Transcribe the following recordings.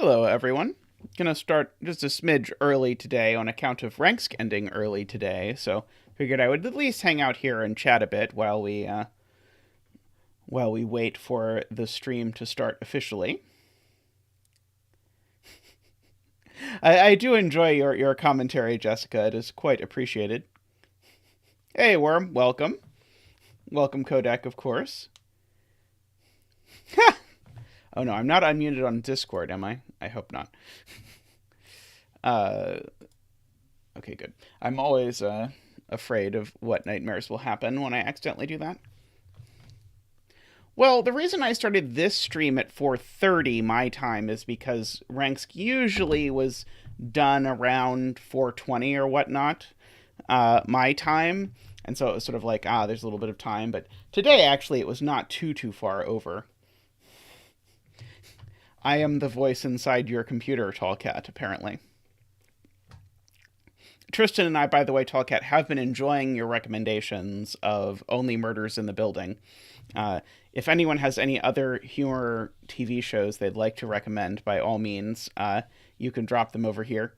Hello, everyone. Gonna start just a smidge early today on account of ranks ending early today, so figured I would at least hang out here and chat a bit while we wait for the stream to start officially. I do enjoy your commentary, Jessica. It is quite appreciated. Hey, Worm, welcome. Welcome, Kodak, of course. Oh no, I'm not unmuted on Discord, am I? I hope not. Uh, okay, good. I'm always afraid of what nightmares will happen when I accidentally do that. Well, the reason I started this stream at 4:30 my time is because ranks usually was done around 4:20 or whatnot, my time, and so it was sort of like there's a little bit of time. But today, actually, it was not too far over. I am the voice inside your computer, Tallcat, apparently. Tristan and I, by the way, Tallcat, have been enjoying your recommendations of Only Murders in the Building. If anyone has any other humor TV shows they'd like to recommend, by all means, you can drop them over here.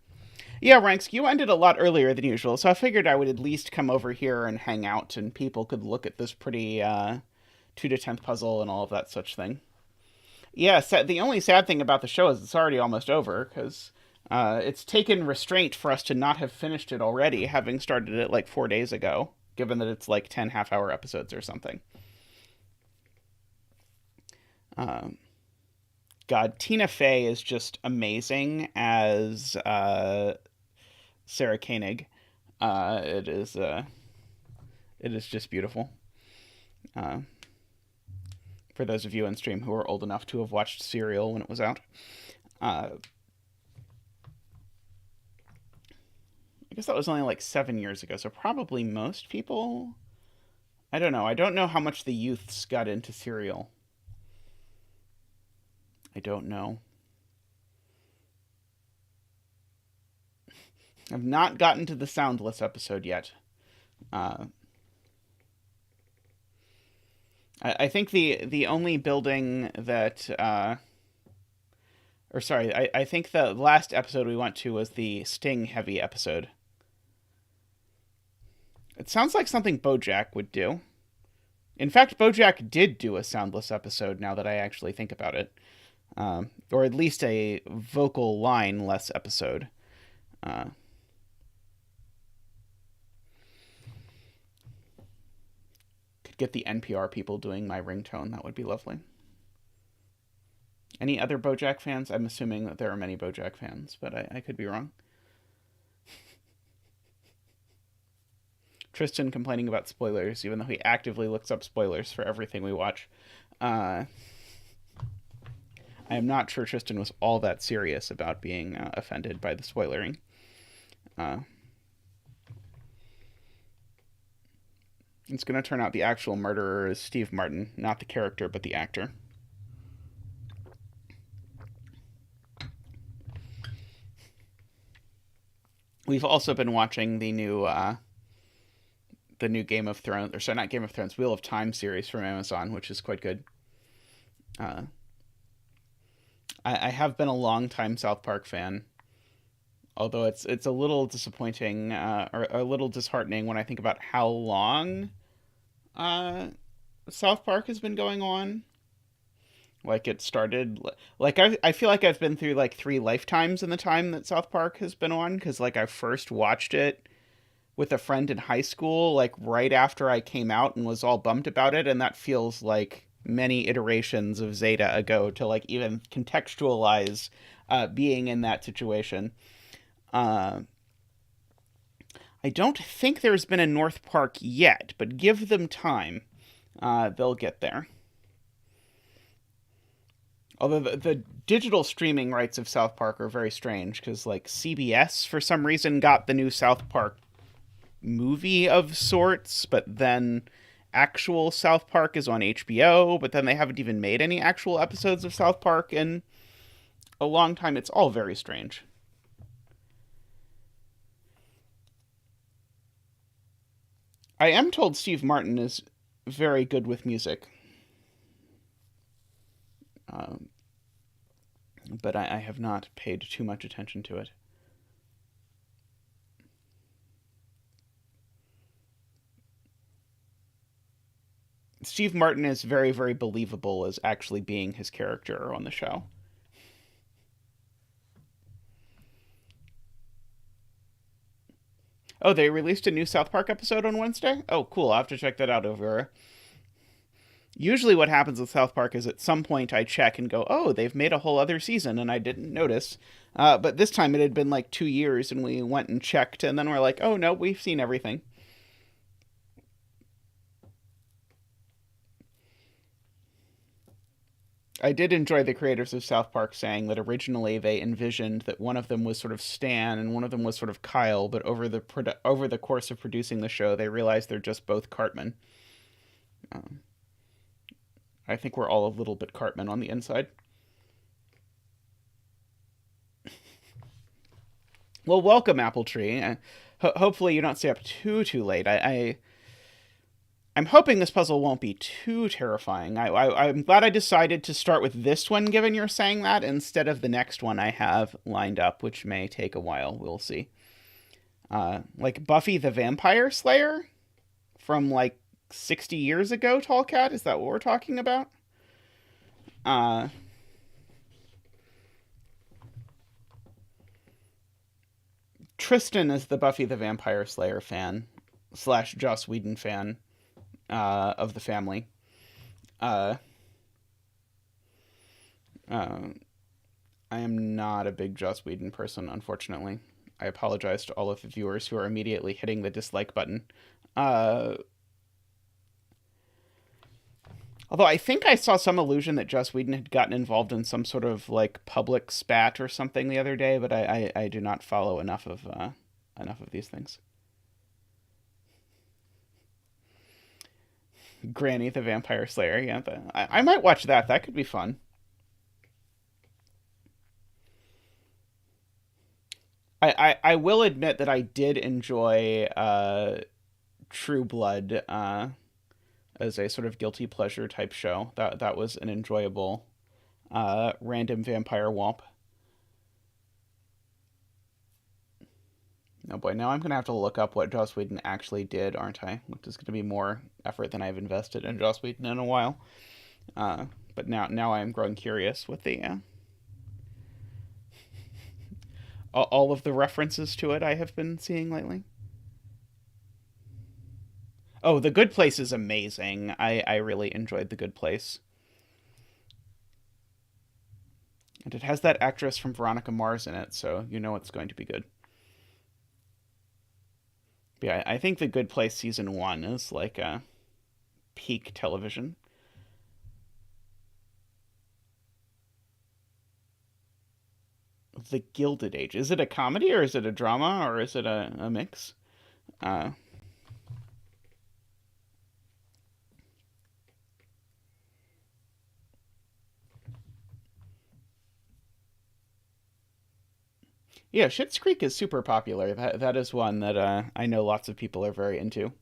Yeah, Ranks, you ended a lot earlier than usual, so I figured I would at least come over here and hang out, and people could look at this pretty 2 to 10th puzzle and all of that such thing. Yeah, the only sad thing about the show is it's already almost over, because it's taken restraint for us to not have finished it already, having started it like 4 days ago, given that it's like 10 half-hour episodes or something. God, Tina Fey is just amazing as Sarah Koenig. It is just beautiful. For those of you in stream who are old enough to have watched Serial when it was out. I guess that was only like 7 years ago, so probably most people. I don't know. I don't know how much the youths got into Serial. I don't know. I've not gotten to the soundless episode yet. I think the only building that, or sorry, I think the last episode we went to was the Sting heavy episode. It sounds like something BoJack would do. In fact, BoJack did do a soundless episode. Now that I actually think about it, or at least a vocal line less episode. Could get the NPR people doing my ringtone. That would be lovely. Any other BoJack fans? I'm assuming that there are many BoJack fans, but I could be wrong. Tristan complaining about spoilers, even though he actively looks up spoilers for everything we watch. I am not sure Tristan was all that serious about being offended by the spoilering. It's going to turn out the actual murderer is Steve Martin, not the character, but the actor. We've also been watching the new Game of Thrones, or sorry, not Game of Thrones, Wheel of Time series from Amazon, which is quite good. I have been a long time South Park fan, although it's a little disappointing or a little disheartening when I think about how long South Park has been going on. Like it started, like I feel like I've been through like 3 lifetimes in the time that South Park has been on, because like I first watched it with a friend in high school, like right after I came out and was all bummed about it, and that feels like many iterations of Zeta ago to like even contextualize being in that situation. I don't think there's been a North Park yet, but give them time. They'll get there. Although the digital streaming rights of South Park are very strange, because like CBS for some reason got the new South Park movie of sorts, but then actual South Park is on HBO, but then they haven't even made any actual episodes of South Park in a long time. It's all very strange. I am told Steve Martin is very good with music. but I have not paid too much attention to it. Steve Martin is very, very believable as actually being his character on the show. Oh, they released a new South Park episode on Wednesday? Oh, cool. I'll have to check that out over. Usually, what happens with South Park is at some point I check and go, oh, they've made a whole other season, and I didn't notice. But this time it had been like 2 years, and we went and checked, and then we're like, oh, no, we've seen everything. I did enjoy the creators of South Park saying that originally they envisioned that one of them was sort of Stan and one of them was sort of Kyle, but over the course of producing the show, they realized they're just both Cartman. Um, I think we're all a little bit Cartman on the inside. Well, welcome, Apple Tree. Hopefully, you don't stay up too late. I'm hoping this puzzle won't be too terrifying. I'm glad I decided to start with this one, given you're saying that, instead of the next one I have lined up, which may take a while. We'll see. Like Buffy the Vampire Slayer from like 60 years ago, Tall Cat? Is that what we're talking about? Tristan is the Buffy the Vampire Slayer fan slash Joss Whedon fan of the family. Uh, uh, I am not a big Joss Whedon person, unfortunately. I apologize to all of the viewers who are immediately hitting the dislike button. Uh, Although I think I saw some illusion that Joss Whedon had gotten involved in some sort of like public spat or something the other day, but I do not follow enough of these things. Granny the Vampire Slayer, yeah, I might watch that. That could be fun. I will admit that I did enjoy True Blood as a sort of guilty pleasure type show. That was an enjoyable random vampire womp. Oh boy, now I'm gonna have to look up what Joss Whedon actually did, aren't I? Which is gonna be more effort than I've invested in Joss Whedon in a while. But now I am growing curious with the all of the references to it I have been seeing lately. Oh, The Good Place is amazing. I really enjoyed The Good Place. And it has that actress from Veronica Mars in it, so you know it's going to be good. But yeah, I think The Good Place season one is like a peak television. The Gilded Age. Is it a comedy or is it a drama or is it a mix? Uh, yeah, Schitt's Creek is super popular. That is one that I know lots of people are very into.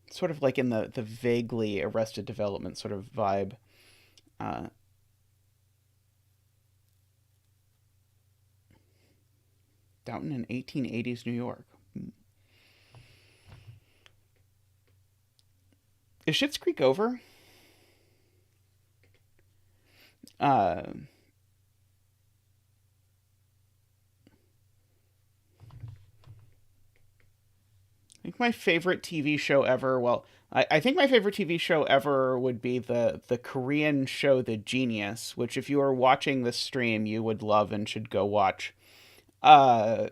Sort of like in the vaguely Arrested Development sort of vibe. Uh, Downton in 1880s New York. Is Schitt's Creek over? Uh, I think my favorite TV show ever. Well, I think my favorite TV show ever would be the Korean show The Genius, which if you are watching this stream, you would love and should go watch. Uh,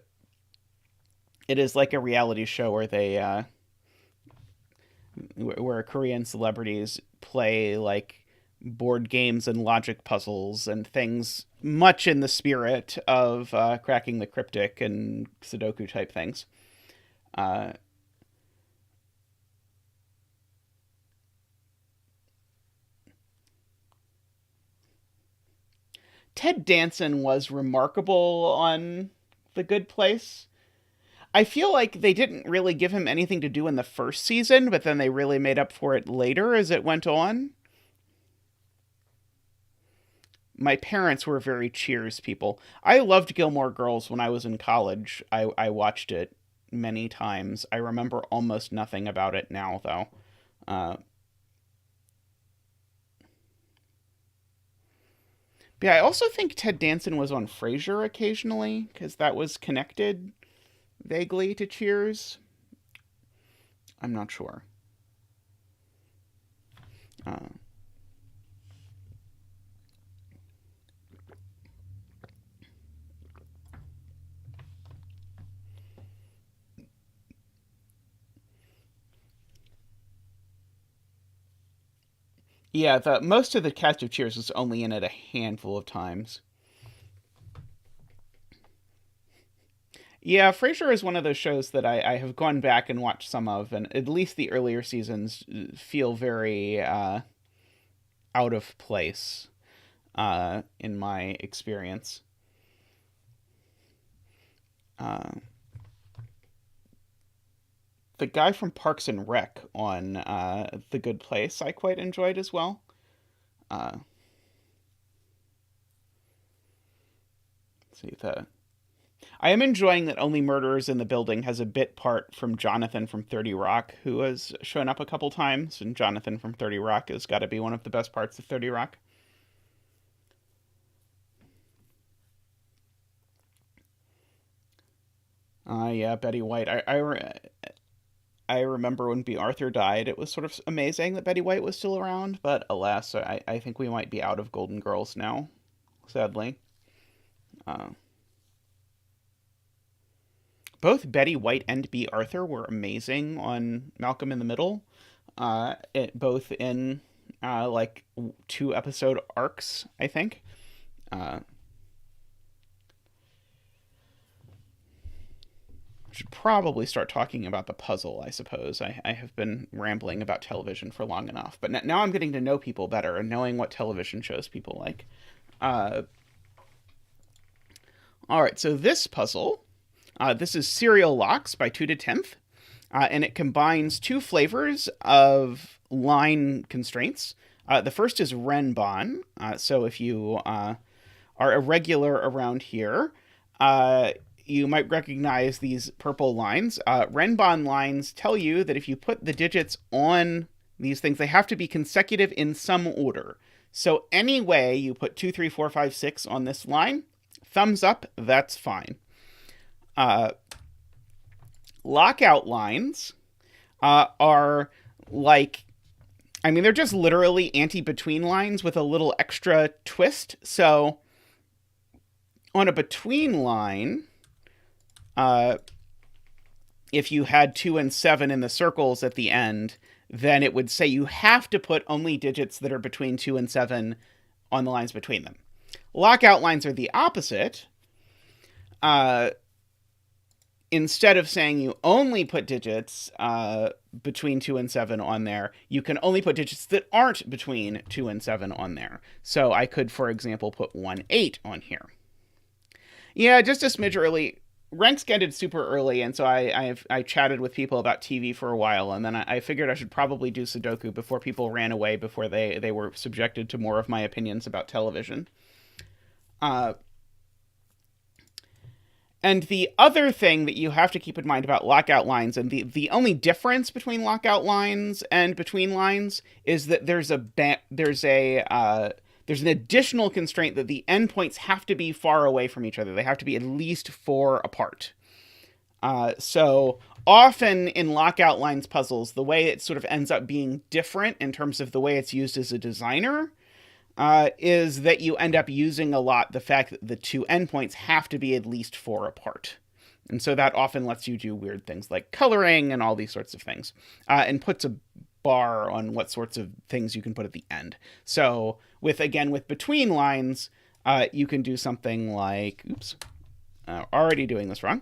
it is like a reality show where they where Korean celebrities play like board games and logic puzzles and things much in the spirit of cracking the cryptic and Sudoku type things. Uh, Ted Danson was remarkable on The Good Place. I feel like they didn't really give him anything to do in the first season, but then they really made up for it later as it went on. My parents were very Cheers people. I loved Gilmore Girls when I was in college. I watched it many times. I remember almost nothing about it now, though. Uh, but yeah, I also think Ted Danson was on Frasier occasionally, because that was connected vaguely to Cheers. I'm not sure. Uh, yeah, the most of the cast of Cheers was only in it a handful of times. Yeah, Frasier is one of those shows that I have gone back and watched some of, and at least the earlier seasons feel very out of place in my experience. Uh, the guy from Parks and Rec on The Good Place I quite enjoyed as well. Uh, let's see the I am enjoying that Only Murderers in the Building has a bit part from Jonathan from 30 Rock, who has shown up a couple times, and Jonathan from 30 Rock has got to be one of the best parts of 30 Rock. Yeah, Betty White. I remember when B. Arthur died, it was sort of amazing that Betty White was still around, but alas, I think we might be out of Golden Girls now, sadly. Uh, Both Betty White and B. Arthur were amazing on Malcolm in the Middle, both in like 2 episode arcs, I think. Uh, should probably start talking about the puzzle, I suppose. I have been rambling about television for long enough, but now I'm getting to know people better and knowing what television shows people like. Uh, all right, so this puzzle, this is Cereal Locks by 2totenth, and it combines 2 flavors of line constraints. The first is Renban, so if you are a regular around here, you might recognize these purple lines. Renban lines tell you that if you put the digits on these things, they have to be consecutive in some order. So any way you put 2, 3, 4, 5, 6 on this line, thumbs up, that's fine. Uh, Lockout lines are like, I mean, they're just literally anti-between lines with a little extra twist. So on a between line, if you had 2 and 7 in the circles at the end, then it would say you have to put only digits that are between 2 and 7 on the lines between them. Lockout lines are the opposite. Instead of saying you only put digits between 2 and 7 on there, you can only put digits that aren't between 2 and 7 on there. So I could, for example, put 1, 8 on here. Yeah, just a smidge early. Ranks ended super early, and so I chatted with people about TV for a while, and then I figured I should probably do Sudoku before people ran away, before they were subjected to more of my opinions about television. And the other thing that you have to keep in mind about lockout lines, and the only difference between lockout lines and between lines, is that there's an additional constraint that the endpoints have to be far away from each other. They have to be at least 4 apart. So often in lockout lines puzzles, the way it sort of ends up being different in terms of the way it's used as a designer is that you end up using a lot the fact that the 2 endpoints have to be at least 4 apart. And so that often lets you do weird things like coloring and all these sorts of things, and puts a bar on what sorts of things you can put at the end. So with between lines, you can do something like, already doing this wrong.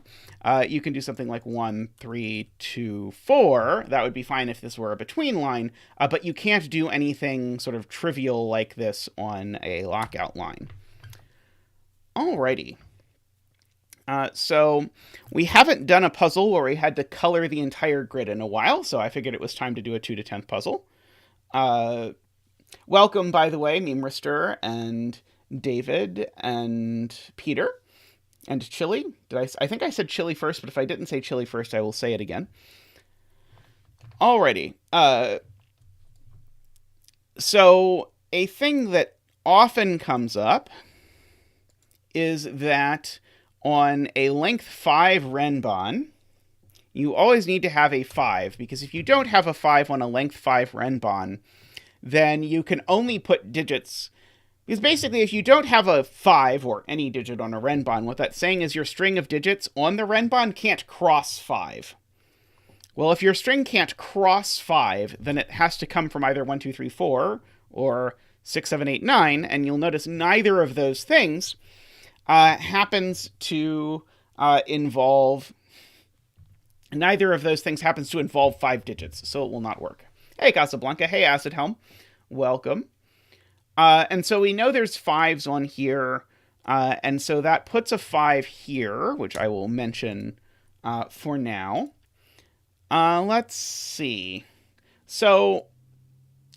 You can do something like 1, 3, 2, 4. That would be fine if this were a between line, but you can't do anything sort of trivial like this on a lockout line. Alrighty. So we haven't done a puzzle where we had to color the entire grid in a while, so I figured it was time to do a 2 to 10th puzzle. Welcome, by the way, Memrister and David and Peter and Chili. I think I said Chili first, but if I didn't say Chili first, I will say it again. Alrighty. So a thing that often comes up is that on a length 5 Renban, you always need to have a 5, because if you don't have a 5 on a length 5 Renban, then you can only put digits. Because basically, if you don't have a 5 or any digit on a Renban, what that's saying is your string of digits on the Renban can't cross 5. Well, if your string can't cross 5, then it has to come from either 1, 2, 3, 4 or 6, 7, 8, 9, and you'll notice neither of those things happens to involve 5 digits, so it will not work. Hey, Casablanca. Hey, Acid Helm. Welcome. And so we know there's 5s on here, and so that puts a 5 here, which I will mention for now. Let's see. So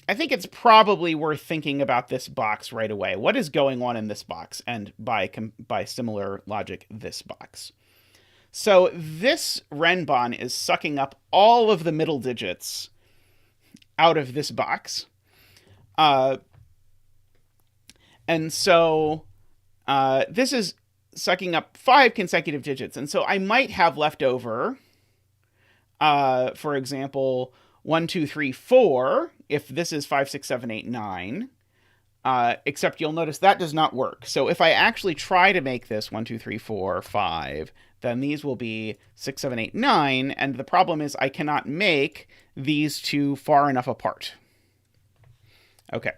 I think it's probably worth thinking about this box right away. What is going on in this box? And by similar logic, this box. So this Renban is sucking up all of the middle digits out of this box. And so this is sucking up 5 consecutive digits. And so I might have left over, for example, 1, 2, 3, 4, if this is 5, 6, 7, 8, 9, except you'll notice that does not work. So if I actually try to make this 1, 2, 3, 4, 5, then these will be 6, 7, 8, 9, and the problem is I cannot make these two far enough apart. Okay,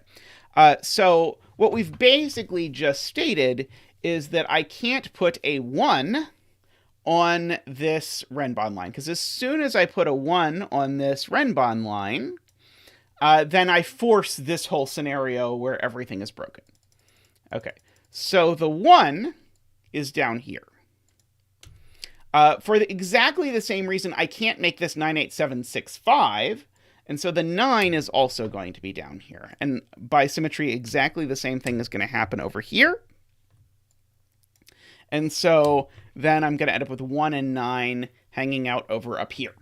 so what we've basically just stated is that I can't put a 1 on this Renban line, because as soon as I put a 1 on this Renban line, then I force this whole scenario where everything is broken. Okay, so the 1 is down here. For exactly the same reason, I can't make this 9, 8, 7, 6, 5, and so the 9 is also going to be down here. And by symmetry, exactly the same thing is going to happen over here. And so then I'm going to end up with 1 and 9 hanging out over up here.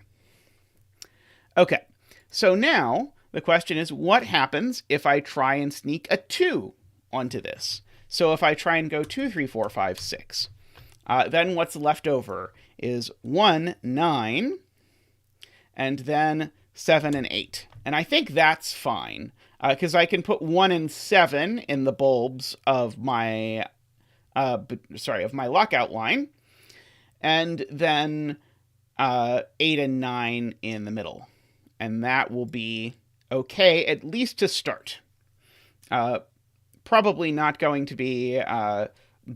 Okay, so now the question is, what happens if I try and sneak a 2 onto this? So if I try and go 2, 3, 4, 5, 6, then what's left over is 1, 9, and then 7 and 8. And I think that's fine, because I can put 1 and 7 in the bulbs of my of my lockout line, and then 8 and 9 in the middle. And that will be okay, at least to start. Probably not going to be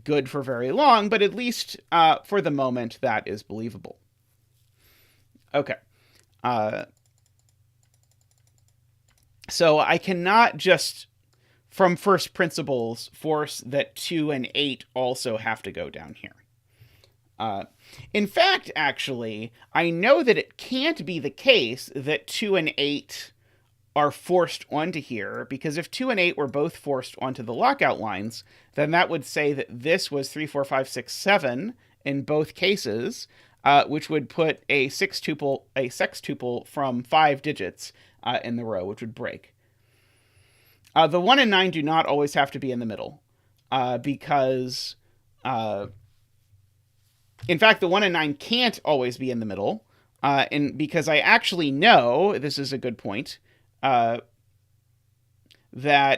good for very long, but at least for the moment, that is believable. Okay. So I cannot just, from first principles, force that 2 and 8 also have to go down here. In fact, actually, I know that it can't be the case that 2 and 8 are forced onto here, because if 2 and 8 were both forced onto the lockout lines, then that would say that this was 3, 4, 5, 6, 7 in both cases, which would put a sextuple from 5 digits in the row, which would break. The 1 and 9 do not always have to be in the middle, because, in fact, the 1 and 9 can't always be in the middle, because I actually know, this is a good point, that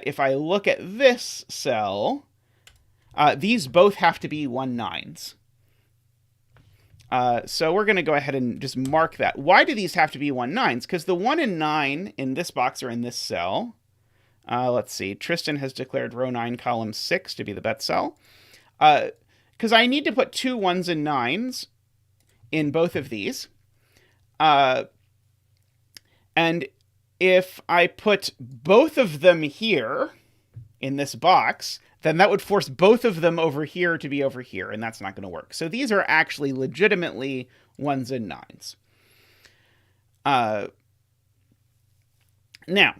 if I look at this cell, these both have to be 1 9s. So we're going to go ahead and just mark that. Why do these have to be 1 9s? Because the 1 and 9 in this box are in this cell. Let's see. Tristan has declared row 9, column 6 to be the bet cell. Because I need to put 2 1s and 9s in both of these. And if I put both of them here in this box, then that would force both of them over here to be over here, and that's not going to work. So these are actually legitimately 1s and 9s. Now,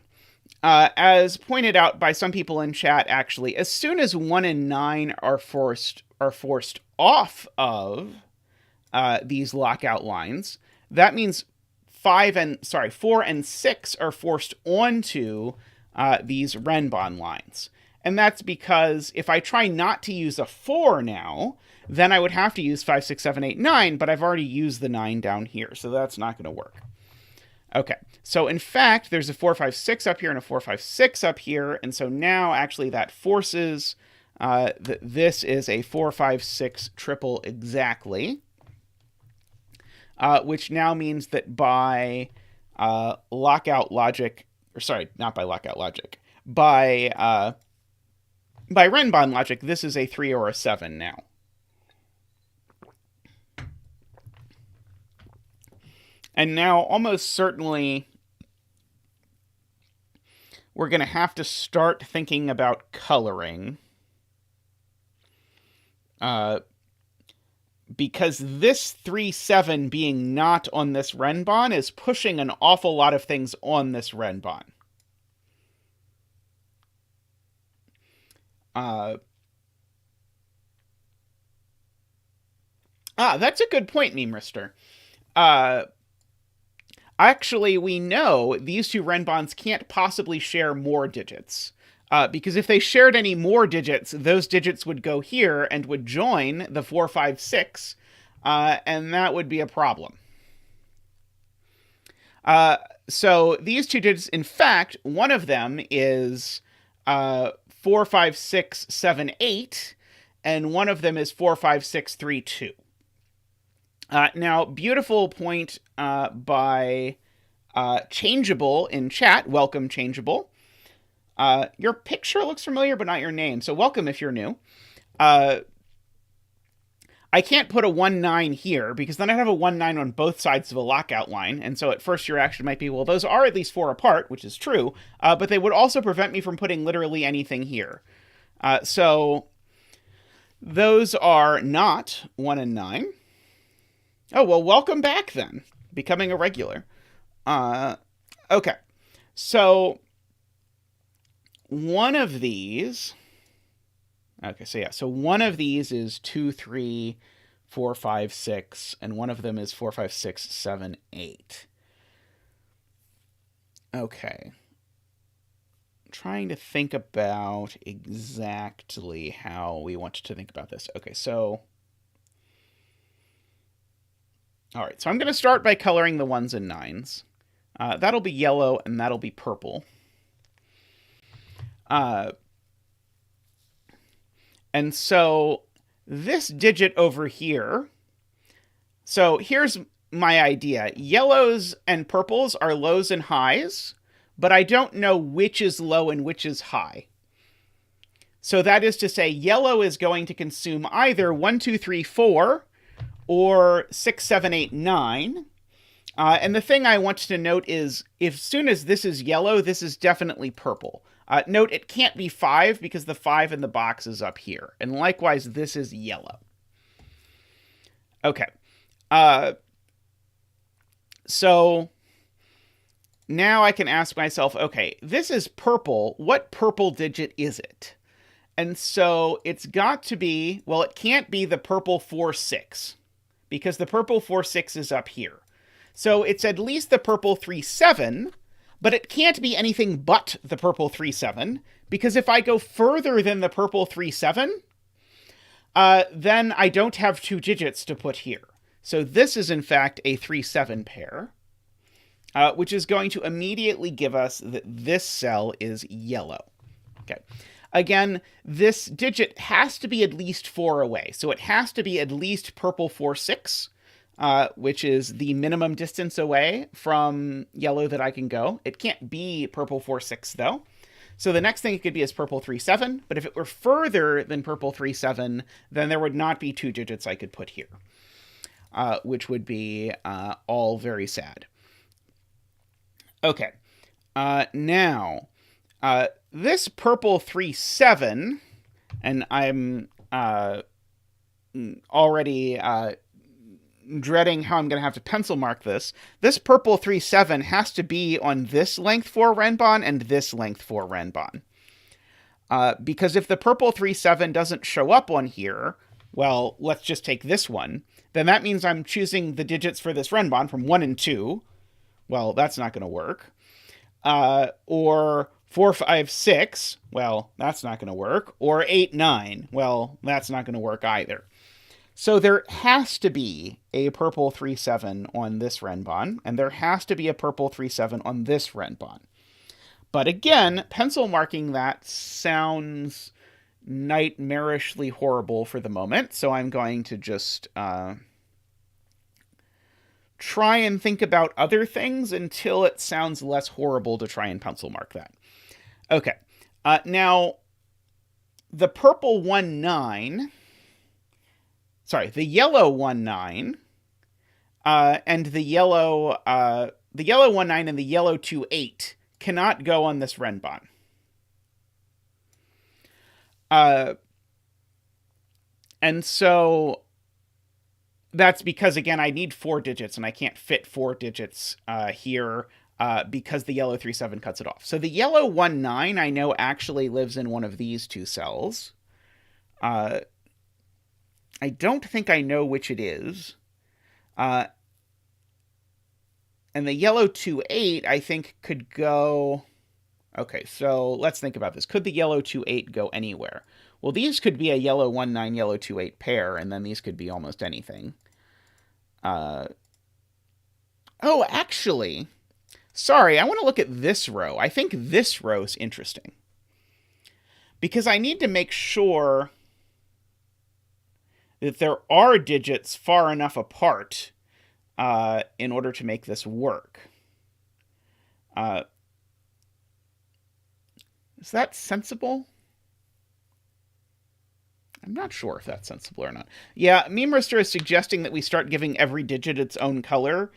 as pointed out by some people in chat, actually, as soon as 1 and 9 are forced off of these lockout lines, that means 4 and 6 are forced onto these Renban lines. And that's because if I try not to use a 4 now, then I would have to use 5, 6, 7, 8, 9, but I've already used the 9 down here, so that's not going to work. Okay, so in fact, there's a 4, 5, 6 up here and a 4, 5, 6 up here, and so now actually that forces this is a 4, 5, 6 triple exactly, which now means that by lockout logic, or sorry, not by lockout logic, by Renban logic, this is a 3 or a 7 now. And now, almost certainly, we're going to have to start thinking about coloring. Because this 3, 7 being not on this Renban is pushing an awful lot of things on this Renban. That's a good point, Memrister. Actually, we know these two Renbans can't possibly share more digits. Because if they shared any more digits, those digits would go here and would join the 4, 5, 6, and that would be a problem. So these two digits, in fact, one of them is 4, 5, 6, 7, 8, and one of them is 4, 5, 6, 3, 2. Now, beautiful point by Changeable in chat. Welcome, Changeable. Your picture looks familiar, but not your name. So welcome if you're new. I can't put a 1, 9 here, because then I'd have a 1, 9 on both sides of a lockout line. And so at first your reaction might be, well, those are at least 4 apart, which is true. But they would also prevent me from putting literally anything here. So those are not 1 and 9. Oh, well, welcome back then. Becoming a regular. Okay. So one of these... Okay, so yeah. So one of these is 2, 3, 4, 5, 6. And one of them is 4, 5, 6, 7, 8. Okay. I'm trying to think about exactly how we want to think about this. Okay, so... All right, so I'm going to start by coloring the 1s and 9s. That'll be yellow, and that'll be purple. And so this digit over here, so here's my idea. Yellows and purples are lows and highs, but I don't know which is low and which is high. So that is to say, yellow is going to consume either 1, 2, 3, 4, or 6, 7, 8, 9. And the thing I want to note is, as soon as this is yellow, this is definitely purple. Note, it can't be 5 because the 5 in the box is up here. And likewise, this is yellow. Okay. So now I can ask myself, okay, this is purple. What purple digit is it? And so it's got to be, well, it can't be the purple 4, 6. Because the purple 4, 6 is up here. So it's at least the purple 3, 7, but it can't be anything but the purple 3, 7, because if I go further than the purple 3, 7, then I don't have 2 digits to put here. So this is, in fact, a 3, 7 pair, which is going to immediately give us that this cell is yellow. Okay. Again, this digit has to be at least 4 away. So it has to be at least purple 4, 6, which is the minimum distance away from yellow that I can go. It can't be purple 4, 6, though. So the next thing it could be is purple 3, 7. But if it were further than purple 3, 7, then there would not be 2 digits I could put here, which would be all very sad. Okay. Now... this purple 3, 7 And I'm already dreading how I'm going to have to pencil mark this. This purple 3-7 has to be on this length 4 Renban and this length 4 Renban. Because if the purple 3-7 doesn't show up on here, well, let's just take this one, then that means I'm choosing the digits for this Renban from 1 and 2. Well, that's not going to work. Or 4, 5, 6. Well, that's not going to work. Or 8, 9. Well, that's not going to work either. So there has to be a purple 3-7 on this Renban, and there has to be a purple 3-7 on this Renban. But again, pencil marking that sounds nightmarishly horrible for the moment, so I'm going to just try and think about other things until it sounds less horrible to try and pencil mark that. Okay, now the purple 1-9... Sorry, the yellow 1-9, and the yellow 1-9 and the yellow 2-8 cannot go on this Renban. And so that's because, again, I need 4 digits, and I can't fit 4 digits here because the yellow 3-7 cuts it off. So the yellow 1-9 I know actually lives in one of these two cells. I don't think I know which it is. And the yellow 2-8, I think, could go... Okay, so let's think about this. Could the yellow 2-8 go anywhere? Well, these could be a yellow 1-9, yellow 2-8 pair, and then these could be almost anything. Oh, actually... Sorry, I want to look at this row. I think this row is interesting. Because I need to make sure that there are digits far enough apart in order to make this work. Is that sensible? I'm not sure if that's sensible or not. Yeah, Memerister is suggesting that we start giving every digit its own color,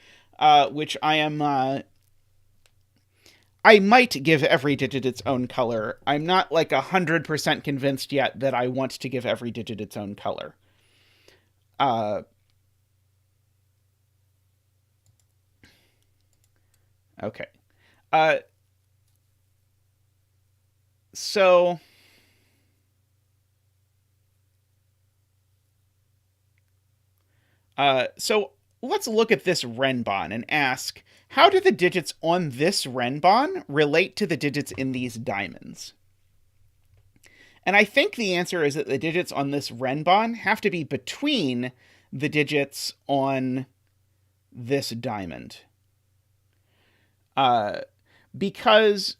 which I am... I might give every digit its own color. I'm not like 100% convinced yet that I want to give every digit its own color. Okay. So let's look at this Renban and ask, how do the digits on this Renban relate to the digits in these diamonds? And I think the answer is that the digits on this Renban have to be between the digits on this diamond. Because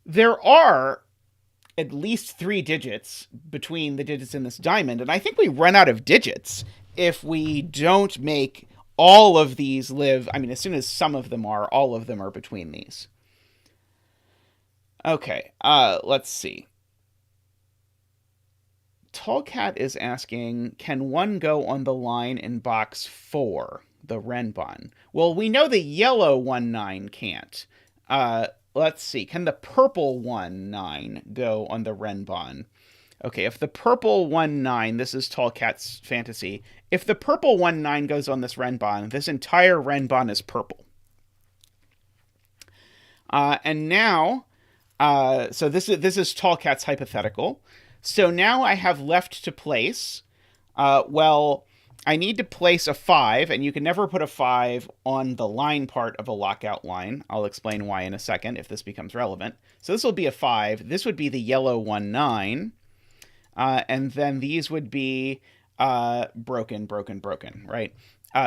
there are at least 3 digits between the digits in this diamond, and I think we run out of digits if we don't make all of these live... I mean, as soon as some of them are, all of them are between these. Okay, let's see. Tallcat is asking, can one go on the line in box 4, the Renban? Well, we know the yellow 1-9 can't. Let's see. Can the purple 1-9 go on the Renban? Okay, if the purple 1-9, this is Tallcat's fantasy. If the purple 1-9 goes on this Renban, this entire Renban is purple. And now, so this is Tallcat's hypothetical. So now I have left to place, well, I need to place a 5, and you can never put a 5 on the line part of a lockout line. I'll explain why in a second if this becomes relevant. So this will be a 5. This would be the yellow 1-9. And then these would be broken, right?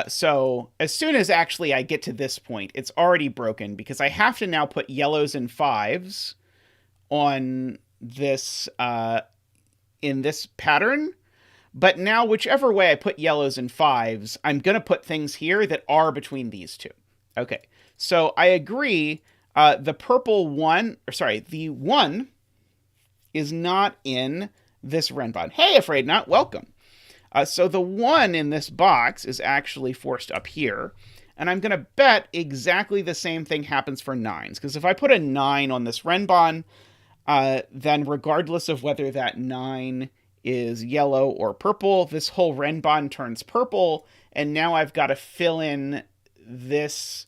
So as soon as actually I get to this point, it's already broken because I have to now put yellows and 5s on this in this pattern. But now whichever way I put yellows and 5s, I'm going to put things here that are between these two. Okay, so I agree. The purple 1, or sorry, the 1 is not in this Renban. Hey, Afraid Not, welcome. So the 1 in this box is actually forced up here. And I'm going to bet exactly the same thing happens for 9s. Because if I put a 9 on this Renban, then regardless of whether that 9 is yellow or purple, this whole Renban turns purple, and now I've got to fill in this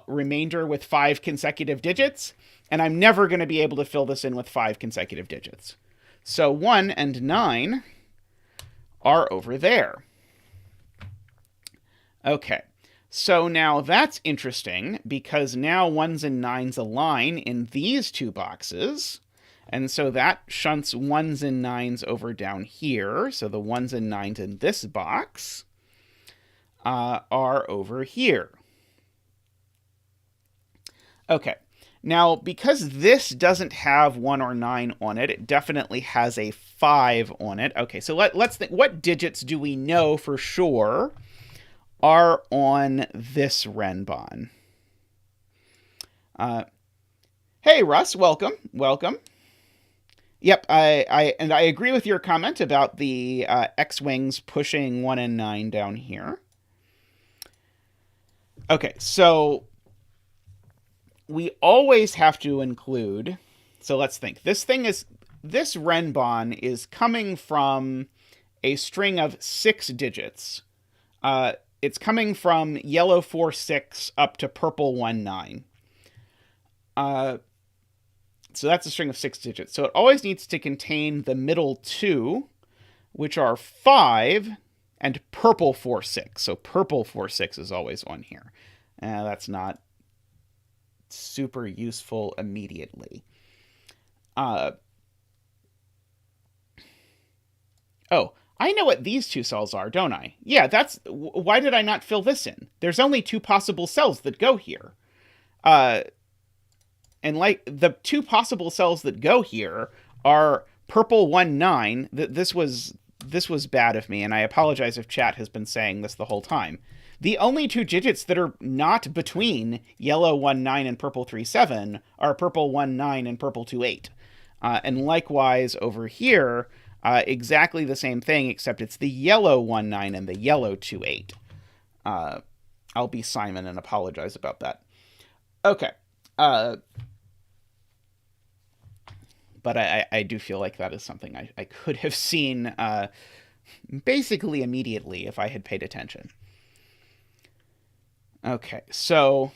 remainder with 5 consecutive digits, and I'm never going to be able to fill this in with 5 consecutive digits. So 1 and 9 are over there. Okay, so now that's interesting, because now 1s and 9s align in these two boxes, and so that shunts 1s and 9s over down here. So the 1s and 9s in this box are over here. Okay, now because this doesn't have 1 or 9 on it, it definitely has a 5 on it. Okay, so let's think, what digits do we know for sure are on this Renban? Hey, Russ, welcome. Yep, I agree with your comment about the X-Wings pushing 1 and 9 down here. Okay, so we always have to include, so let's think. This Renban is coming from a string of 6 digits. It's coming from yellow 4, 6 up to purple 1, 9. So that's a string of 6 digits. So it always needs to contain the middle 2, which are 5, and purple 4, 6. So purple 4, 6 is always on here. That's not super useful immediately. Oh, I know what these two cells are, don't I? Yeah, why did I not fill this in? There's only 2 possible cells that go here. And like the 2 possible cells that go here are purple 1, 9. This was bad of me, and I apologize if chat has been saying this the whole time. The only 2 digits that are not between yellow 1, 9 and purple 3, 7 are purple 1, 9 and purple 2, 8. And likewise over here, exactly the same thing, except it's the yellow 1, 9 and the yellow 2, 8. I'll be Simon and apologize about that. Okay. But I do feel like that is something I could have seen basically immediately if I had paid attention. Okay, so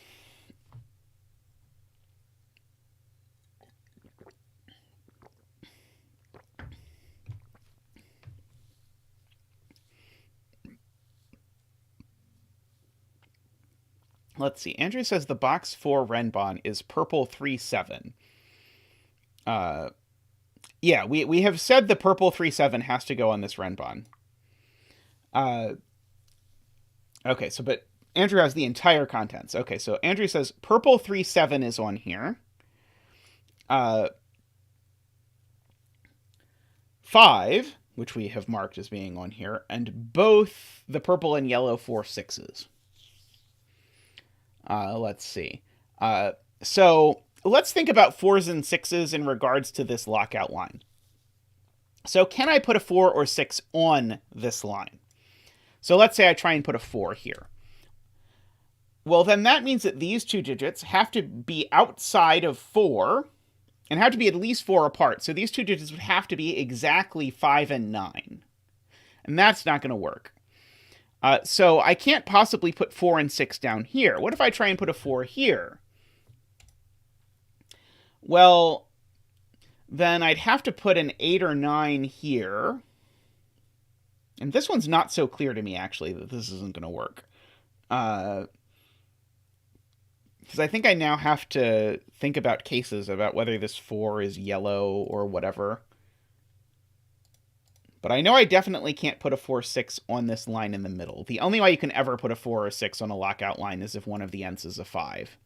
let's see. Andrew says the box for Renban is purple 3, 7. Yeah, we have said the purple 3, 7 has to go on this Renban. Okay, so but Andrew has the entire contents. Okay, so Andrew says purple 3, 7 is on here. 5, which we have marked as being on here, and both the purple and yellow 4, 6s. Let's see. So let's think about 4s and 6s in regards to this lockout line. So can I put a 4 or 6 on this line? So let's say I try and put a 4 here. Well, then that means that these 2 digits have to be outside of 4 and have to be at least 4 apart. So these 2 digits would have to be exactly 5 and 9. And that's not going to work. So I can't possibly put 4 and 6 down here. What if I try and put a 4 here? Well, then I'd have to put an 8 or 9 here. And this one's not so clear to me, actually, that this isn't going to work. Because I think I now have to think about cases about whether this 4 is yellow or whatever. But I know I definitely can't put a 4, 6 on this line in the middle. The only way you can ever put a 4 or 6 on a lockout line is if one of the n's is a 5.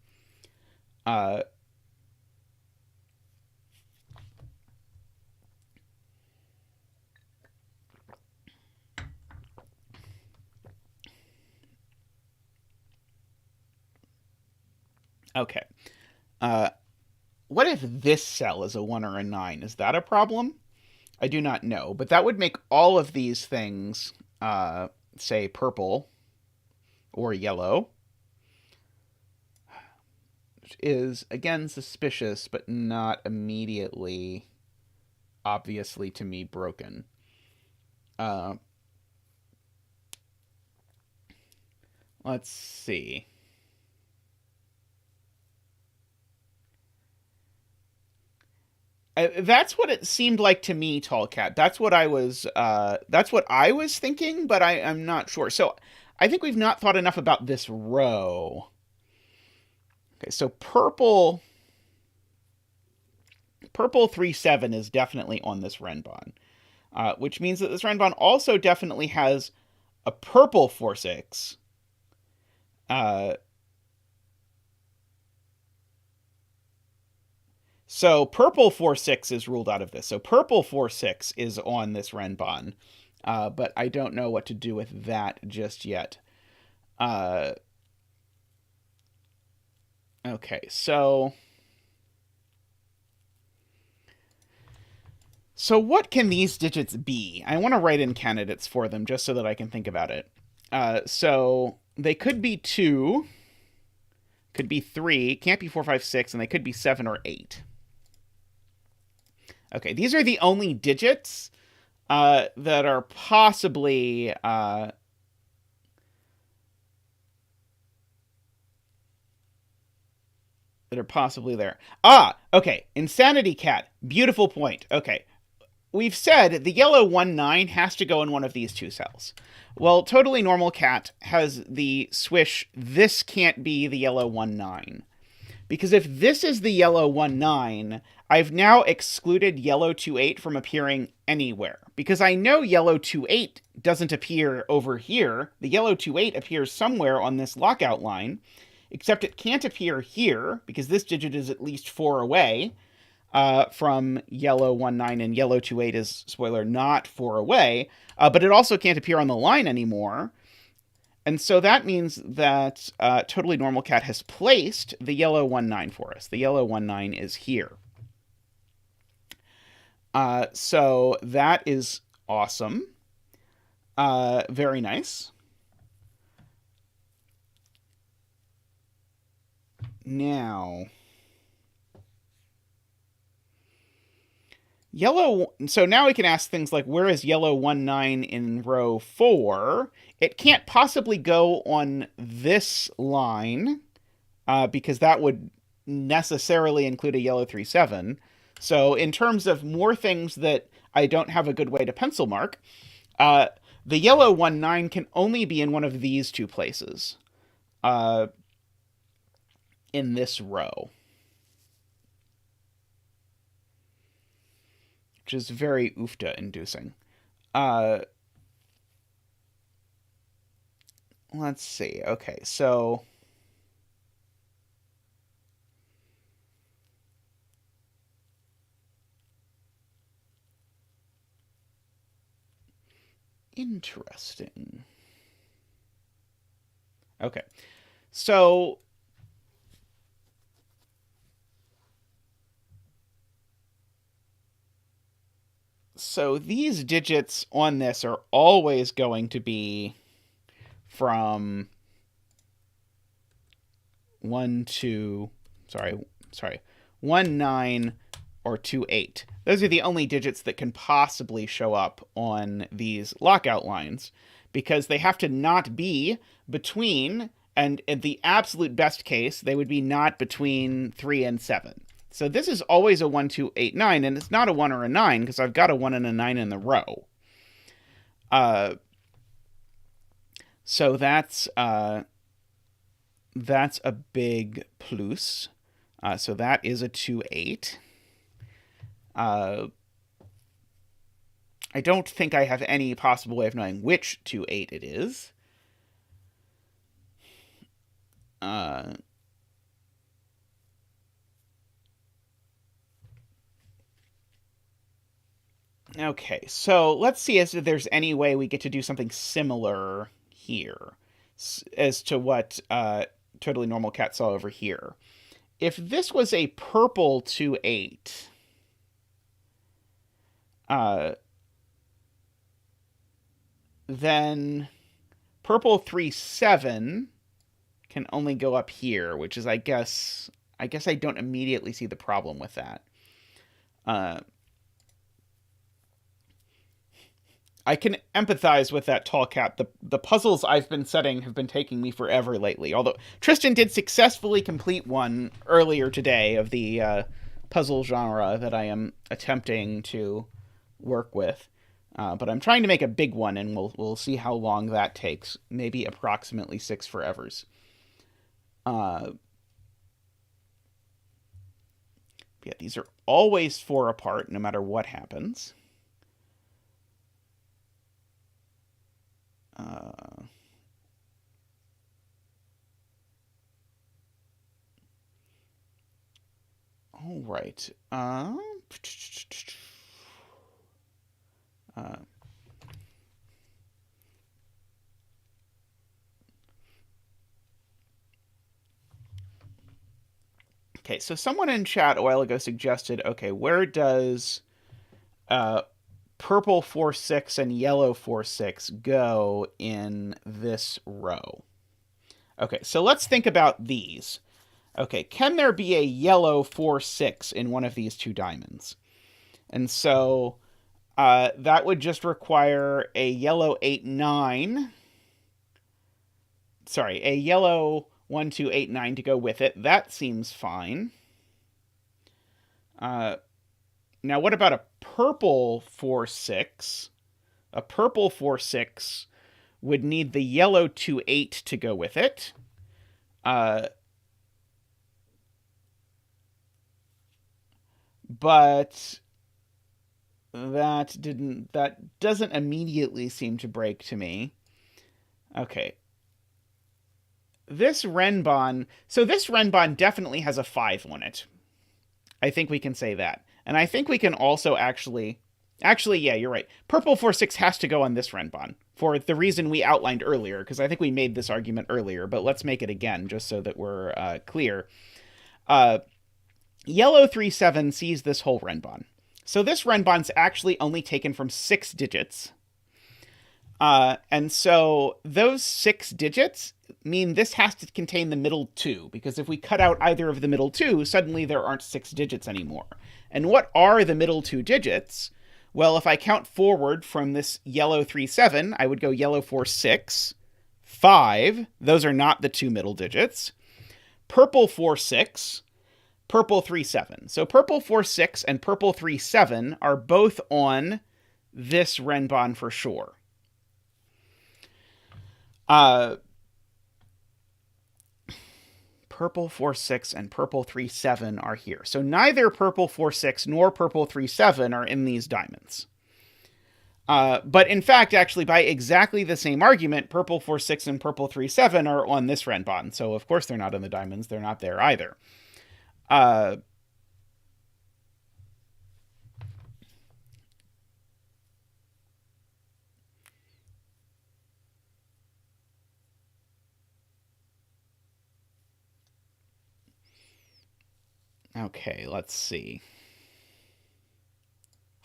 Okay. What if this cell is a 1 or a 9? Is that a problem? I do not know, but that would make all of these things, say, purple or yellow. is, again, suspicious, but not immediately, obviously, to me, broken. Let's see. That's what it seemed like to me, Tall Cat. That's what I was. That's what I was thinking, but I'm not sure. So I think we've not thought enough about this row. Okay, so purple 3-7 is definitely on this Renban, which means that this Renban also definitely has a purple 4-6. So purple 4-6 is ruled out of this. So purple 4-6 is on this Renban, but I don't know what to do with that just yet. Okay, so what can these digits be? I want to write in candidates for them just so that I can think about it. So they could be 2, could be 3, can't be 4, 5, 6, and they could be 7 or 8. Okay, these are the only digits that are possibly there. Okay. Insanity Cat. Beautiful point. Okay. We've said the yellow 1-9 has to go in one of these two cells. Well, Totally Normal Cat has the swish, this can't be the yellow 1-9. Because if this is the yellow 1-9, I've now excluded yellow 2-8 from appearing anywhere. Because I know yellow 2-8 doesn't appear over here. The yellow 2-8 appears somewhere on this lockout line, except it can't appear here, because this digit is at least 4 away from yellow 1-9, and yellow 2-8 is, spoiler, not 4 away. But it also can't appear on the line anymore. And so that means that Totally Normal Cat has placed the yellow 1-9 for us. The yellow 1-9 is here. So that is awesome. Very nice. Now, yellow. So now we can ask things like, where is yellow 1-9 in row 4? It can't possibly go on this line because that would necessarily include a yellow 3-7. So in terms of more things that I don't have a good way to pencil mark, the yellow 1-9 can only be in one of these two places in this row, which is very oofta-inducing. Let's see. Okay, so interesting. Okay, so these digits on this are always going to be from 1, 9 or 2-8. Those are the only digits that can possibly show up on these lockout lines, because they have to not be between, and in the absolute best case, they would be not between 3 and 7. So this is always a 1, 2, 8, 9, and it's not a 1 or a 9 because I've got a 1 and a 9 in the row. So that's a big plus. So that is a 2-8. I don't think I have any possible way of knowing which 2-8 it is. Okay, so let's see if there's any way we get to do something similar here as to what Totally Normal Cat saw over here. If this was a purple 2-8, then purple 3-7 can only go up here, which is, I guess, I guess I don't immediately see the problem with that. I can empathize with that tall cat. The puzzles I've been setting have been taking me forever lately. Although Tristan did successfully complete one earlier today of the puzzle genre that I am attempting to work with. But I'm trying to make a big one, and we'll see how long that takes. Maybe approximately 6 forevers. Yeah, these are always 4 apart, no matter what happens. All right. Okay, so someone in chat a while ago suggested, okay, where does purple 4-6 and yellow 4-6 go in this row? Okay, so let's think about these. Okay, can there be a yellow 4-6 in one of these 2 diamonds? And so that would just require a yellow 8-9. Sorry, a yellow 1-2-8-9 to go with it. That seems fine. Now, what about a purple 4-6? A purple 4-6 would need the yellow 2-8 to go with it. But that doesn't immediately seem to break to me. Okay. This Renban definitely has a 5 on it. I think we can say that. And I think we can also actually, yeah, you're right. Purple 4-6 has to go on this Renban for the reason we outlined earlier, because I think we made this argument earlier, but let's make it again just so that we're clear. Yellow 3-7 sees this whole Renban. So this Renban's actually only taken from 6 digits. And so those 6 digits mean this has to contain the middle 2, because if we cut out either of the middle 2, suddenly there aren't 6 digits anymore. And what are the middle 2 digits? Well, if I count forward from this yellow 3-7, I would go yellow 4-6, 5. Those are not the 2 middle digits. Purple 4-6, purple 3-7. So purple 4-6 and purple 3-7 are both on this Renban for sure. Purple 4-6 and purple 3-7 are here. So neither purple 4-6 nor purple 3-7 are in these diamonds. But in fact, actually, by exactly the same argument, purple 4-6 and purple 3-7 are on this Renban. So of course they're not in the diamonds. They're not there either. Okay, let's see.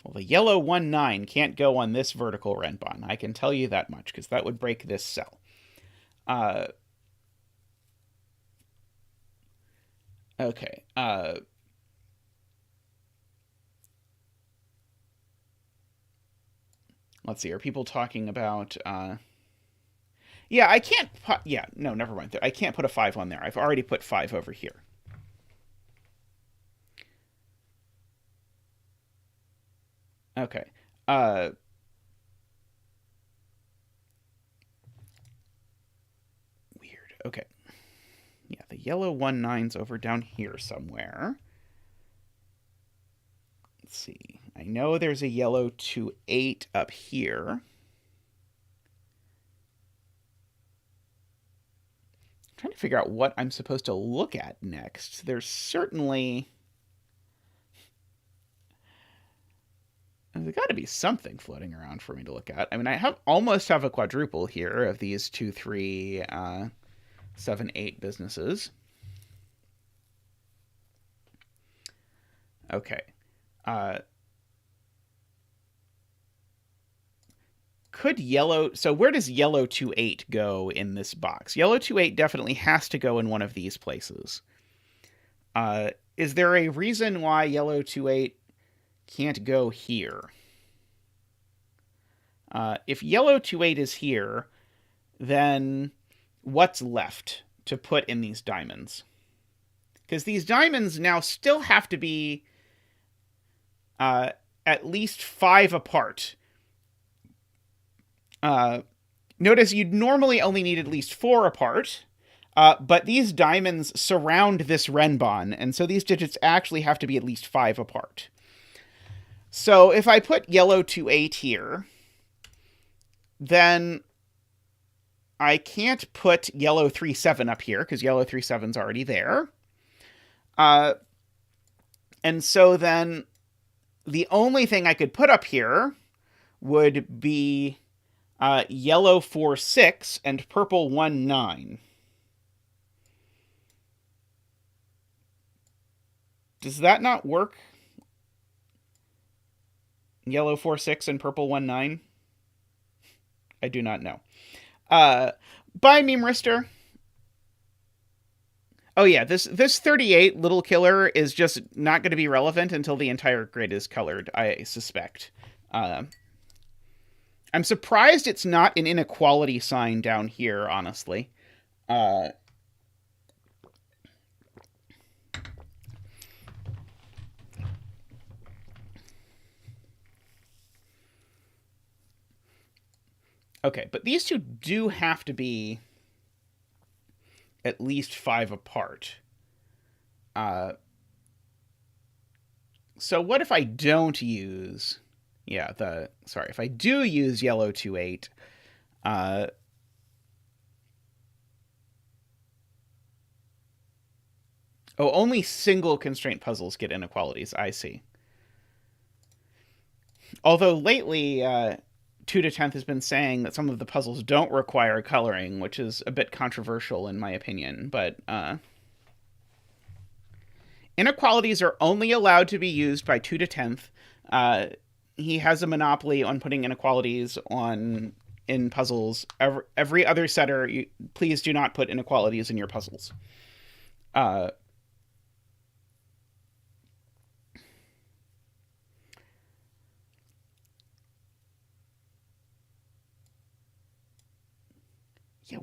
Well, the yellow 1-9 can't go on this vertical Renban. I can tell you that much, because that would break this cell. Okay. Let's see. Are people talking about... Yeah, I can't... Yeah, no, never mind. I can't put a 5 on there. I've already put 5 over here. Okay. Weird. Okay. Yeah, the yellow 1-9's over down here somewhere. Let's see. I know there's a yellow 2-8 up here. I'm trying to figure out what I'm supposed to look at next. There's certainly... There's got to be something floating around for me to look at. I mean, I almost have a quadruple here of these 2, 3, 7, 8 businesses. Okay. Could yellow... So where does yellow 2-8 go in this box? Yellow 2-8 definitely has to go in one of these places. Is there a reason why yellow 2/8 can't go here? If yellow 2/8 is here, then what's left to put in these diamonds? Because these diamonds now still have to be at least 5 apart. Notice you'd normally only need at least 4 apart, but these diamonds surround this Renban, and so these digits actually have to be at least 5 apart. So if I put yellow 2/8 here, then I can't put yellow 3/7 up here, because yellow 3/7's already there. And so then the only thing I could put up here would be yellow 4/6 and purple 1/9. Does that not work? Yellow 4/6 and purple 1/9? I do not know. Bye, Meme Rister. Oh yeah, this 38 little killer is just not going to be relevant until the entire grid is colored, I suspect. I'm surprised it's not an inequality sign down here, honestly. Okay, but these two do have to be at least 5 apart. So what if I don't use... Yeah, if I do use yellow 2/8, oh, only single constraint puzzles get inequalities. I see. Although lately, 2totenth has been saying that some of the puzzles don't require coloring, which is a bit controversial in my opinion, but inequalities are only allowed to be used by 2totenth. He has a monopoly on putting inequalities in puzzles. Every other setter, please do not put inequalities in your puzzles. Yeah,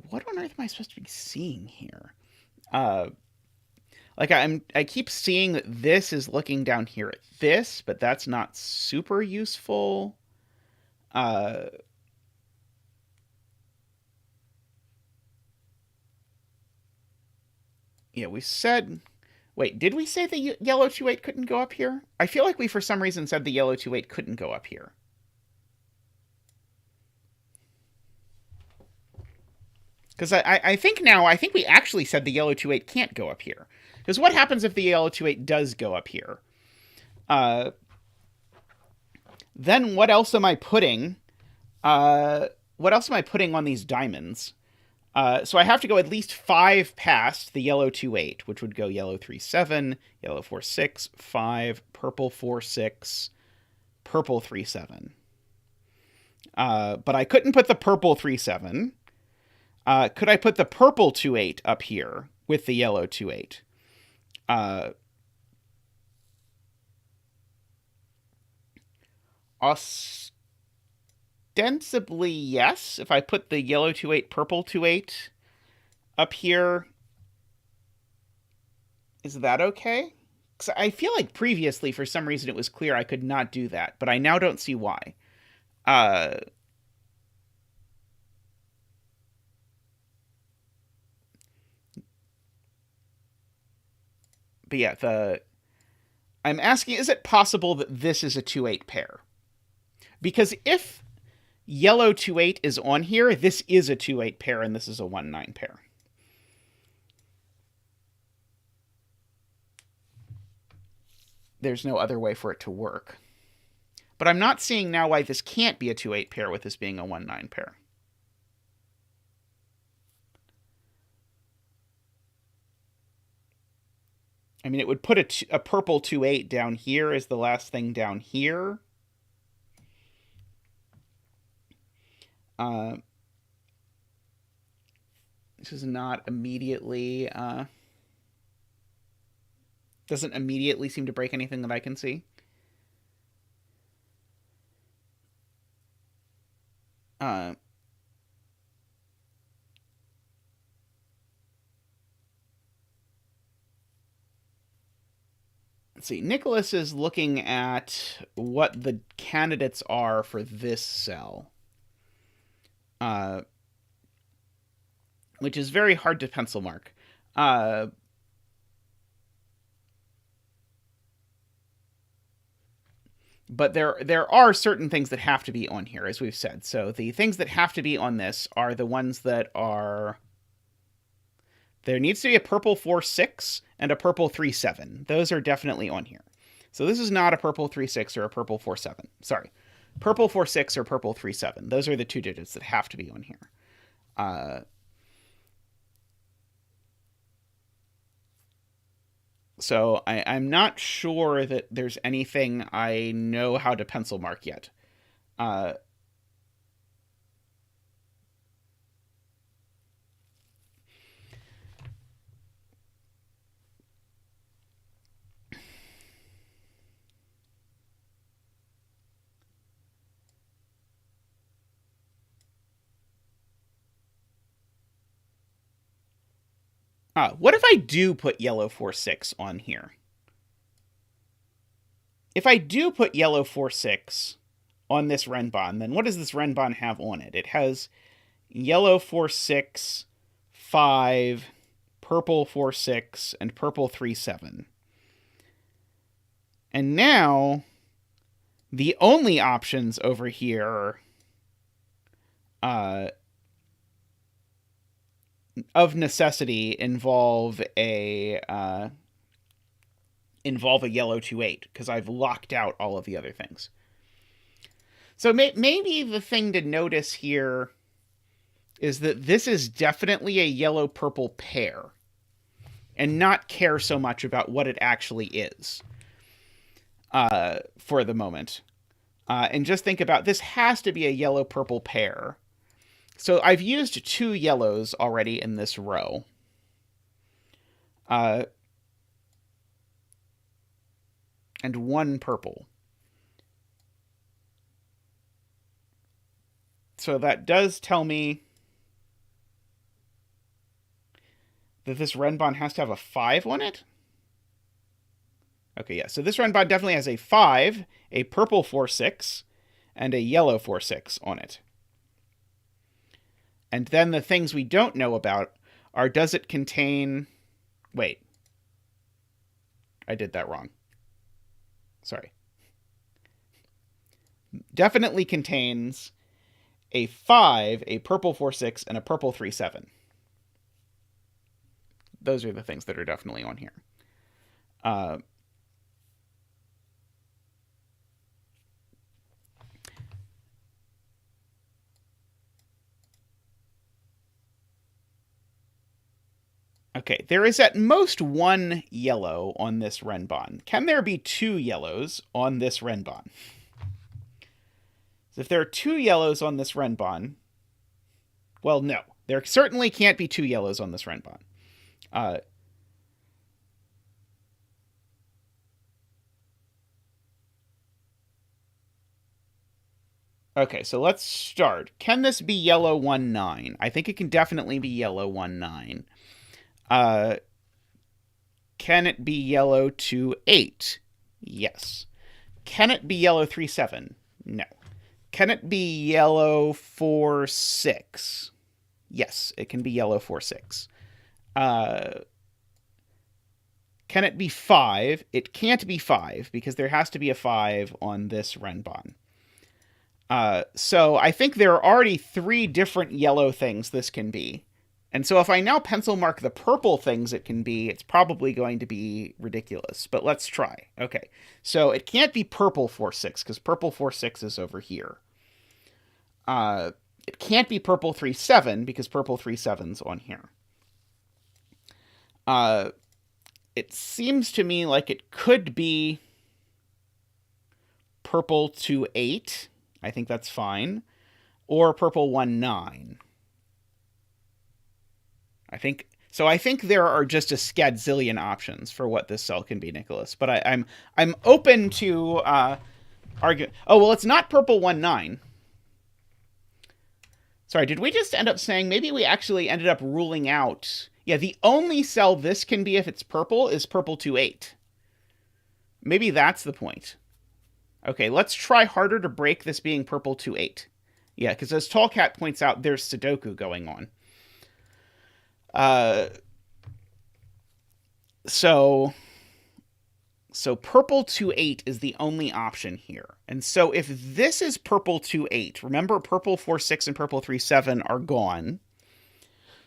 what on earth am I supposed to be seeing here? Like I keep seeing that this is looking down here at this, but that's not super useful. Yeah, we said... Wait, did we say the yellow 2/8 couldn't go up here? I feel like we for some reason said the yellow 2/8 couldn't go up here. Because I think we actually said the yellow 2/8 can't go up here. Because what happens if the yellow 2/8 does go up here? Then what else am I putting? What else am I putting on these diamonds? So I have to go at least 5 past the yellow 2/8, which would go yellow 3/7, yellow 4/6, 5, purple 4/6, purple 3/7. But I couldn't put the purple 3/7. Could I put the purple 2/8 up here with the yellow 2/8? Ostensibly, yes. If I put the yellow 2/8, purple 2/8 up here, is that okay? Because I feel like previously, for some reason, it was clear I could not do that, but I now don't see why. But yeah, I'm asking, is it possible that this is a 2/8 pair? Because if yellow 2/8 is on here, this is a 2/8 pair, and this is a 1/9 pair. There's no other way for it to work. But I'm not seeing now why this can't be a 2/8 pair with this being a 1/9 pair. I mean, it would put a purple 2/8 down here as the last thing down here. This is not immediately... Doesn't immediately seem to break anything that I can see. Let's see. Nicholas is looking at what the candidates are for this cell, which is very hard to pencil mark. But there are certain things that have to be on here, as we've said. So the things that have to be on this are the ones that are... There needs to be a purple 4-6 and a purple 3-7. Those are definitely on here. So this is not a purple 3-6 or a purple 4-7. Sorry. Purple 4-6 or purple 3-7. Those are the two digits that have to be on here. So I'm not sure that there's anything I know how to pencil mark yet. What if I do put yellow 4-6 on here? If I do put yellow 4-6 on this Renban, then what does this Renban have on it? It has yellow 4-6, 5, purple 4-6, and purple 3-7. And now, the only options over here of necessity involve a yellow 2-8, because I've locked out all of the other things. So maybe the thing to notice here is that this is definitely a yellow-purple pair, and not care so much about what it actually is for the moment. And just think about, this has to be a yellow-purple pair. So I've used 2 yellows already in this row. And 1 purple. So that does tell me that this Renban has to have a 5 on it? Okay, yeah. So this Renban definitely has a 5, a purple 4-6, and a yellow 4-6 on it. And then the things we don't know about are, does it contain... Wait. I did that wrong. Sorry. Definitely contains a 5, a purple 4-6, and a purple 3-7. Those are the things that are definitely on here. Okay, there is at most 1 yellow on this Renban. Can there be 2 yellows on this Renban? So if there are 2 yellows on this Renban... Well, no. There certainly can't be 2 yellows on this Renban. Okay, so let's start. Can this be yellow 1-9? I think it can definitely be yellow 1-9. Can it be yellow 2-8? Yes. Can it be yellow 3-7? No. Can it be yellow 4-6? Yes, it can be yellow 4-6. Can it be 5? It can't be 5, because there has to be a 5 on this Renban. So I think there are already 3 different yellow things this can be. And so if I now pencil mark the purple things it can be, it's probably going to be ridiculous. But let's try. Okay, so it can't be purple 4-6, because purple 4-6 is over here. It can't be purple 3-7, because purple 3-7's on here. It seems to me like it could be purple 2-8. I think that's fine. Or purple 1-9. I think So I think there are just a scadzillion options for what this cell can be, Nicholas. But I'm open to argue. Oh well, it's not purple 1-9. Sorry, did we just end up saying maybe we actually ended up ruling out? Yeah, the only cell this can be if it's purple is purple 2-8. Maybe that's the point. Okay, let's try harder to break this being purple 2-8. Yeah, because as Tallcat points out, there's Sudoku going on. So purple 2-8 is the only option here. And so if this is purple 2-8, remember purple 4-6 and purple 3-7 are gone.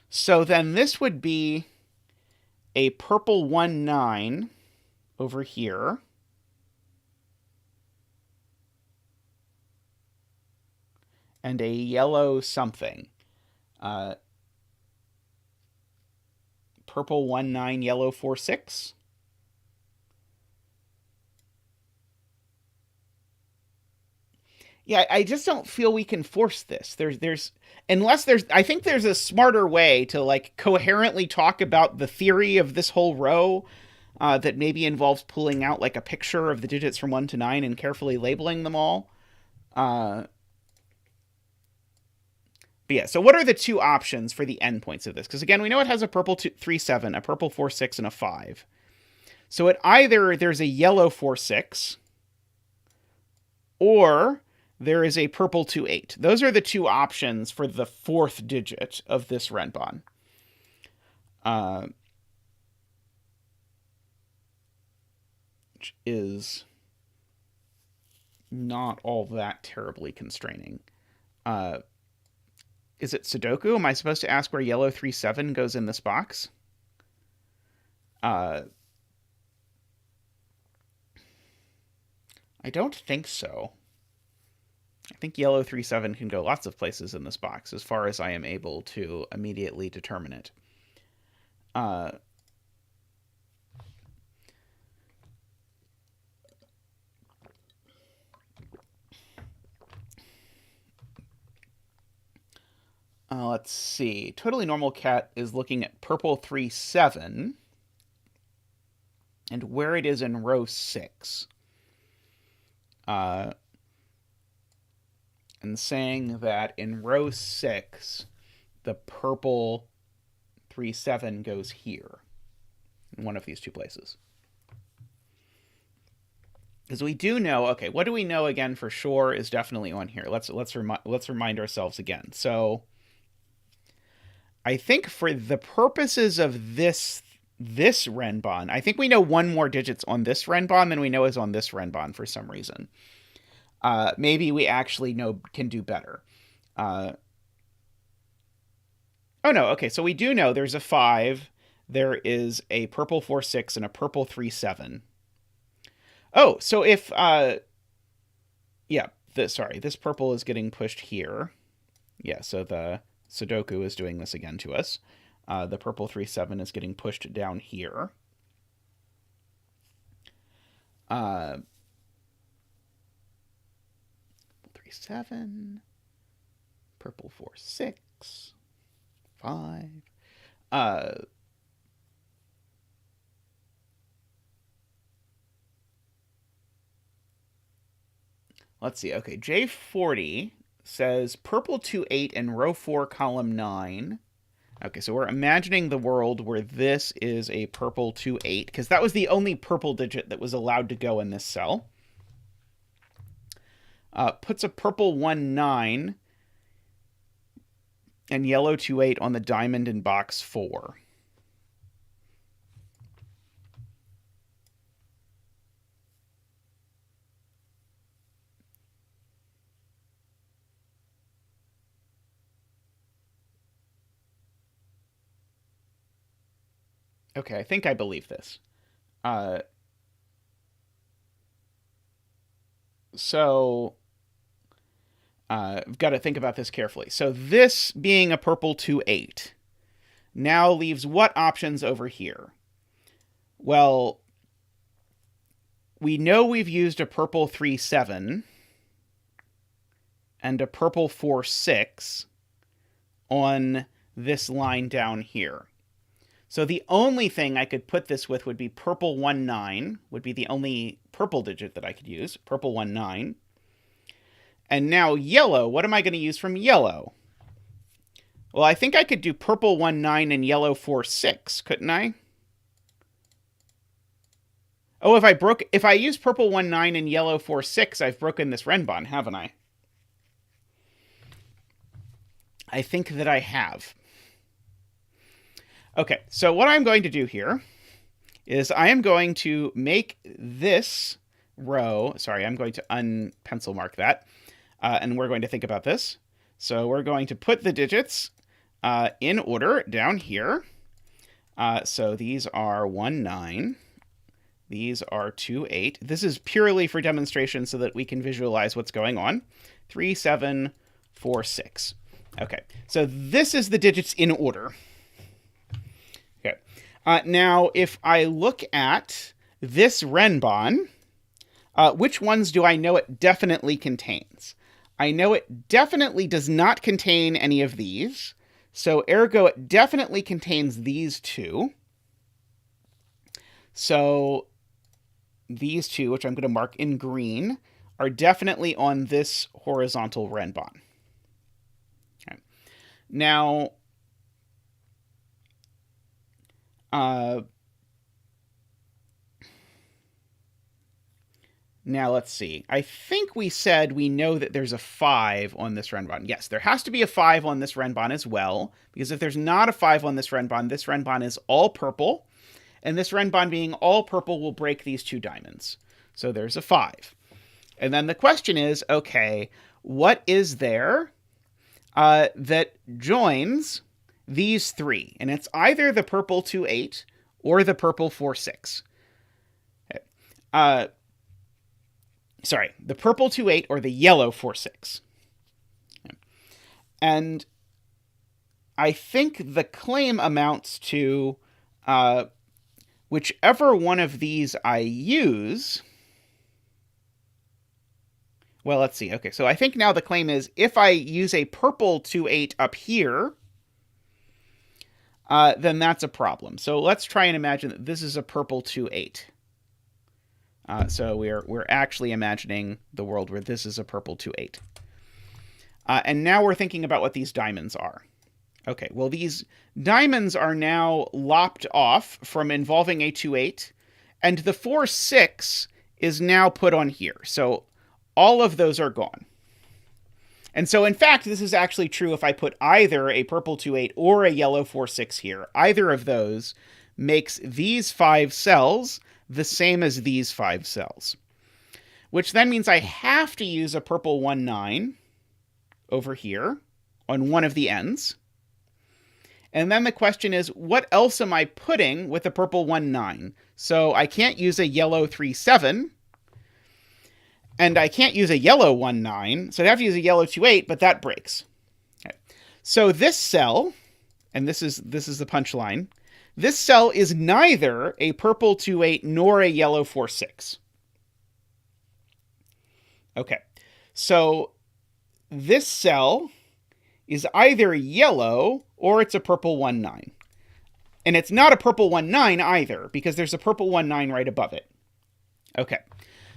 So then this would be a purple 1-9 over here. And a yellow something. Purple 1-9, yellow 4-6. Yeah, I just don't feel we can force this. I think there's a smarter way to like coherently talk about the theory of this whole row that maybe involves pulling out like a picture of the digits from 1 to 9 and carefully labeling them all. But yeah, so what are the two options for the endpoints of this? Because again, we know it has a purple 3-7, a purple 4-6, and a 5. So it either there's a yellow 4-6, or there is a purple 2-8. Those are the two options for the fourth digit of this Renban. Which is not all that terribly constraining. Is it Sudoku? Am I supposed to ask where yellow 3-7 goes in this box? I don't think so. I think yellow 3-7 can go lots of places in this box, as far as I am able to immediately determine it. Let's see. Totally Normal Cat is looking at purple 3-7 and where it is in row 6. And saying that in row 6, the purple 3-7 goes here, in one of these two places. Because we do know, okay, what do we know again for sure is definitely on here. Let's remind ourselves again. So I think for the purposes of this Renban, I think we know one more digits on this Renban than we know is on this Renban for some reason. Maybe we actually can do better. Oh no, okay, so we do know there's a 5, there is a purple 4-6, and a purple 3-7. Oh, so if, this purple is getting pushed here. Yeah, so the Sudoku is doing this again to us. The purple 3-7 is getting pushed down here. 3-7, purple 4-6, 5. Let's see. Okay, J40 says purple 2-8 and row 4, column 9. Okay, so we're imagining the world where this is a purple 2-8, because that was the only purple digit that was allowed to go in this cell. Puts a purple 1-9 and yellow 2-8 on the diamond in box 4. Okay, I think I believe this. I've got to think about this carefully. So this being a purple 2-8 now leaves what options over here? Well, we know we've used a purple 3-7 and a purple 4-6 on this line down here. So the only thing I could put this with would be purple 19, would be the only purple digit that I could use, purple 19. And now yellow, what am I going to use from yellow? Well, I think I could do purple 19 and yellow 46, couldn't I? Oh, if I use purple 19 and yellow 46, I've broken this Renban, haven't I? I think that I have. Okay, so what I'm going to do here is I am going to make this row, sorry, I'm going to unpencil mark that, and we're going to think about this. So we're going to put the digits in order down here. So these are 1, 9. These are 2, 8. This is purely for demonstration so that we can visualize what's going on. 3, 7, 4, 6. Okay, so this is the digits in order. Okay, now if I look at this Renban, which ones do I know it definitely contains? I know it definitely does not contain any of these. So ergo, it definitely contains these two. So these two, which I'm going to mark in green, are definitely on this horizontal Renban. Okay. Now, let's see. I think we said we know that there's a 5 on this Renban. Yes, there has to be a 5 on this Renban as well, because if there's not a 5 on this Renban is all purple, and this Renban being all purple will break these 2 diamonds. So there's a 5. And then the question is, okay, what is there that joins these 3? And it's either the purple 2, 8 or the purple 4, 6. Okay. Sorry, the purple 2, 8 or the yellow 4, 6. Okay. And I think the claim amounts to whichever one of these I use. Well, let's see. Okay, so I think now the claim is if I use a purple 2, 8 up here, then that's a problem. So let's try and imagine that this is a purple 2, 8. So we're actually imagining the world where this is a purple 2, 8. And now we're thinking about what these diamonds are. Okay, well, these diamonds are now lopped off from involving a 2, 8, and the 4, 6 is now put on here. So all of those are gone. And so, in fact, this is actually true if I put either a purple 2, 8 or a yellow 4, 6 here. Either of those makes these 5 cells the same as these 5 cells, which then means I have to use a purple 1, 9 over here on one of the ends. And then the question is, what else am I putting with a purple 1, 9? So I can't use a yellow 3, 7. And I can't use a yellow 1, 9. So I have to use a yellow 2, 8, but that breaks. Okay. So this cell, and this is the punchline, this cell is neither a purple 2, 8 nor a yellow 4, 6. Okay. So this cell is either yellow or it's a purple 1, 9. And it's not a purple 1, 9 either, because there's a purple 1, 9 right above it. Okay.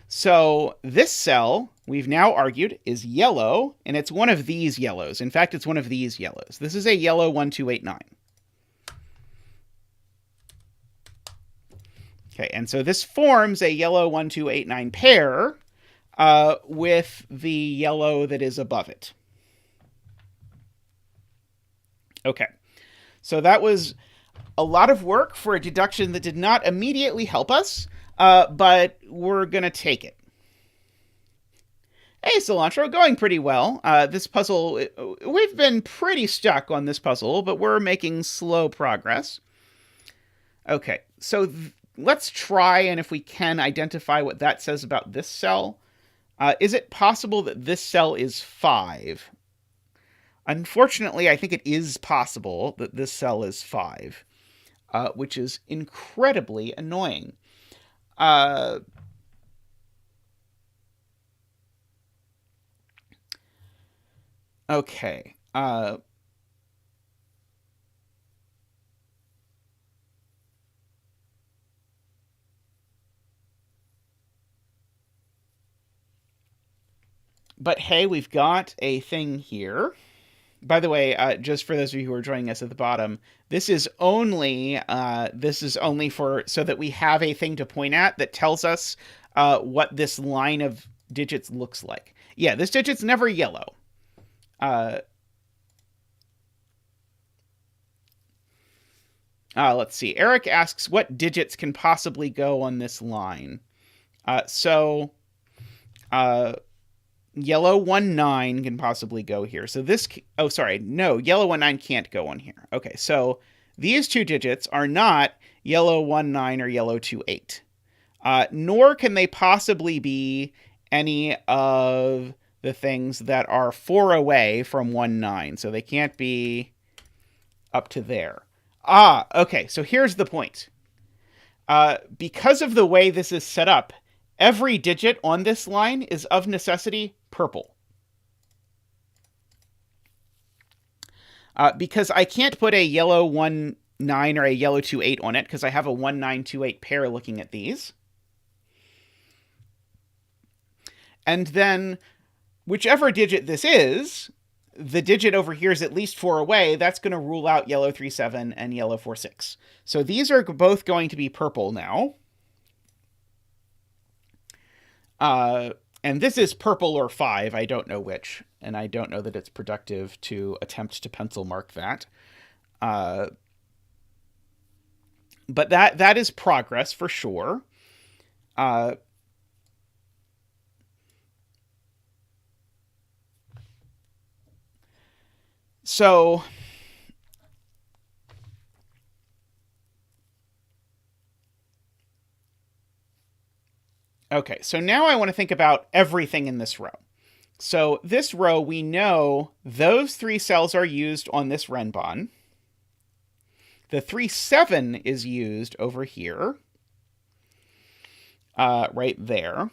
So this cell, we've now argued, is yellow, and it's one of these yellows. In fact, it's one of these yellows. This is a yellow 1, 2, 8, 9. Okay, and so this forms a yellow 1, 2, 8, 9 pair with the yellow that is above it. Okay, so that was a lot of work for a deduction that did not immediately help us, but we're going to take it. Hey, Cilantro, going pretty well. This puzzle, we've been pretty stuck on this puzzle, but we're making slow progress. Okay, so let's try, and if we can, identify what that says about this cell. Is it possible that this cell is 5? Unfortunately, I think it is possible that this cell is 5, which is incredibly annoying. Okay. But hey, we've got a thing here. By the way, just for those of you who are joining us at the bottom, this is only for so that we have a thing to point at that tells us what this line of digits looks like. Yeah, this digit's never yellow. Let's see. Eric asks, what digits can possibly go on this line? Yellow 19 can possibly go here. So this, oh, sorry, no, yellow 19 can't go on here. Okay, so these two digits are not yellow 19 or yellow 28. Nor can they possibly be any of the things that are 4 away from 19. So they can't be up to there. Okay, so here's the point. Because of the way this is set up, every digit on this line is of necessity purple. Because I can't put a yellow 19 or a yellow 28 on it because I have a 1928 pair looking at these. And then whichever digit this is, the digit over here is at least 4 away. That's going to rule out yellow 37 and yellow 46. So these are both going to be purple now. And this is purple or 5. I don't know which. And I don't know that it's productive to attempt to pencil mark that. But that is progress for sure. So okay, so now I want to think about everything in this row. So this row, we know those 3 cells are used on this Renban. The 3-7 is used over here, right there.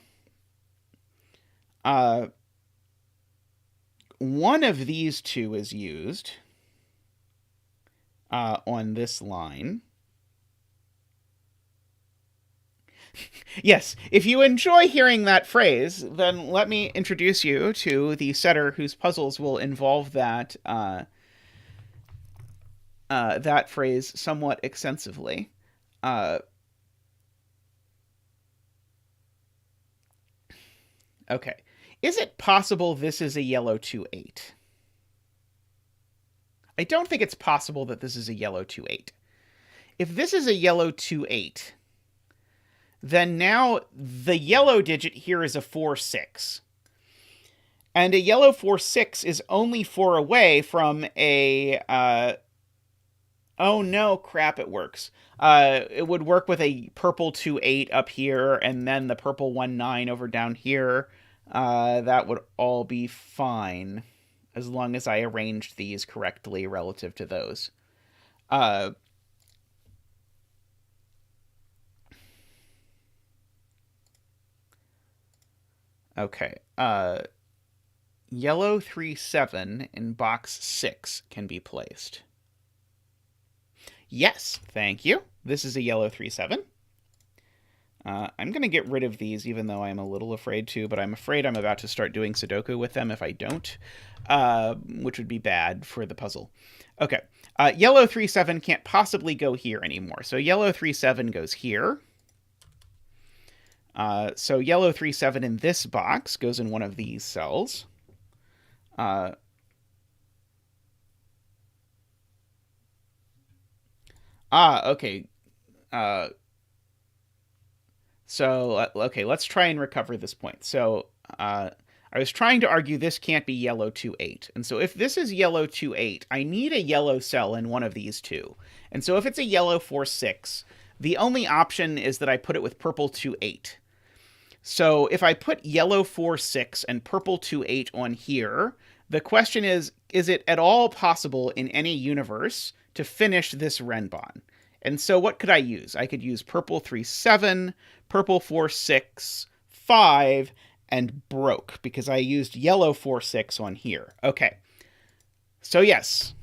One of these two is used on this line. Yes, if you enjoy hearing that phrase, then let me introduce you to the setter whose puzzles will involve that that phrase somewhat extensively. Okay. Is it possible this is a yellow 28? I don't think it's possible that this is a yellow 28. If this is a yellow 28, then now the yellow digit here is a 4-6. And a yellow 4-6 is only 4 away from a... oh no, crap, it works. It would work with a purple 2-8 up here, and then the purple 1-9 over down here. That would all be fine, as long as I arranged these correctly relative to those. Okay. Yellow 3-7 in box 6 can be placed. Yes, thank you. This is a yellow 3-7. I'm going to get rid of these, even though I'm a little afraid to, but I'm afraid I'm about to start doing Sudoku with them if I don't, which would be bad for the puzzle. Okay, yellow 3-7 can't possibly go here anymore, so yellow 3-7 goes here. So yellow 3-7 in this box goes in one of these cells. Okay. So, okay, let's try and recover this point. So, I was trying to argue this can't be yellow 2-8. And so if this is yellow 2-8, I need a yellow cell in one of these two. And so if it's a yellow 4-6, the only option is that I put it with purple 2-8. So if I put yellow 4-6 and purple 2-8 on here, the question is it at all possible in any universe to finish this Renban? And so what could I use? I could use purple 3-7, purple 4-6, 5, and broke, because I used yellow 4-6 on here. Okay. So yes,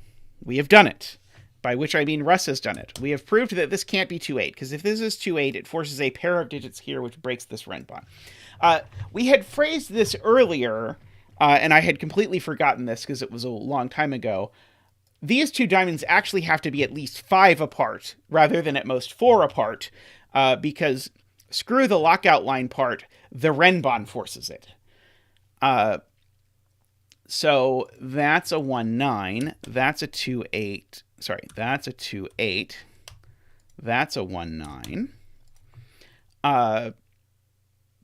we have done it. By which I mean Russ has done it. We have proved that this can't be 2-8, because if this is 2-8, it forces a pair of digits here, which breaks this Renban. We had phrased this earlier and I had completely forgotten this because it was a long time ago. These two diamonds actually have to be at least 5 apart rather than at most 4 apart, because screw the lockout line part, the Renban forces it. So that's a 1-9. That's a 2-8. Sorry, that's a 2-8. That's a 1-9.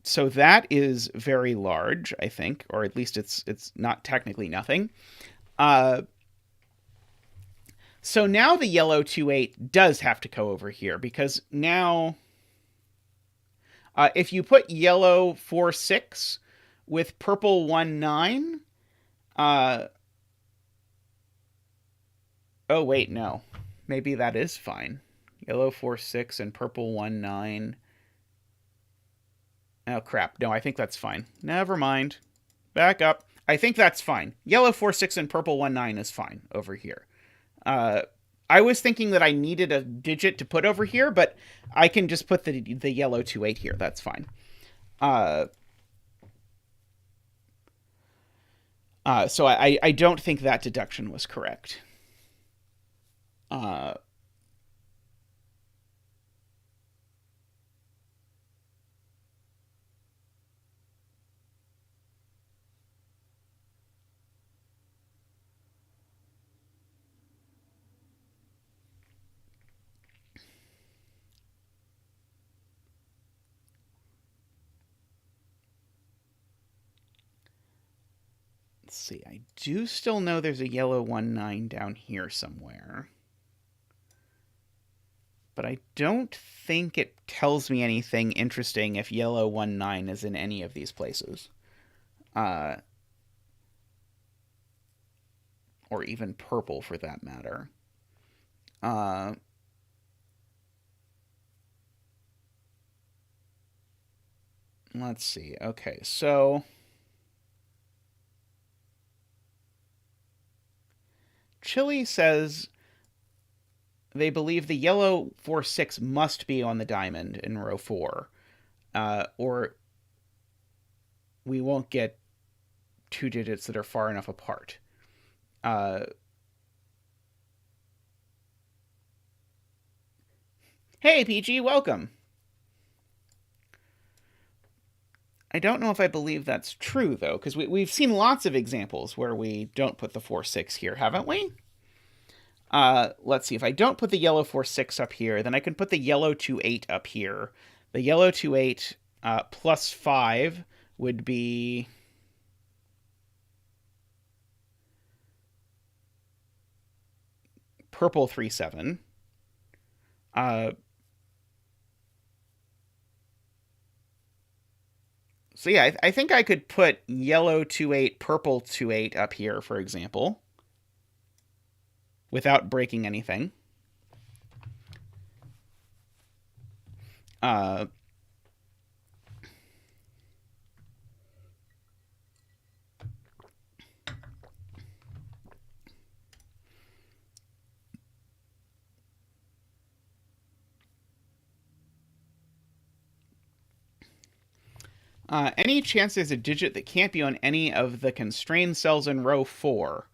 So that is very large, I think, or at least it's not technically nothing. So now the yellow 2-8 does have to go over here, because now if you put yellow 4-6 with purple 1-9, oh wait, no. Maybe that is fine. Yellow 4-6 and purple 1-9. Oh crap, no, I think that's fine. Never mind. Back up. I think that's fine. Yellow 4-6 and purple 1-9 is fine over here. I was thinking that I needed a digit to put over here, but I can just put the yellow 2-8 here. That's fine. So I don't think that deduction was correct. Let's see. I do still know there's a yellow 1-9 down here somewhere. But I don't think it tells me anything interesting if yellow 1-9 is in any of these places. Or even purple, for that matter. Let's see. Okay, so Chili says they believe the yellow 4-6 must be on the diamond in row 4, or we won't get 2 digits that are far enough apart. Hey, PG, welcome. I don't know if I believe that's true, though, because we've seen lots of examples where we don't put the 4-6 here, haven't we? Let's see. If I don't put the yellow 4-6 up here, then I can put the yellow 2-8 up here. The yellow 2-8 plus 5 would be... purple 3-7. So yeah, I think I could put yellow 2-8, purple 2-8 up here, for example, without breaking anything. Any chance there's a digit that can't be on any of the constrained cells in row 4?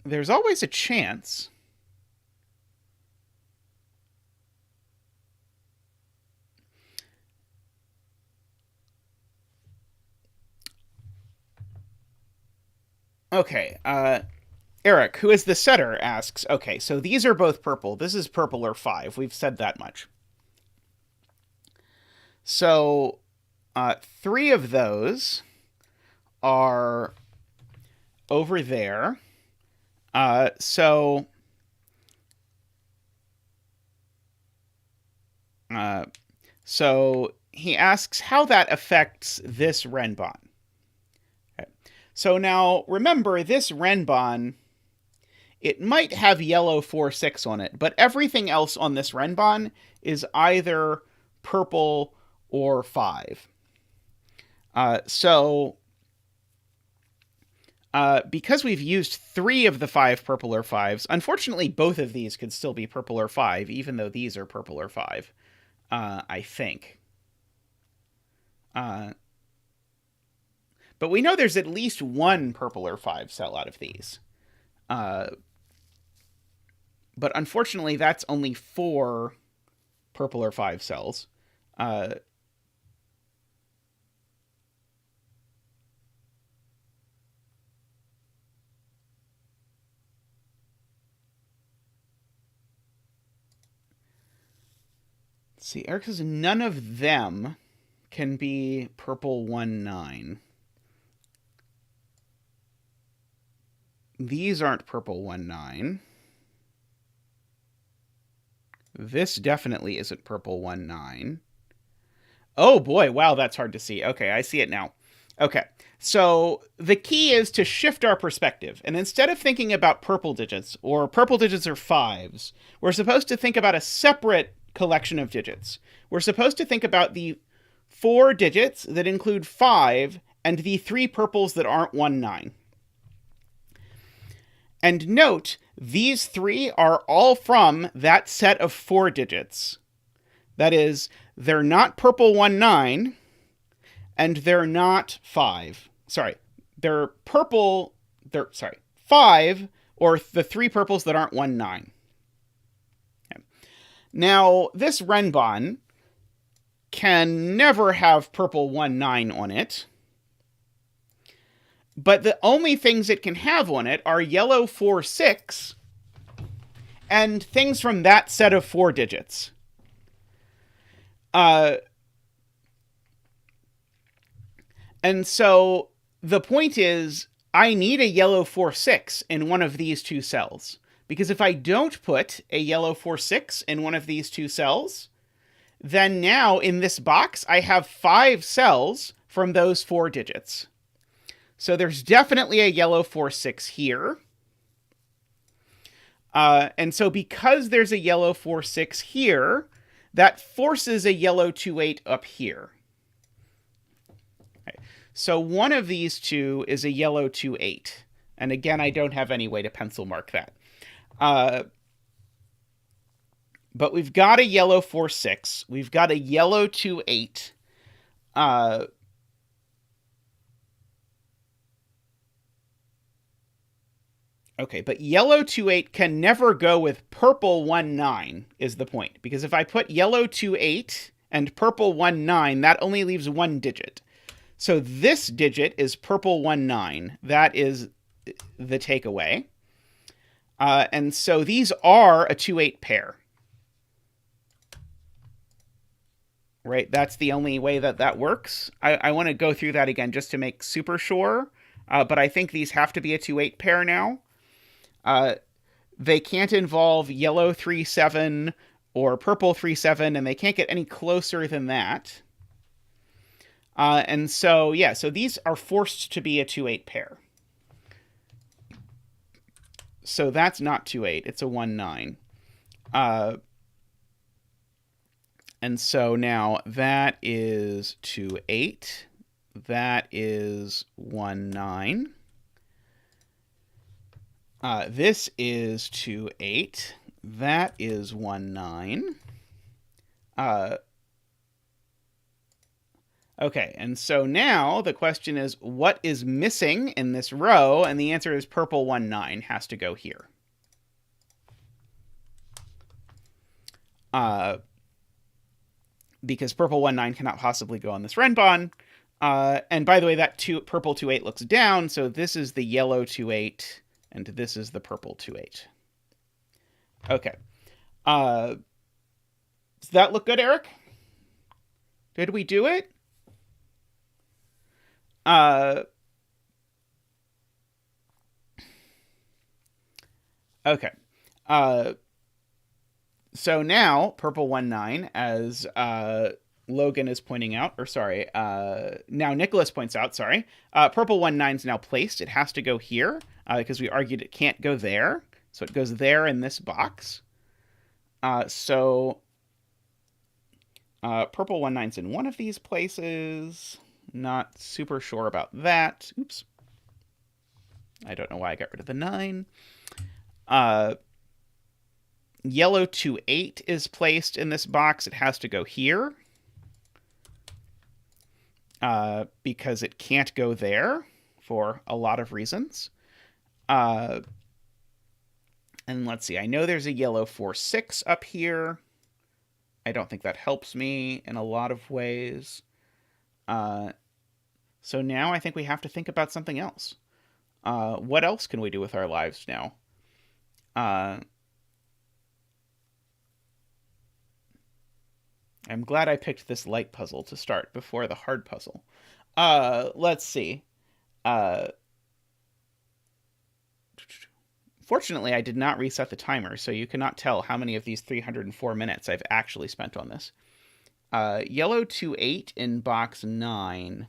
There's always a chance. Okay, Eric, who is the setter, asks, okay, so these are both purple. This is purple or 5. We've said that much. So 3 of those are over there. So he asks how that affects this Renban. Okay. So now remember, this Renban, it might have yellow 4-6 on it, but everything else on this Renban is either purple or 5. Because we've used 3 of the 5 purple or 5s, unfortunately both of these could still be purple or 5, even though these are purple or 5, I think. But we know there's at least one purple or 5 cell out of these. But unfortunately, that's only 4 purple or 5 cells. Let's see, Eric says none of them can be purple 1, 9. These aren't purple 1, 9. This definitely isn't purple 1, 9. Oh boy, wow, that's hard to see. Okay, I see it now. Okay, so the key is to shift our perspective. And instead of thinking about purple digits, or purple digits are 5s, we're supposed to think about a separate collection of digits. We're supposed to think about the 4 digits that include 5 and the 3 purples that aren't 1, 9. And note, these 3 are all from that set of 4 digits. That is, they're not purple 1, 9, and they're not 5. Sorry, they're 5, or the 3 purples that aren't 1, 9. Okay. Now, this Renban can never have purple 1, 9 on it. But the only things it can have on it are yellow 4, 6 and things from that set of 4 digits. And so the point is, I need a yellow 4, 6 in one of these 2 cells. Because if I don't put a yellow 4, 6 in one of these 2 cells, then now in this box, I have 5 cells from those 4 digits. So there's definitely a yellow 4, 6 here. And so because there's a yellow 4, 6 here, that forces a yellow 2, 8 up here. Okay. So one of these 2 is a yellow 2, 8. And again, I don't have any way to pencil mark that. But we've got a yellow 4, 6. We've got a yellow 2, 8. Okay, but yellow 2, 8 can never go with purple 1, 9 is the point. Because if I put yellow 2, 8 and purple 1, 9, that only leaves 1 digit. So this digit is purple 1, 9. That is the takeaway. And so these are a 2, 8 pair. Right? That's the only way that works. I want to go through that again just to make super sure. But I think these have to be a 2, 8 pair now. They can't involve yellow 3, 7 or purple 3, 7, and they can't get any closer than that. And so, yeah, so these are forced to be a 2, 8 pair. So that's not 2, 8, it's a 1, 9. And so now that is 2, 8. That is 1, 9. This is 2, 8. That is 1, 9. Okay, and so now the question is, what is missing in this row? And the answer is purple 1, 9 has to go here. Because purple 1, 9 cannot possibly go on this Renban. And by the way, that purple 2, 8 looks down, so this is the yellow 2, 8. And this is the purple 2, 8. Okay. Does that look good, Eric? Did we do it? Okay. So now, purple 1, 9, as Logan is pointing out, or sorry, now Nicholas points out, sorry, purple 1, 9 is now placed. It has to go here, because we argued it can't go there. So it goes there in this box. So purple 1, 9's in one of these places. Not super sure about that. Oops. I don't know why I got rid of the 9. Yellow 2, 8 is placed in this box. It has to go here. because it can't go there for a lot of reasons. And let's see, I know there's a yellow 4-6 up here. I don't think that helps me in a lot of ways. So now I think we have to think about something else. What else can we do with our lives now? I'm glad I picked this light puzzle to start before the hard puzzle. Let's see. Fortunately, I did not reset the timer, so you cannot tell how many of these 304 minutes I've actually spent on this. Yellow 2-8 in box 9.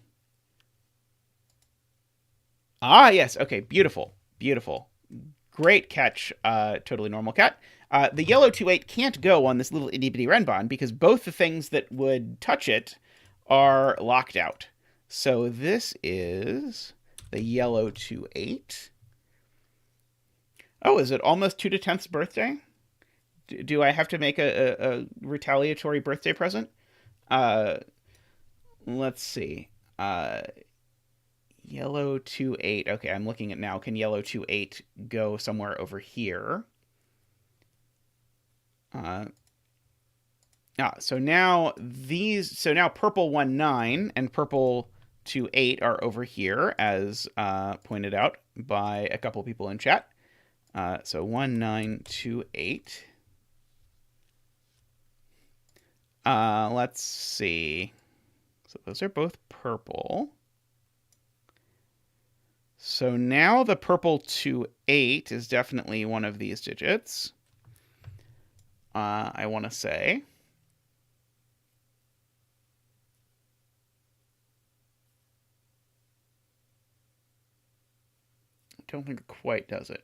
Ah, yes. Okay, beautiful. Beautiful. Great catch, Totally Normal Cat. The yellow 2-8 can't go on this little itty bitty Renban because both the things that would touch it are locked out. So this is the yellow 2-8. Oh, is it almost 2-10th's birthday? Do I have to make a retaliatory birthday present? Let's see. Yellow 2-8. Okay, I'm looking at now. Can yellow 2-8 go somewhere over here? So now purple 1-9 and purple 2-8 are over here, as pointed out by a couple people in chat. So 1-9, 2-8. Let's see. So those are both purple. So now the purple 2-8 is definitely one of these digits. I want to say. I don't think it quite does it.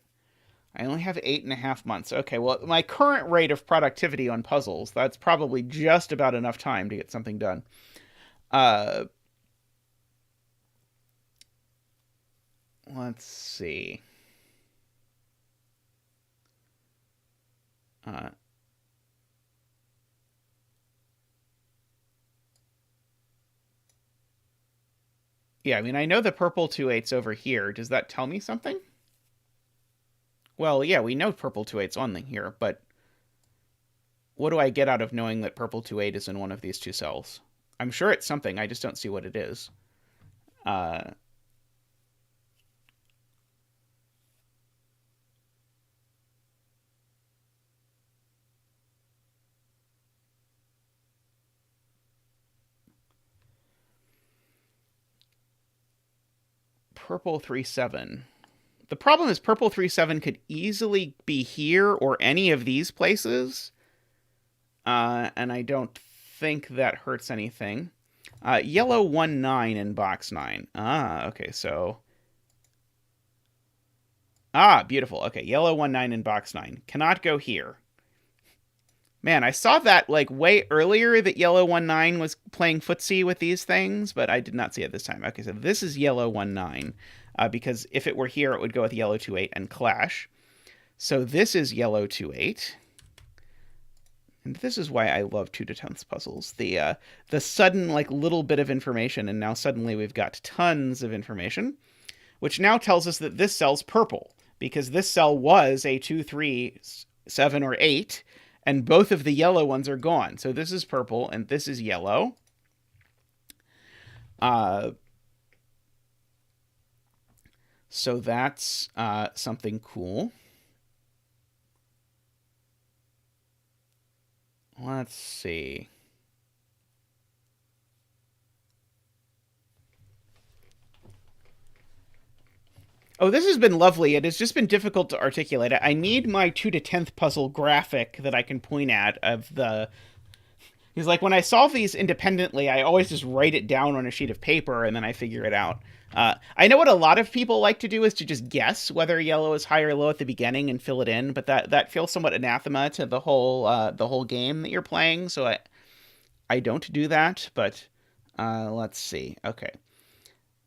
I only have 8.5 months. Okay, well, my current rate of productivity on puzzles, that's probably just about enough time to get something done. Let's see. Yeah, I mean, I know the purple 2-8's over here. Does that tell me something? Well, yeah, we know purple 2-8's on here, but what do I get out of knowing that purple 2-8 is in one of these two cells? I'm sure it's something. I just don't see what it is. Purple 3-7. The problem is purple 3-7 could easily be here or any of these places. And I don't think that hurts anything. Yellow 1-9 in box 9. Okay, so... beautiful. Okay, yellow 1-9 in box 9. Cannot go here. Man, I saw that like way earlier that yellow 1-9 was playing footsie with these things, but I did not see it this time. Okay, so this is yellow 1-9, because if it were here, it would go with yellow 2-8 and clash. So this is yellow 2-8. And this is why I love 2-10ths puzzles. The sudden like little bit of information, and now suddenly we've got tons of information, which now tells us that this cell's purple, because this cell was a 2, 3, 7, or 8, and both of the yellow ones are gone. So this is purple, and this is yellow. So that's something cool. Let's see. Oh, this has been lovely. It has just been difficult to articulate. I need my 2-10th puzzle graphic that I can point at of the... Because, like, when I solve these independently, I always just write it down on a sheet of paper, and then I figure it out. I know what a lot of people like to do is to just guess whether yellow is high or low at the beginning and fill it in, but that feels somewhat anathema to the whole game that you're playing, so I don't do that, but let's see. Okay.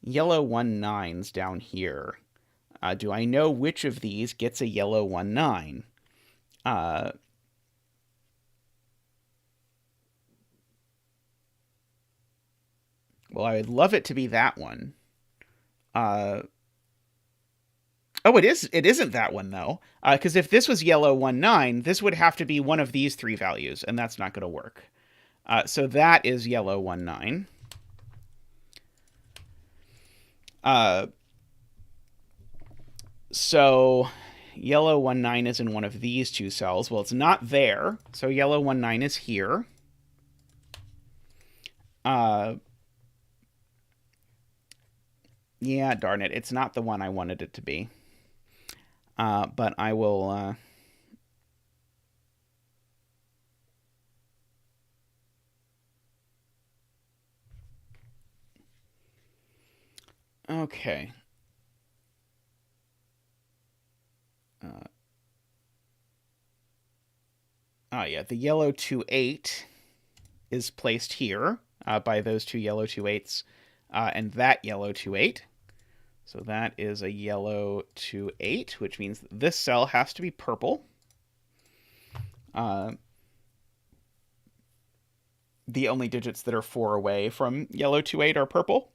Yellow 1-9's down here. Do I know which of these gets a yellow 1-9? Well, I would love it to be that one. Oh, it is. It isn't that one, though. Because if this was yellow 1, 9, this would have to be one of these 3 values, and that's not going to work. So that is yellow 1, 9. So yellow 1, 9 is in one of these 2 cells. Well, it's not there. So yellow 1, 9 is here. Yeah, darn it. It's not the one I wanted it to be. But I will... Okay. Yeah, the yellow 2, 8 is placed here by those 2 yellow 2, 8s and that yellow 2, 8. So that is a yellow 2, 8, which means this cell has to be purple. The only digits that are 4 away from yellow 2, 8 are purple.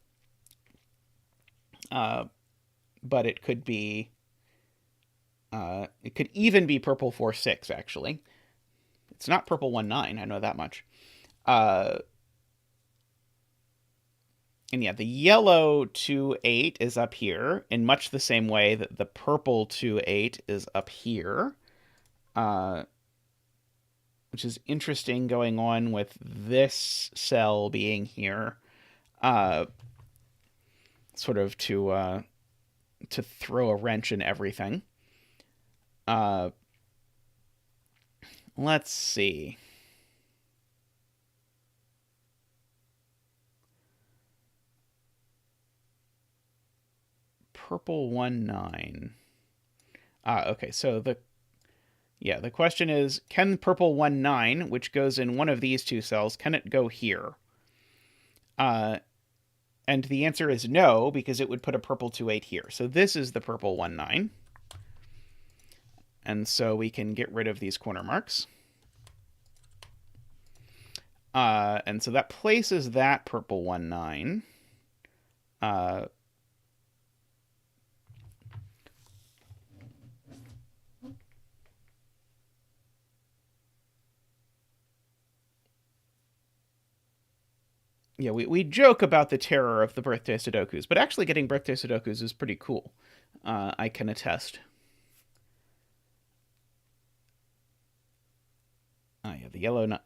But it could be... it could even be purple 4, 6, actually. It's not purple 1, 9, I know that much. And yeah, the yellow 2, 8 is up here in much the same way that the purple 2, 8 is up here. Which is interesting going on with this cell being here. Sort of to throw a wrench in everything. Let's see. Purple 1, 9. Okay, so the question is, can purple 1, 9, which goes in one of these 2 cells, can it go here? And the answer is no, because it would put a purple 2, 8 here. So this is the purple 1, 9. And so we can get rid of these corner marks. And so that places that purple 1, 9. Yeah, we joke about the terror of the birthday Sudokus, but actually getting birthday Sudokus is pretty cool. I can attest. Yeah, the yellow 9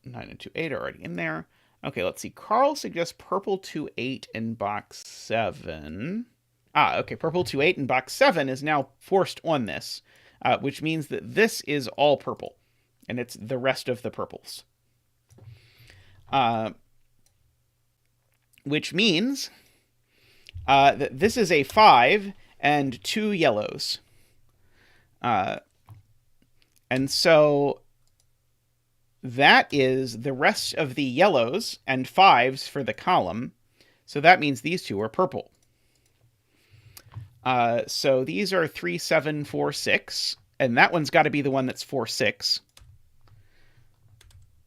and 2, 8 are already in there. Okay, let's see. Carl suggests purple 2, 8 in box 7. Okay, purple 2, 8 in box 7 is now forced on this, which means that this is all purple, and it's the rest of the purples. Which means that this is a 5 and 2 yellows. And so that is the rest of the yellows and 5s for the column. So that means these 2 are purple. So these are 3, 7, 4, 6. And that one's got to be the one that's 4, 6.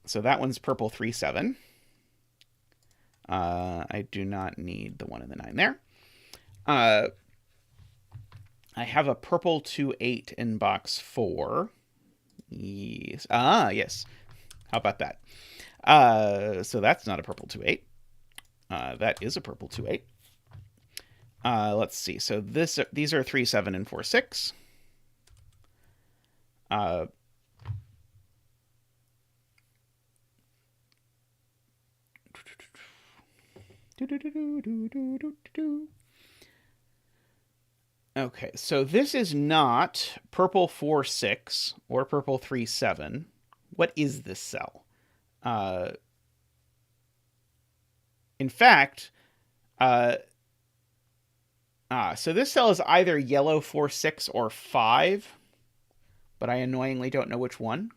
So that one's purple 3, 7. I do not need the 1 and the 9 there. I have a purple 2, 8 in box 4. Yes. Yes. How about that? So that's not a purple 2, 8. That is a purple 2, 8. Let's see. So these are 3, 7, and 4, 6. Okay, so this is not purple 4, 6 or purple 3, 7. What is this cell? In fact, so this cell is either yellow 4, 6 or 5, but I annoyingly don't know which one.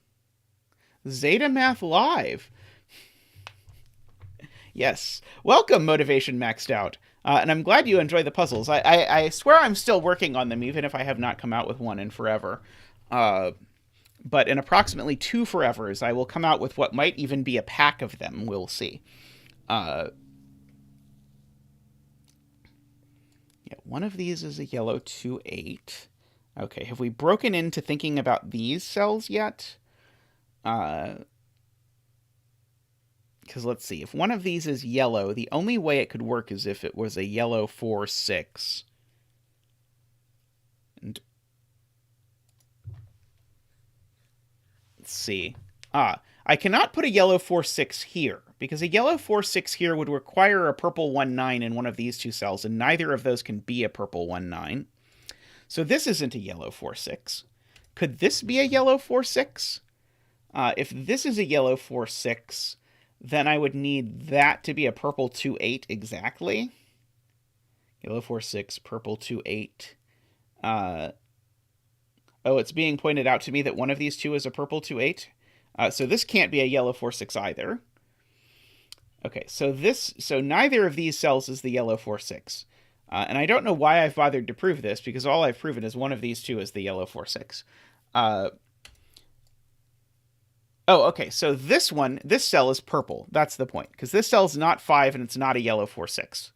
Zetamath Live. Yes. Welcome, Motivation Maxed Out. And I'm glad you enjoy the puzzles. I swear I'm still working on them, even if I have not come out with one in forever. But in approximately 2 forevers, I will come out with what might even be a pack of them. We'll see. One of these is a yellow 2-8. Okay, have we broken into thinking about these cells yet? Because let's see. If one of these is yellow, the only way it could work is if it was a yellow 4-6. And let's see. I cannot put a yellow 4-6 here, because a yellow 4-6 here would require a purple 1-9 in one of these two cells, and neither of those can be a purple 1-9. So this isn't a yellow 4-6. Could this be a yellow 4-6? If this is a yellow 4-6, then I would need that to be a purple 2-8 exactly. Yellow 4-6, purple 2-8. Oh, it's being pointed out to me that one of these two is a purple 2-8. So this can't be a yellow 4-6 either. Okay, so neither of these cells is the yellow 4-6. And I don't know why I've bothered to prove this, because all I've proven is one of these two is the yellow 4-6. Oh, okay, so this cell is purple. That's the point, because this cell's not 5 and it's not a yellow 4-6.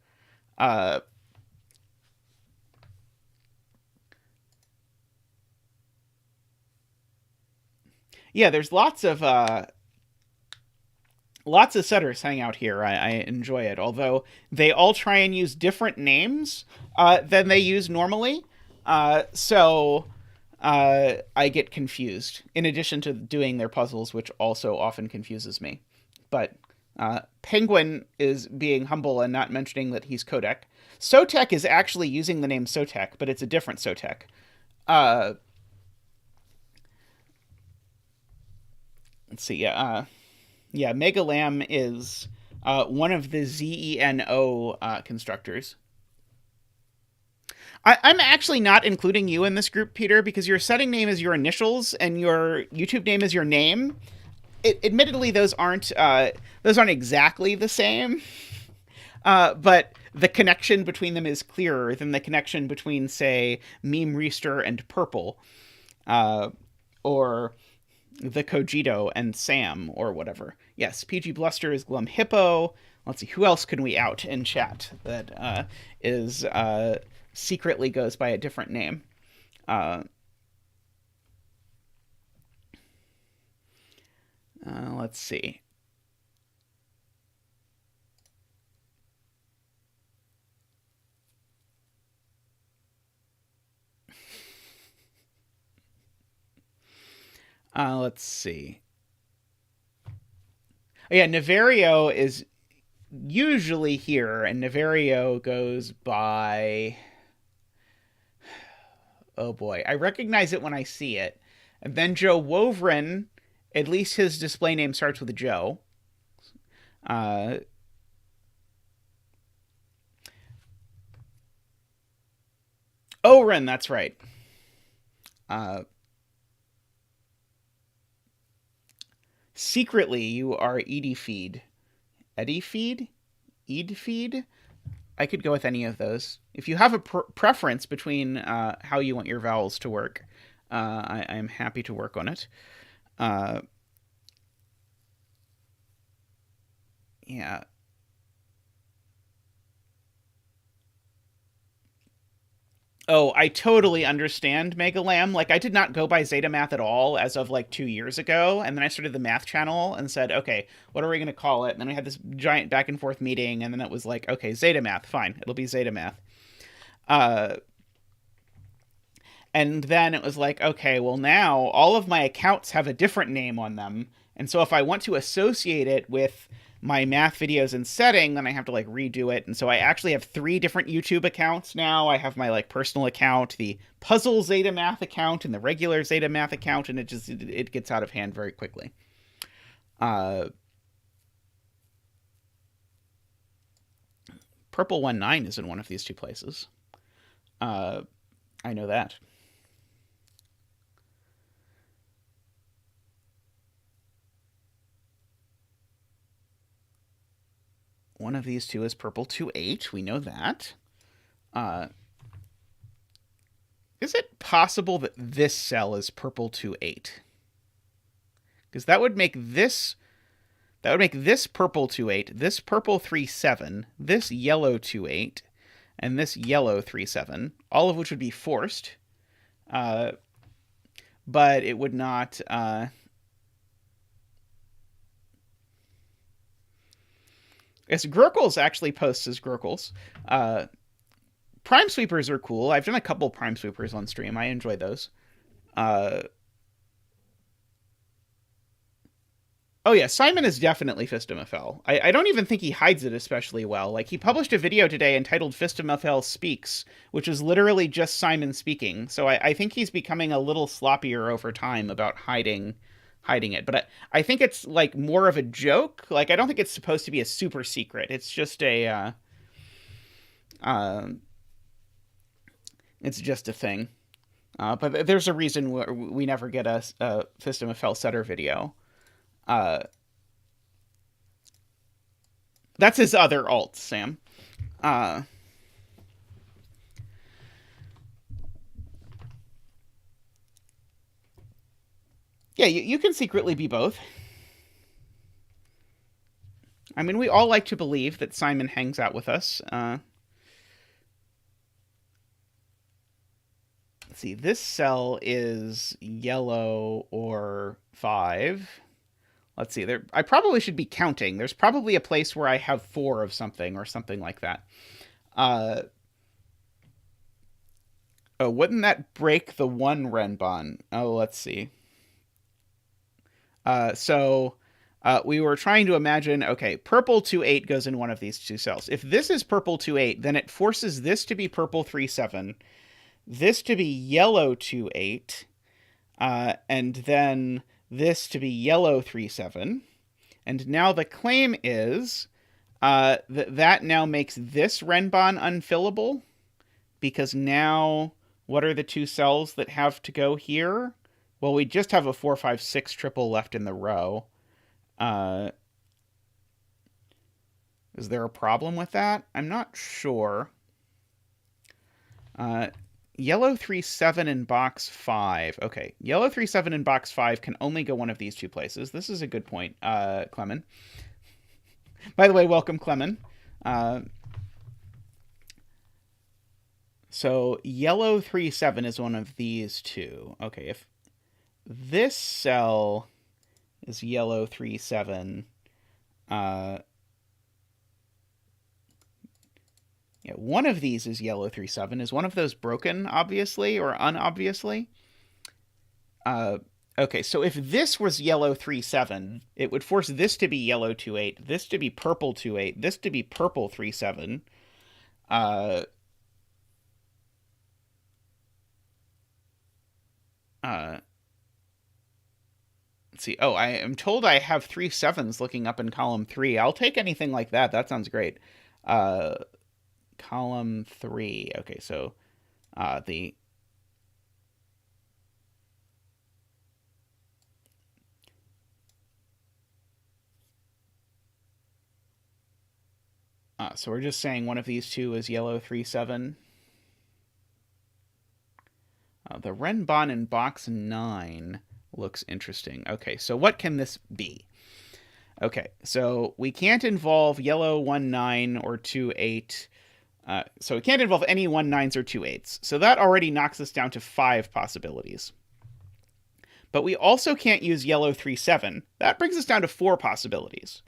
Yeah, there's lots of setters hang out here. I enjoy it, although they all try and use different names than they use normally. So I get confused, in addition to doing their puzzles, which also often confuses me. But Penguin is being humble and not mentioning that he's Codec. Sotek is actually using the name Sotek, but it's a different Sotek. Let's see. Yeah, Megalam is one of the Zeno constructors. I'm actually not including you in this group, Peter, because your setting name is your initials and your YouTube name is your name. Admittedly, those aren't exactly the same, but the connection between them is clearer than the connection between, say, Meme Reister and Purple, or the Cogito and Sam, or whatever. Yes, PG Bluster is Glum Hippo. Let's see, who else can we out in chat that is secretly goes by a different name? Let's see. Let's see. Oh, yeah, Naverio is usually here, and Naverio goes by... Oh boy, I recognize it when I see it. And then Joe Wovren, at least his display name starts with a Joe. Oren, that's right. Secretly, you are Edifeed. Edifeed? Edfeed? I could go with any of those. If you have a preference between how you want your vowels to work, I am happy to work on it. Yeah. Oh, I totally understand Megalam. Like, I did not go by zetamath at all as of like 2 years ago. And then I started the math channel and said, okay, what are we going to call it? And then we had this giant back and forth meeting. And then it was like, okay, zetamath, fine. It'll be zetamath. And then it was like, okay, well, now all of my accounts have a different name on them. And so if I want to associate it with my math videos and setting, then I have to like redo it. And so I actually have 3 different YouTube accounts now. I have my like personal account, the puzzle zetamath account, and the regular zetamath account, and it gets out of hand very quickly. Purple 1-9 is in one of these 2 places. I know that. One of these 2 is purple 2-8. We know that. Is it possible that this cell is purple 2-8? Because that would make this purple 2-8, this purple 3-7, this yellow 2-8, and this yellow 3/7, all of which would be forced, but it would not. As Gurkles actually posts as Gurkles. Prime Sweepers are cool. I've done a couple Prime Sweepers on stream. I enjoy those. Oh yeah, Simon is definitely Fistamafel. I don't even think he hides it especially well. Like, he published a video today entitled Fistamafel Speaks, which is literally just Simon speaking. So I think he's becoming a little sloppier over time about hiding it. But I think it's like more of a joke. Like, I don't think it's supposed to be a super secret. It's just a it's just a thing. But there's a reason we never get a Fistamafel setter video. That's his other alt, Sam. Yeah, you can secretly be both. I mean, we all like to believe that Simon hangs out with us. Let's see, this cell is yellow or 5. Let's see, I probably should be counting. There's probably a place where I have 4 of something or something like that. Oh, wouldn't that break the 1 Renban? Oh, let's see. So we were trying to imagine, okay, purple 2/8 goes in one of these two cells. If this is purple 2/8, then it forces this to be purple 3/7, this to be yellow 2/8, and then this to be yellow 3/7. And now the claim is that now makes this Renban unfillable, because now what are the two cells that have to go here? Well, we just have a 4, 5, 6 triple left in the row. Is there a problem with that? I'm not sure. Yellow 3/7 in box 5. Okay, yellow 3/7 in box 5 can only go one of these two places. This is a good point, Clemen. By the way, welcome, Clemen. So yellow 3/7 is one of these two. Okay, if this cell is yellow 3/7, yeah, one of these is yellow 3/7. Is one of those broken, obviously, or unobviously? Okay, so if this was yellow 3/7, it would force this to be yellow 2/8, this to be purple 2/8, this to be purple 3/7. Let's see. Oh, I am told I have 3 7s looking up in column 3. I'll take anything like that. That sounds great. Column 3. Okay, so the so we're just saying one of these two is yellow 3/7. The Renban in box 9 looks interesting. Okay, so what can this be? Okay, so we can't involve yellow 1/9 or 2/8. So it can't involve any 1/9s or 2/8s. So that already knocks us down to 5 possibilities. But we also can't use yellow 3/7. That brings us down to 4 possibilities.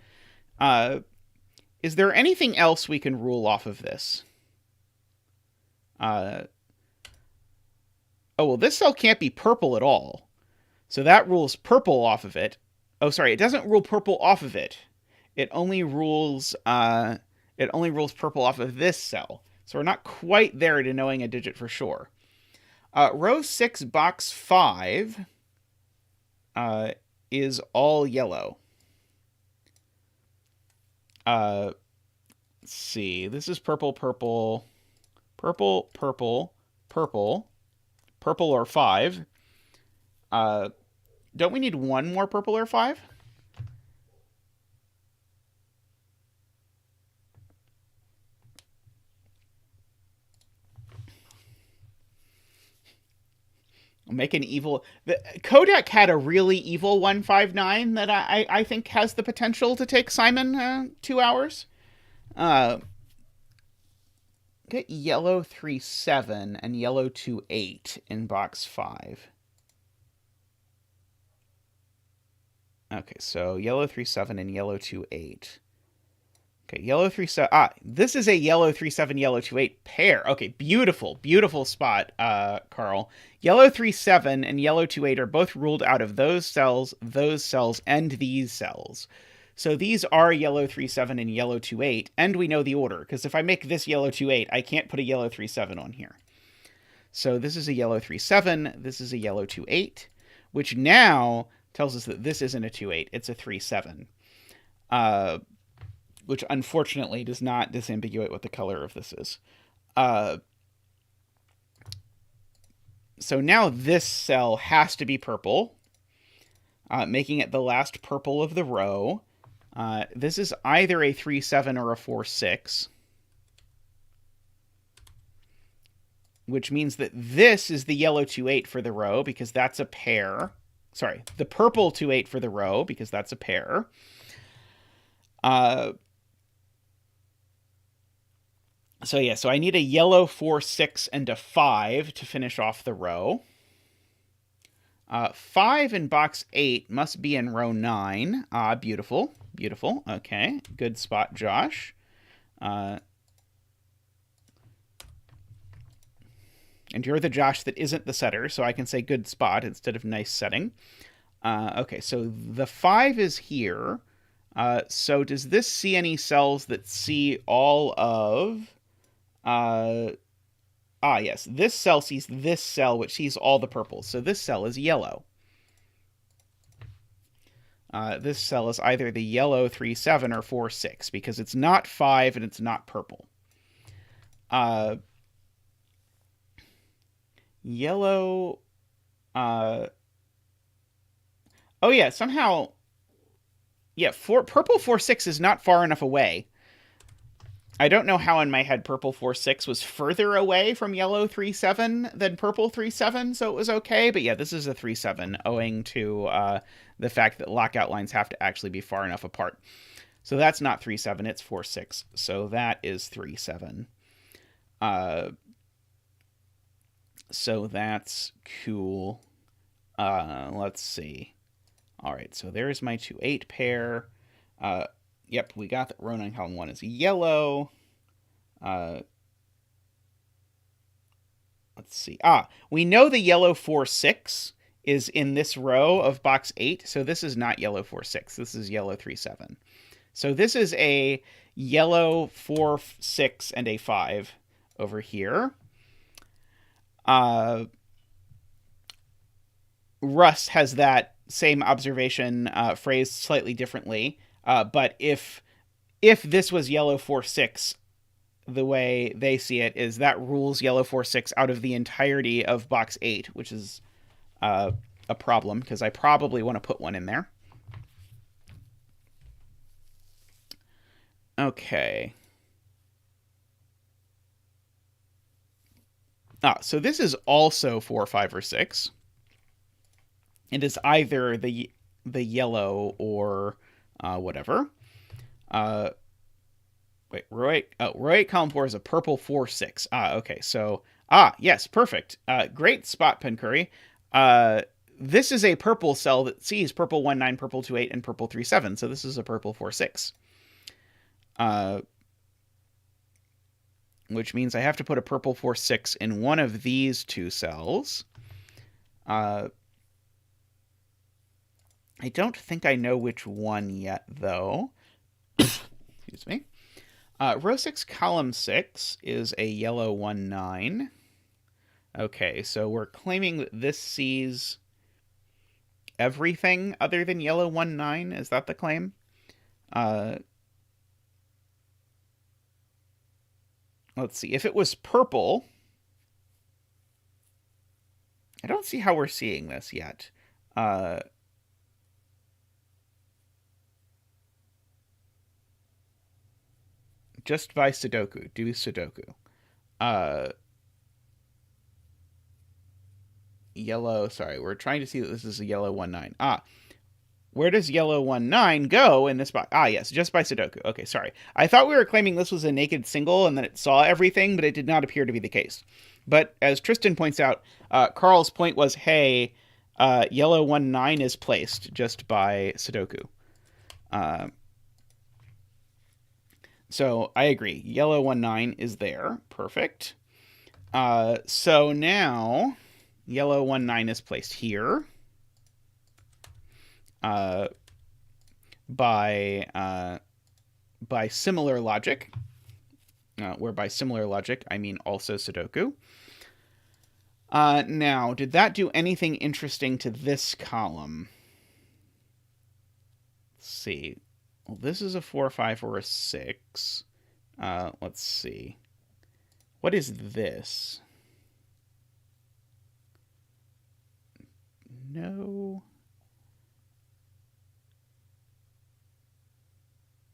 Is there anything else we can rule off of this? Oh, well, this cell can't be purple at all. So that rules purple off of it. Oh, sorry, it doesn't rule purple off of it. It only rules purple off of this cell. So we're not quite there to knowing a digit for sure. Row 6, box 5 is all yellow. Let's see. This is purple, purple, purple, purple, purple, purple or 5. Don't we need one more purple or 5? Make an evil... Kodak had a really evil 159 that I think has the potential to take Simon 2 hours. get yellow 3-7 and yellow 2-8 in box 5. Okay, so yellow 3-7 and yellow 2-8. Okay, yellow 3-7. This is a yellow 3-7, yellow 2-8 pair. Okay, beautiful, beautiful spot, Carl. Yellow 3-7 and yellow 2-8 are both ruled out of those cells, and these cells. So these are yellow 3-7 and yellow 2-8, and we know the order, because if I make this yellow 2-8, I can't put a yellow 3-7 on here. So this is a yellow 3-7, this is a yellow 2-8, which now tells us that this isn't a 2-8, it's a 3-7. Which unfortunately does not disambiguate what the color of this is. So now this cell has to be purple, making it the last purple of the row. This is either a 3-7 or a 4-6, which means that this is the yellow 2-8 for the row, because that's a pair. Sorry, the purple 2-8 for the row, because that's a pair. So yeah, so I need a yellow 4-6 and a 5 to finish off the row. 5 in box 8 must be in row 9. Beautiful, beautiful. Okay, good spot, Josh. And you're the Josh that isn't the setter, so I can say good spot instead of nice setting. Okay, so the 5 is here. So does this see any cells that see all of... yes, this cell sees this cell, which sees all the purples. So this cell is yellow. This cell is either the yellow 3-7 or 4-6, because it's not 5 and it's not purple. Yellow... oh yeah, somehow... Yeah, purple 4-6 is not far enough away. I don't know how in my head purple 4-6 was further away from yellow 3-7 than purple 3-7, so it was okay. But yeah, this is a 3-7, owing to the fact that lockout lines have to actually be far enough apart. So that's not 3-7, it's 4-6. So that is 3-7. So that's cool. Let's see. All right, so there's my 2-8 pair. Yep, we got that row 9 column 1 is yellow. Let's see. We know the yellow 4-6 is in this row of box 8, so this is not yellow 4-6. This is yellow 3-7. So this is a yellow 4-6 and a 5 over here. Russ has that same observation phrased slightly differently. But if this was yellow 4-6, the way they see it is that rules yellow 4-6 out of the entirety of box 8, which is a problem, because I probably want to put one in there. Okay. So this is also 4, 5, or 6. It is either the yellow or whatever. Wait, row 8 column 4 is a purple 4-6. Okay, so yes, perfect. Great spot, Pencurry. This is a purple cell that sees purple 1-9, purple 2-8, and purple 3-7. So this is a purple 4-6. Which means I have to put a purple 4-6 in one of these two cells. I don't think I know which one yet, though. Excuse me. Row 6, column 6 is a yellow 1-9. Okay, so we're claiming that this sees everything other than yellow 1-9. Is that the claim? Let's see. If it was purple... I don't see how we're seeing this yet. Just by Sudoku. Do Sudoku. Yellow. Sorry, we're trying to see that this is a yellow 1-9. Where does yellow 1-9 go in this box? Ah, yes, just by Sudoku. Okay, sorry. I thought we were claiming this was a naked single and that it saw everything, but it did not appear to be the case. But as Tristan points out, Carl's point was, hey, yellow 1-9 is placed just by Sudoku. So I agree. Yellow 1-9 is there. Perfect. So now yellow 1-9 is placed here. By similar logic, where by similar logic I mean also Sudoku. Now, did that do anything interesting to this column? Let's see. Well, this is a 4, 5, or a 6. Let's see. What is this? No.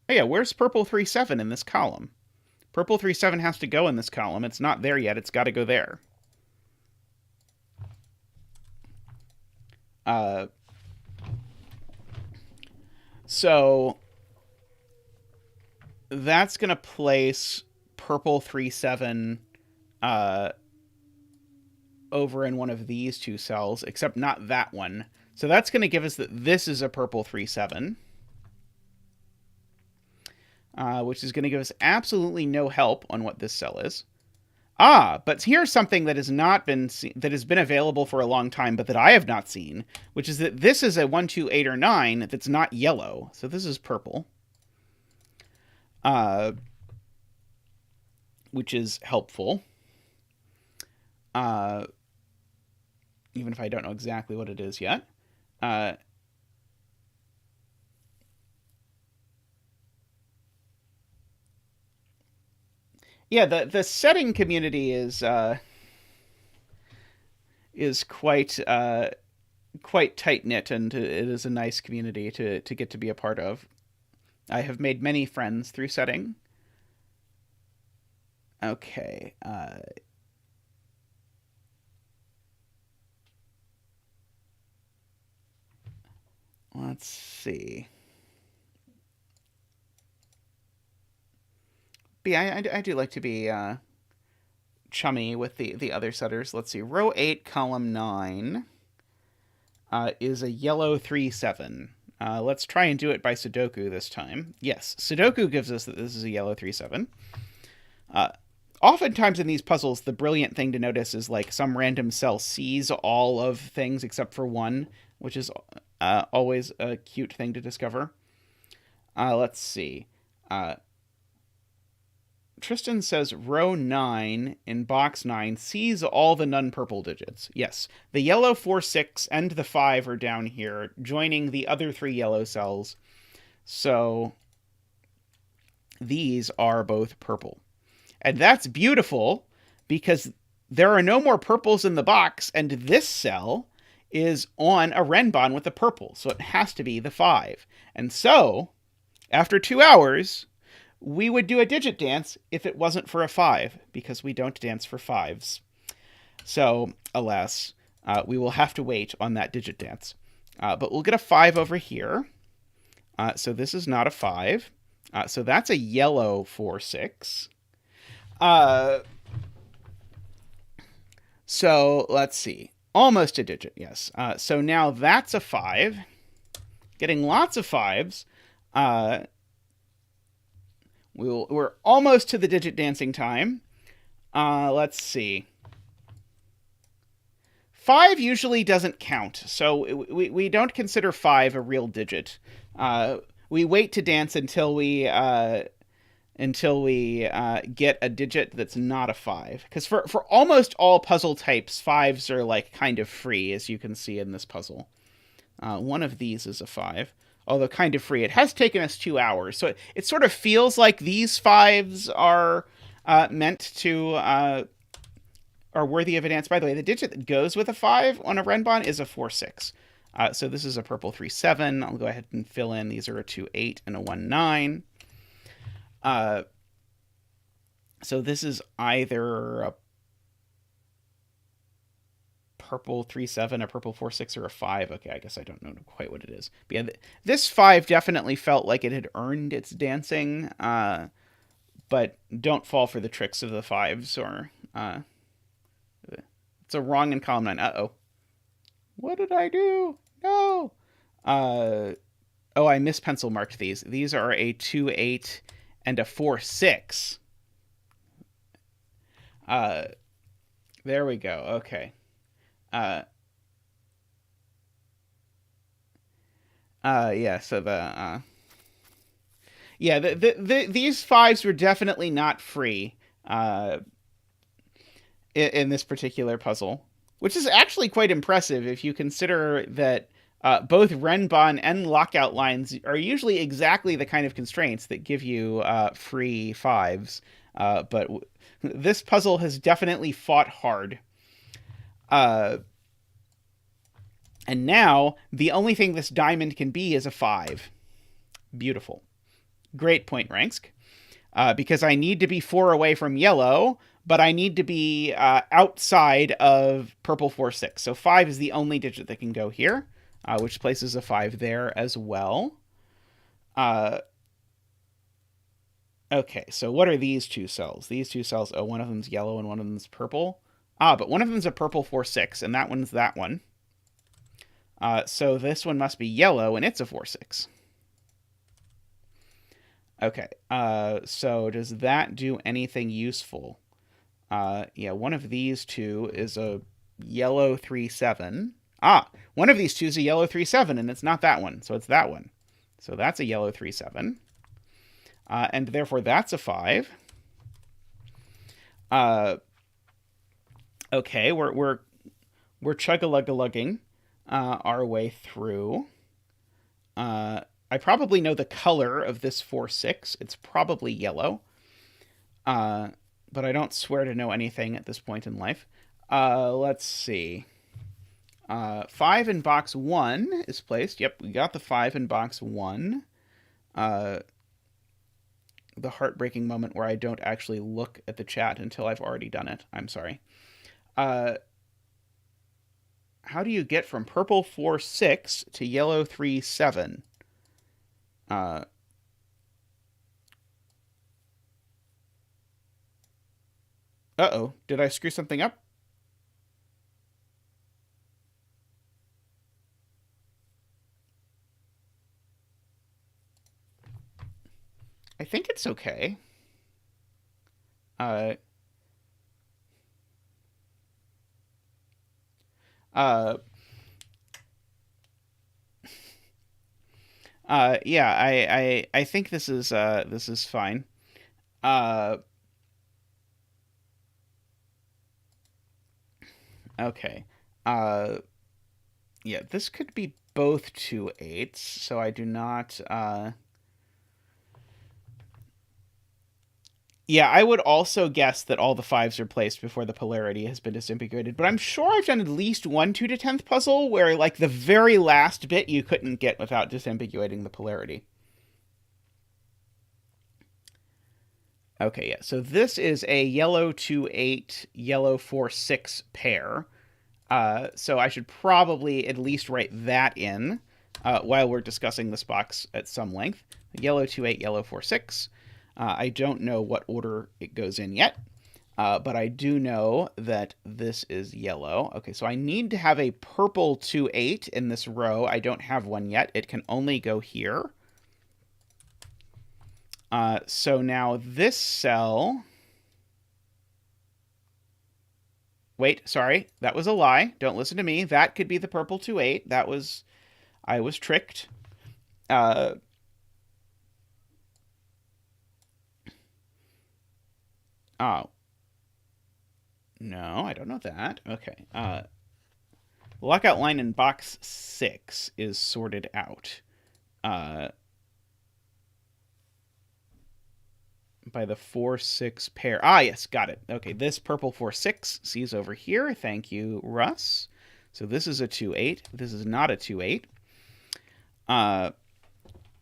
Oh yeah, where's purple 3-7 in this column? Purple 3-7 has to go in this column. It's not there yet. It's got to go there. So that's going to place purple 3-7 over in one of these two cells, except not that one. So that's going to give us that this is a purple 3-7. Which is going to give us absolutely no help on what this cell is. But here's something that has not been that has been available for a long time, but that I have not seen, which is that this is a 1, 2, 8, or 9 that's not yellow. So this is purple, which is helpful. Even if I don't know exactly what it is yet. Yeah, the setting community is quite tight knit, and it is a nice community to get to be a part of. I have made many friends through setting. Okay. Let's see. But yeah, I do like to be chummy with the other setters. Let's see. Row 8, column 9 is a yellow 3-7. Let's try and do it by Sudoku this time. Yes, Sudoku gives us that this is a yellow 3-7. Oftentimes in these puzzles, the brilliant thing to notice is like some random cell sees all of things except for one, which is always a cute thing to discover. Let's see. Tristan says row 9 in box 9 sees all the non-purple digits. Yes, the yellow 4, 6 and the 5 are down here, joining the other 3 yellow cells. So these are both purple. And that's beautiful because there are no more purples in the box, and this cell is on a Renban with a purple, so it has to be the 5. And so, after 2 hours, we would do a digit dance if it wasn't for a 5, because we don't dance for 5s. So, alas, we will have to wait on that digit dance. But we'll get a 5 over here. So this is not a 5. So that's a yellow 4, 6. So let's see. Almost a digit, yes. So now that's a 5. Getting lots of 5s. We're almost to the digit dancing time. Let's see. 5 usually doesn't count, so we don't consider 5 a real digit. We wait to dance until we get a digit that's not a 5. Because for almost all puzzle types, 5s are like kind of free, as you can see in this puzzle. One of these is a 5. Although kind of free. It has taken us 2 hours. So it sort of feels like these 5s are meant to... are worthy of a dance. By the way, the digit that goes with a 5 on a Renban is a 4, 6. So this is a purple 3, 7. I'll go ahead and fill in. These are a 2, 8 and a 1, 9. So this is either a purple 3/7, a purple 4/6, or a 5. Okay, I guess I don't know quite what it is. But yeah, this 5 definitely felt like it had earned its dancing, but don't fall for the tricks of the 5s, or it's a wrong in column 9. Uh-oh. What did I do? No! Oh, I mispencil marked these. These are a 2/8 and a 4/6. There we go. Okay. Yeah, so these 5s were definitely not free in this particular puzzle, which is actually quite impressive if you consider that both Renban and Lockout lines are usually exactly the kind of constraints that give you free 5s. But this puzzle has definitely fought hard. And now, the only thing this diamond can be is a 5. Beautiful. Great point, Ransk. Because I need to be 4 away from yellow, but I need to be outside of purple 4/6. So 5 is the only digit that can go here, which places a 5 there as well. Okay, so what are these two cells? These two cells, oh, one of them's yellow and one of them's purple. But one of them's a purple 4/6, and that one's that one. So this one must be yellow, and it's a 4/6. Okay, so does that do anything useful? Yeah, one of these two is a yellow 3/7. One of these two is a yellow 3/7, and it's not that one, so it's that one. So that's a yellow 3/7. And therefore that's a 5. Okay, we're chug-a-lug-a-lugging our way through. I probably know the color of this 4/6. It's probably yellow. But I don't swear to know anything at this point in life. Let's see. 5 in box 1 is placed. Yep, we got the 5 in box 1. The heartbreaking moment where I don't actually look at the chat until I've already done it. I'm sorry. How do you get from purple 4/6 to yellow 3/7? Uh-oh. Did I screw something up? I think it's okay. Yeah, I think this is fine. Okay. Yeah, this could be both 2/8s, so I do not. Yeah, I would also guess that all the 5s are placed before the polarity has been disambiguated, but I'm sure I've done at least one 2/10 puzzle where, like, the very last bit you couldn't get without disambiguating the polarity. Okay, yeah, so this is a yellow 2/8, yellow 4/6 pair. So I should probably at least write that in while we're discussing this box at some length. Yellow 2/8, yellow 4/6. I don't know what order it goes in yet, but I do know that this is yellow. Okay, so I need to have a purple 2/8 in this row. I don't have one yet. It can only go here. So now this cell... Wait, sorry, that was a lie. Don't listen to me. That could be the purple 2/8. I was tricked. Oh. No, I don't know that. Okay. The lockout line in box 6 is sorted out. By the 4/6 pair. Yes, got it. Okay, this purple 4/6 sees over here. Thank you, Russ. So this is a 2/8. This is not a 2/8. Let's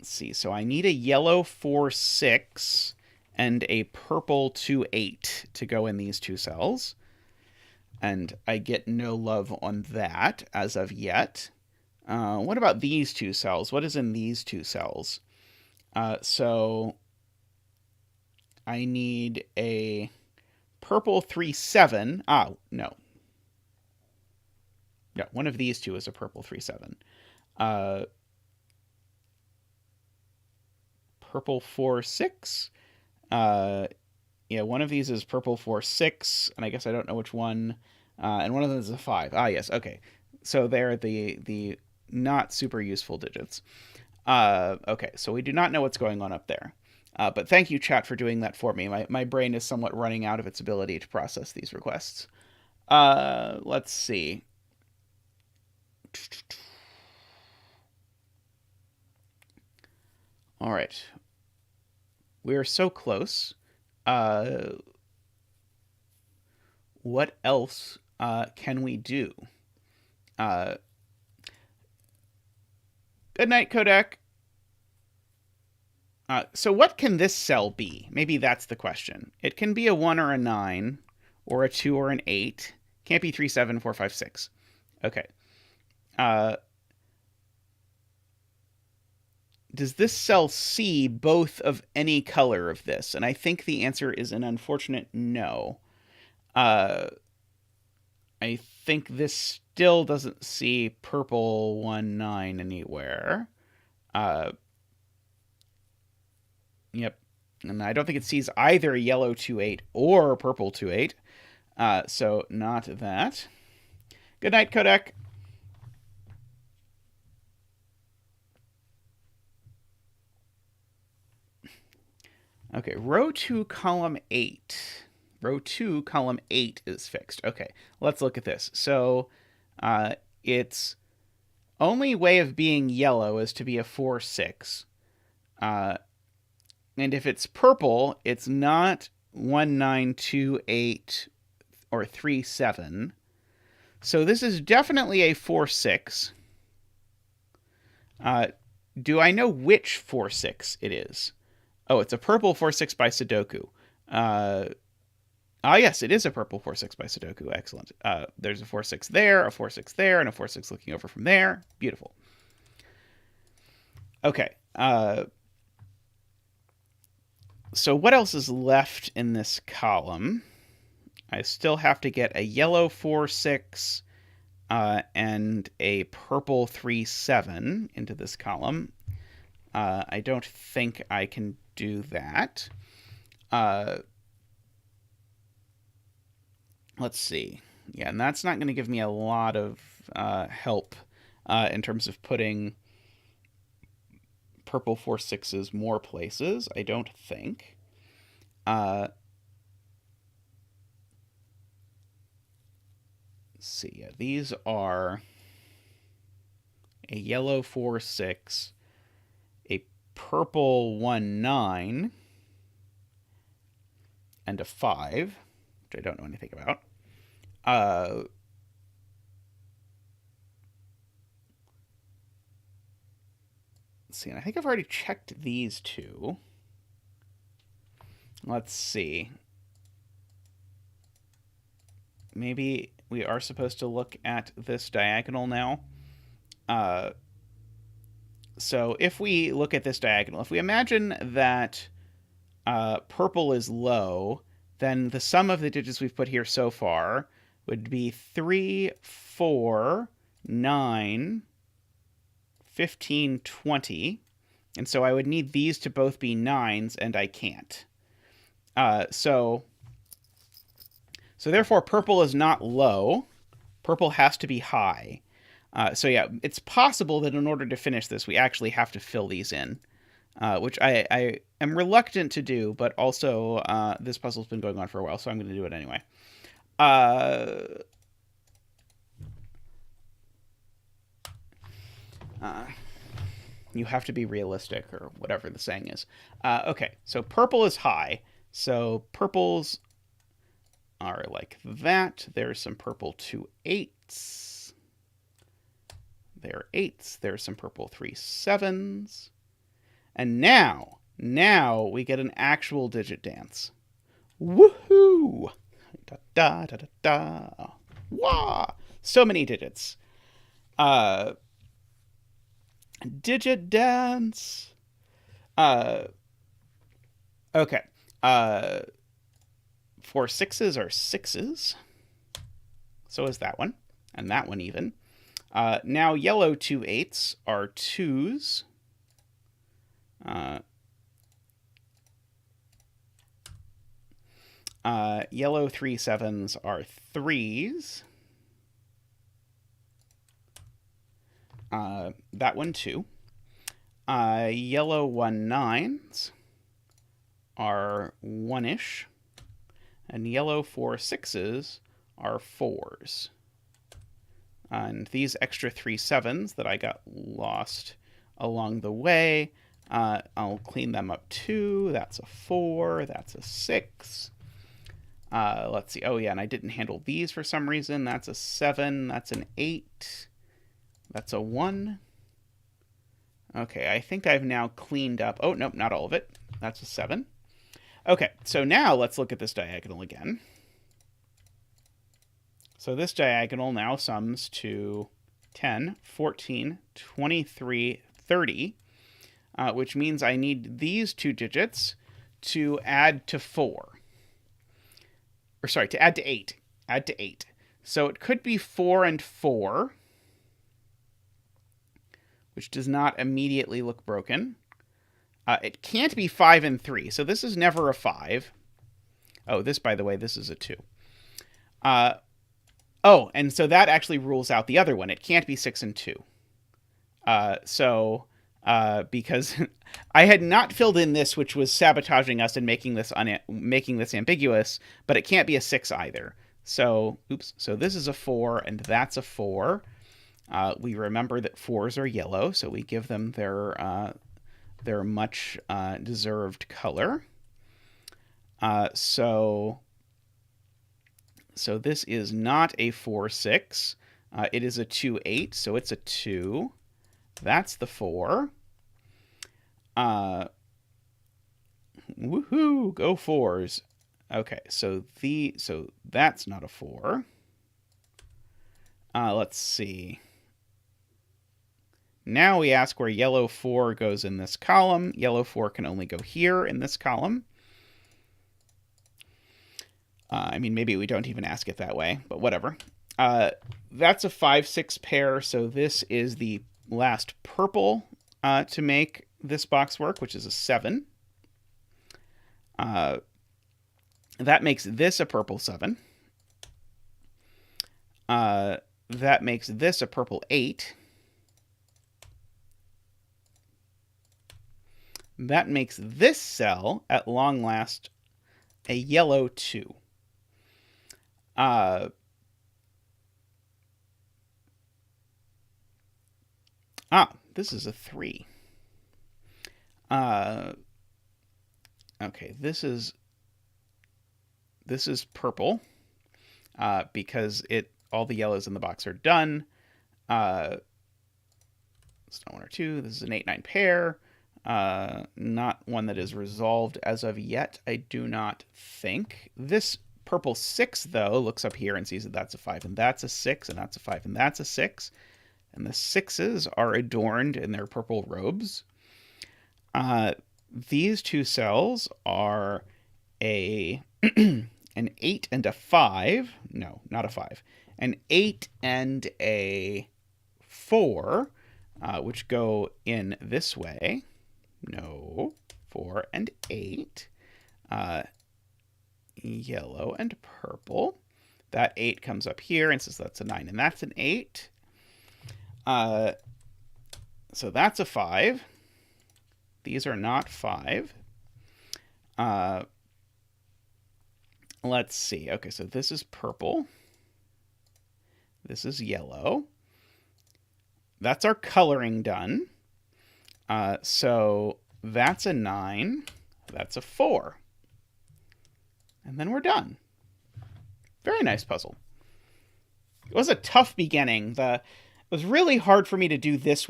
see. So I need a yellow 4/6 and a purple 2/8 to go in these two cells. And I get no love on that as of yet. What about these two cells? What is in these two cells? So I need a purple 3-7. No. No, one of these two is a purple 3-7. Purple 4-6. Yeah, one of these is purple 4-6, and I guess I don't know which one. And one of them is a 5. Yes, okay. So they're the not super useful digits. Okay, so we do not know what's going on up there. But thank you, chat, for doing that for me. My brain is somewhat running out of its ability to process these requests. Let's see. All right. We are so close. What else can we do? Good night, Kodak. So what can this cell be? Maybe that's the question. It can be a 1 or a 9, or a 2 or an 8. Can't be 3, 7, 4, 5, 6. Okay. Does this cell see both of any color of this? And I think the answer is an unfortunate no. I think this still doesn't see purple 1-9 anywhere. Yep. And I don't think it sees either yellow 2-8 or purple 2-8. So not that. Good night, Kodak. Okay, row 2, column 8. Row 2, column 8 is fixed. Okay, let's look at this. So its only way of being yellow is to be a 4-6. And if it's purple, it's not 1-9, 2-8, or 3-7. So this is definitely a 4-6. Do I know which 4-6 it is? Oh, it's a purple 4-6 by Sudoku. Yes, it is a purple 4-6 by Sudoku. Excellent. There's a 4-6 there, a 4-6 there, and a 4-6 looking over from there. Beautiful. Okay. So what else is left in this column? I still have to get a yellow 4-6 and a purple 3-7 into this column. I don't think I can do that. Let's see. Yeah, and that's not going to give me a lot of help in terms of putting purple 4-6s more places, I don't think. Let's see. Yeah, these are a yellow 4-6, a purple 1-9, and a 5, which I don't know anything about. Let's see, and I think I've already checked these two. Let's see. Maybe we are supposed to look at this diagonal now. So if we look at this diagonal, if we imagine that purple is low, then the sum of the digits we've put here so far would be 3, 4, 9, 15, 20. And so I would need these to both be 9s, and I can't. So therefore, purple is not low. Purple has to be high. So yeah, it's possible that in order to finish this, we actually have to fill these in, which I am reluctant to do, but also this puzzle's been going on for a while, so I'm going to do it anyway. You have to be realistic, or whatever the saying is. Okay, so purple is high. So purples are like that. There's some purple 2-8s. There are 8s. There's some purple 3-7s. And now we get an actual digit dance. Woohoo! Da da da da da. Wah! So many digits. Digit dance. Okay. 4 6s are 6s. So is that one. And that one even. Now yellow 2 8s are 2s. Yellow 3 7s are 3s. That one too. Yellow 1 9s are 1-ish. And yellow 4 6s are 4s. And these extra 3 7s that I got lost along the way, I'll clean them up too. That's a 4. That's a 6. Let's see. Oh, yeah, and I didn't handle these for some reason. That's a 7. That's an 8. That's a 1. Okay, I think I've now cleaned up. Oh, nope, not all of it. That's a 7. Okay, so now let's look at this diagonal again. So this diagonal now sums to 10, 14, 23, 30, which means I need these 2 digits to add to 4. Or sorry, to add to 8. Add to 8. So it could be 4 and 4, which does not immediately look broken. It can't be 5 and 3, so this is never a 5. Oh, this, by the way, this is a 2. Oh, and so that actually rules out the other one. It can't be 6 and 2. Because I had not filled in this, which was sabotaging us and making this ambiguous, but it can't be a 6 either. So, oops. So this is a 4, and that's a 4. We remember that 4s are yellow, so we give them their much deserved color. So this is not a 4-6. It is a 2-8, so it's a 2. That's the 4. Woohoo! Go 4s. Okay, so that's not a 4. Let's see. Now we ask where yellow 4 goes in this column. Yellow 4 can only go here in this column. I mean, maybe we don't even ask it that way, but whatever. That's a 5-6 pair, so this is the last purple to make this box work, which is a 7. That makes this a purple 7. That makes this a purple 8. That makes this cell, at long last, a yellow 2. This is a 3. Okay, this is purple, because all the yellows in the box are done. It's not 1 or 2. This is an 8-9 pair. Not one that is resolved as of yet, I do not think. This purple 6, though, looks up here and sees that that's a 5, and that's a 6, and that's a 5, and that's a 6. And the 6s are adorned in their purple robes. These 2 cells are an 8 and a 5. No, not a 5. An 8 and a 4, which go in this way. No, 4 and 8. Yellow and purple. That 8 comes up here and says that's a 9, and that's an 8. So that's a 5. These are not 5. Let's see. Okay, so this is purple. This is yellow. That's our coloring done. So that's a 9. That's a 4. And then we're done. Very nice puzzle. It was a tough beginning. It was really hard for me to do this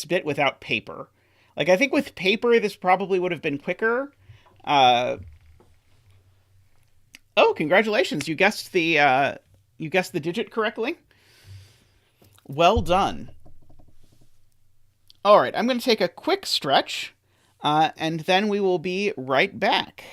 bit without paper. Like, I think with paper, this probably would have been quicker. Oh, congratulations. You guessed the You guessed the digit correctly. Well done. All right, I'm going to take a quick stretch, and then we will be right back.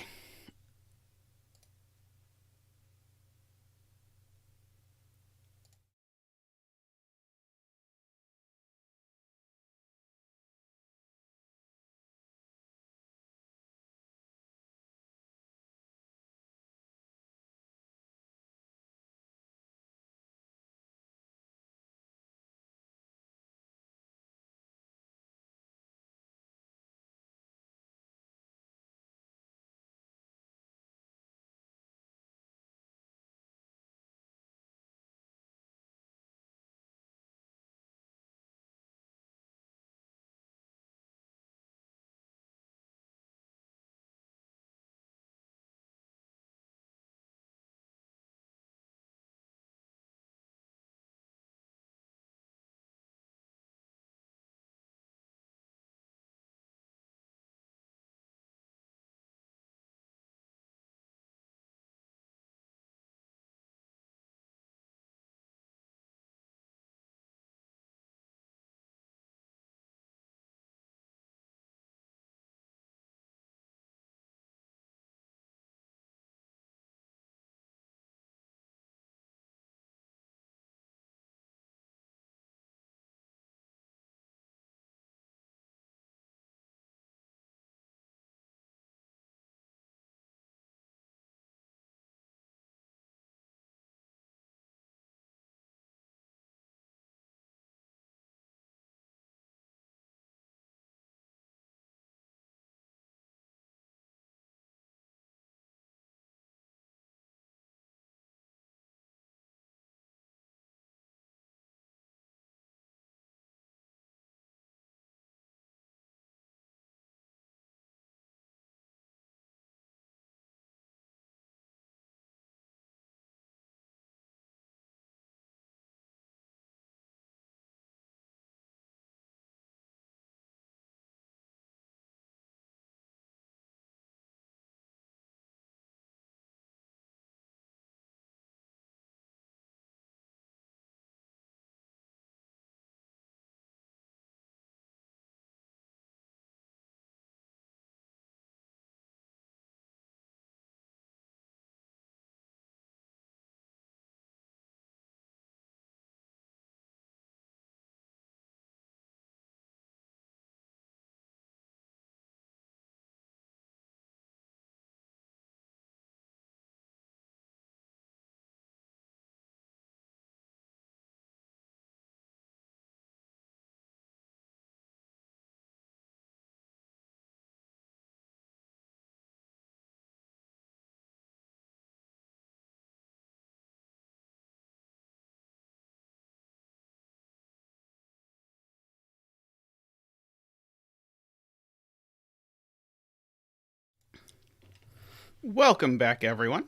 Welcome back, everyone.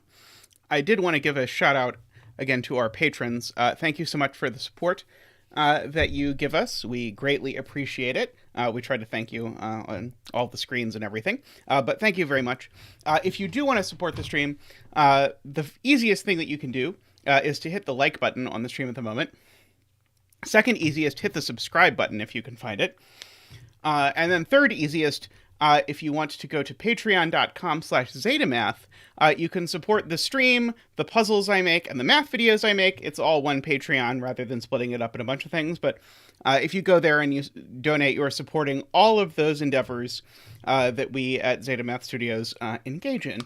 I did want to give a shout out again to our patrons. Thank you so much for the support that you give us. We greatly appreciate it. We try to thank you on all the screens and everything. But thank you very much. If you do want to support the stream, the easiest thing that you can do is to hit the like button on the stream at the moment. Second easiest, hit the subscribe button if you can find it. And then third easiest, if you want to go to patreon.com/zetamath, you can support the stream, the puzzles I make, and the math videos I make. It's all one Patreon rather than splitting it up in a bunch of things. But if you go there and you donate, you are supporting all of those endeavors that we at Zetamath Studios engage in.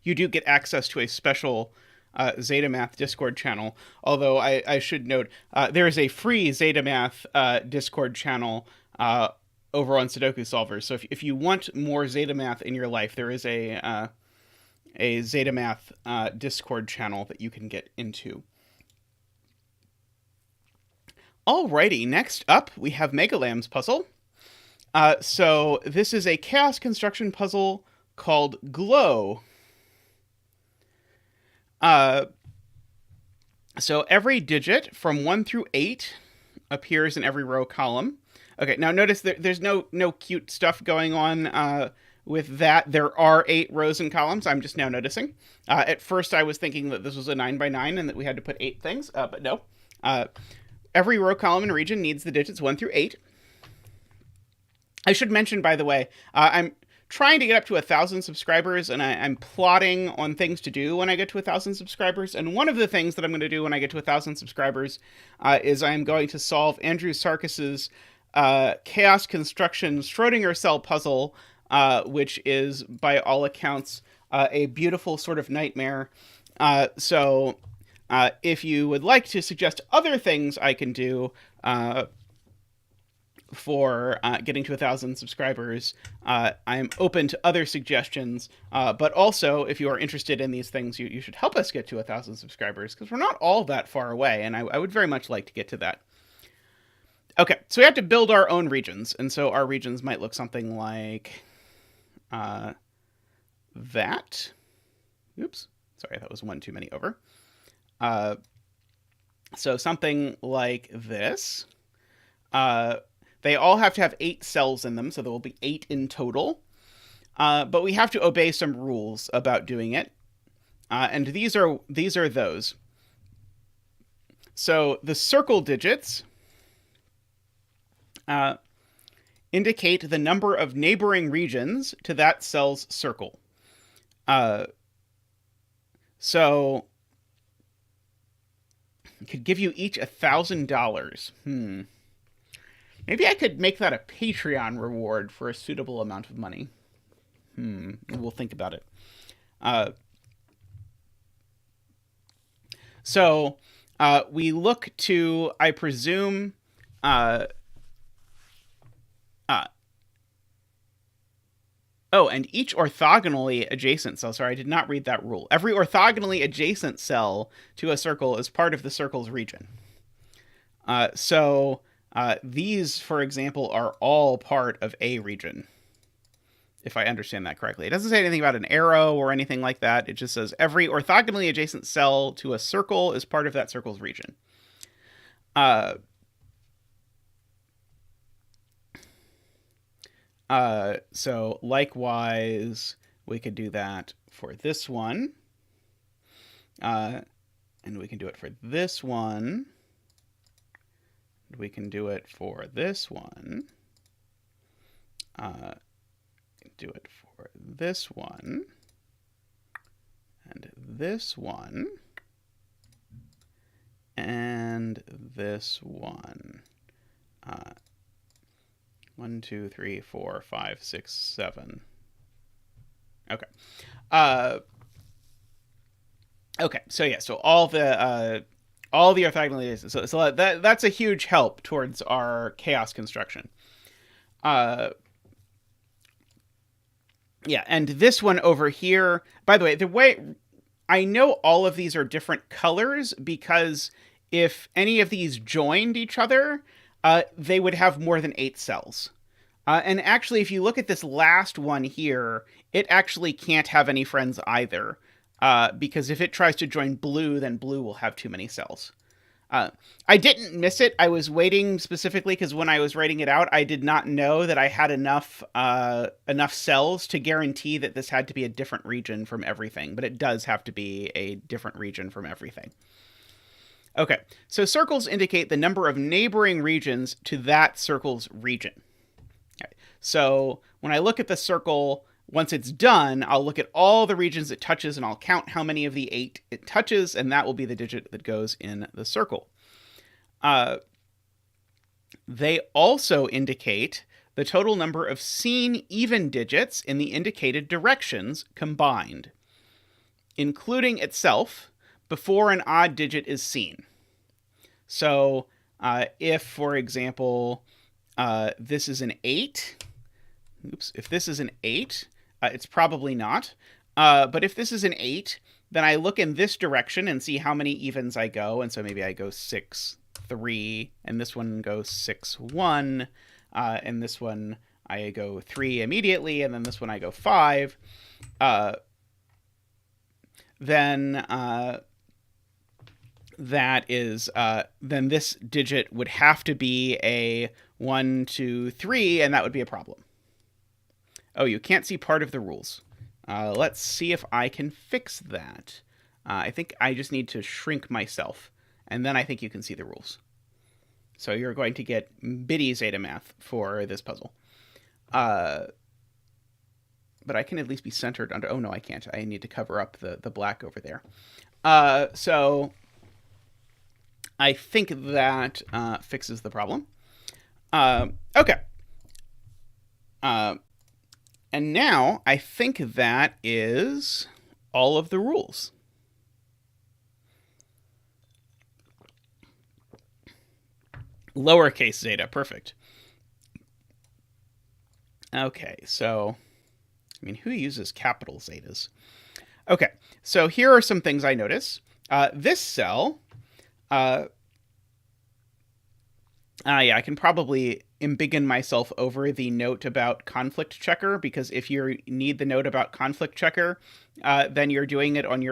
You do get access to a special Zetamath Discord channel, although I should note there is a free Zetamath Discord channel over on Sudoku solvers. So if you want more Zetamath in your life, there is a Zetamath Discord channel that you can get into. Alrighty, next up we have Megalamb's puzzle. So this is a chaos construction puzzle called Glow. So every digit from 1 through 8 appears in every row column. Okay, now notice that there's no cute stuff going on with that, there are 8 rows and columns. I'm just now noticing. At first, I was thinking that this was a 9x9 and that we had to put 8 things, but no. Every row, column, and region needs the digits 1 through 8. I should mention, by the way, I'm trying to get up to 1,000 subscribers, and I'm plotting on things to do when I get to 1,000 subscribers. And one of the things that I'm going to do when I get to 1,000 subscribers is I'm going to solve Andrew Sarkis's chaos construction Schrodinger cell puzzle, which is, by all accounts, a beautiful sort of nightmare. So if you would like to suggest other things I can do for getting to 1,000 subscribers, I'm open to other suggestions. But also, if you are interested in these things, you should help us get to 1,000 subscribers, because we're not all that far away, and I would very much like to get to that. Okay, so we have to build our own regions, and so our regions might look something like that. Oops, sorry, that was one too many over. So something like this. They all have to have 8 cells in them, so there will be 8 in total. But we have to obey some rules about doing it. And these are those. So the circle digits indicate the number of neighboring regions to that cell's circle. So it could give you each $1,000. Maybe I could make that a Patreon reward for a suitable amount of money. We'll think about it. So we look to, I presume, and each orthogonally adjacent cell, sorry, I did not read that rule. Every orthogonally adjacent cell to a circle is part of the circle's region. So these, for example, are all part of a region, if I understand that correctly. It doesn't say anything about an arrow or anything like that. It just says every orthogonally adjacent cell to a circle is part of that circle's region. So likewise, we could do that for this one. And we can do it for this one. We can do it for this one. Do it for this one. And this one. And this one. 1, 2, 3, 4, 5, 6, 7. Okay. Okay. So yeah. So all the orthogonally, so that's a huge help towards our chaos construction. Yeah, and this one over here. By the way, I know all of these are different colors because if any of these joined each other, they would have more than 8 cells. And actually, if you look at this last one here, it actually can't have any friends either. Because if it tries to join blue, then blue will have too many cells. I didn't miss it. I was waiting specifically because when I was writing it out, I did not know that I had enough cells to guarantee that this had to be a different region from everything. But it does have to be a different region from everything. Okay, so circles indicate the number of neighboring regions to that circle's region. Okay. So when I look at the circle, once it's done, I'll look at all the regions it touches, and I'll count how many of the 8 it touches, and that will be the digit that goes in the circle. They also indicate the total number of seen even digits in the indicated directions combined, including itself, before an odd digit is seen. So if, for example, this is an 8, if this is an 8, it's probably not. But if this is an 8, then I look in this direction and see how many evens I go. And so maybe I go 6, 3, and this one goes 6, 1. And this one I go 3 immediately, and then this one I go 5. Then that is, then this digit would have to be a 1, 2, 3, and that would be a problem. Oh, you can't see part of the rules. Let's see if I can fix that. I think I just need to shrink myself, and then I think you can see the rules. So you're going to get bitty zetamath for this puzzle. But I can at least be centered under... Oh, no, I can't. I need to cover up the black over there. So I think that fixes the problem. Okay. And now I think that is all of the rules. Lowercase zeta, perfect. Okay, so, I mean, who uses capital zetas? Okay, so here are some things I notice. This cell, yeah, I can probably embiggen myself over the note about conflict checker, because if you need the note about conflict checker, then you're doing it on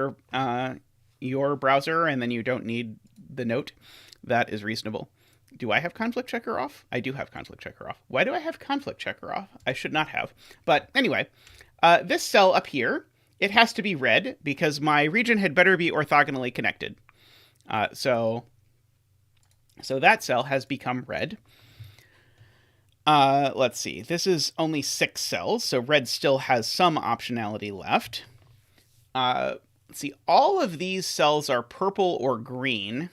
your browser, and then you don't need the note. That is reasonable. Do I have conflict checker off? I do have conflict checker off. Why do I have conflict checker off? I should not have. But anyway, this cell up here, it has to be red because my region had better be orthogonally connected. So that cell has become red. Let's see. This is only 6 cells, so red still has some optionality left. Let's see. All of these cells are purple or green.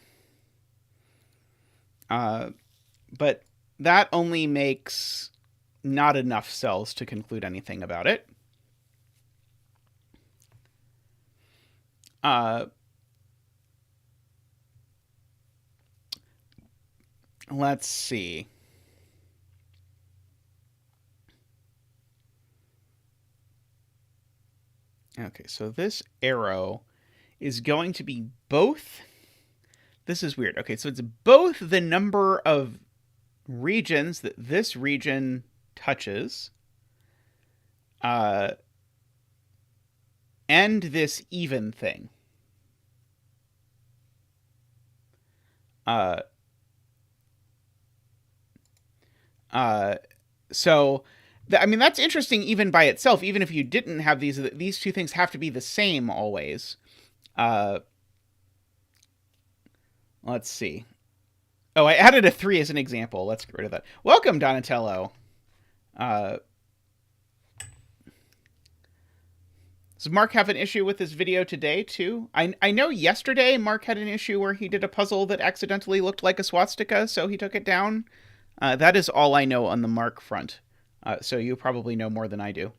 But that only makes not enough cells to conclude anything about it. Let's see. Okay, so this arrow is going to be both... This is weird. Okay, so it's both the number of regions that this region touches, and this even thing. So, I mean, that's interesting even by itself. Even if you didn't have these two things have to be the same always. Let's see. Oh, I added a 3 as an example. Let's get rid of that. Welcome, Donatello. Does Mark have an issue with this video today, too? I know yesterday Mark had an issue where he did a puzzle that accidentally looked like a swastika, so he took it down. That is all I know on the Mark front. So you probably know more than I do.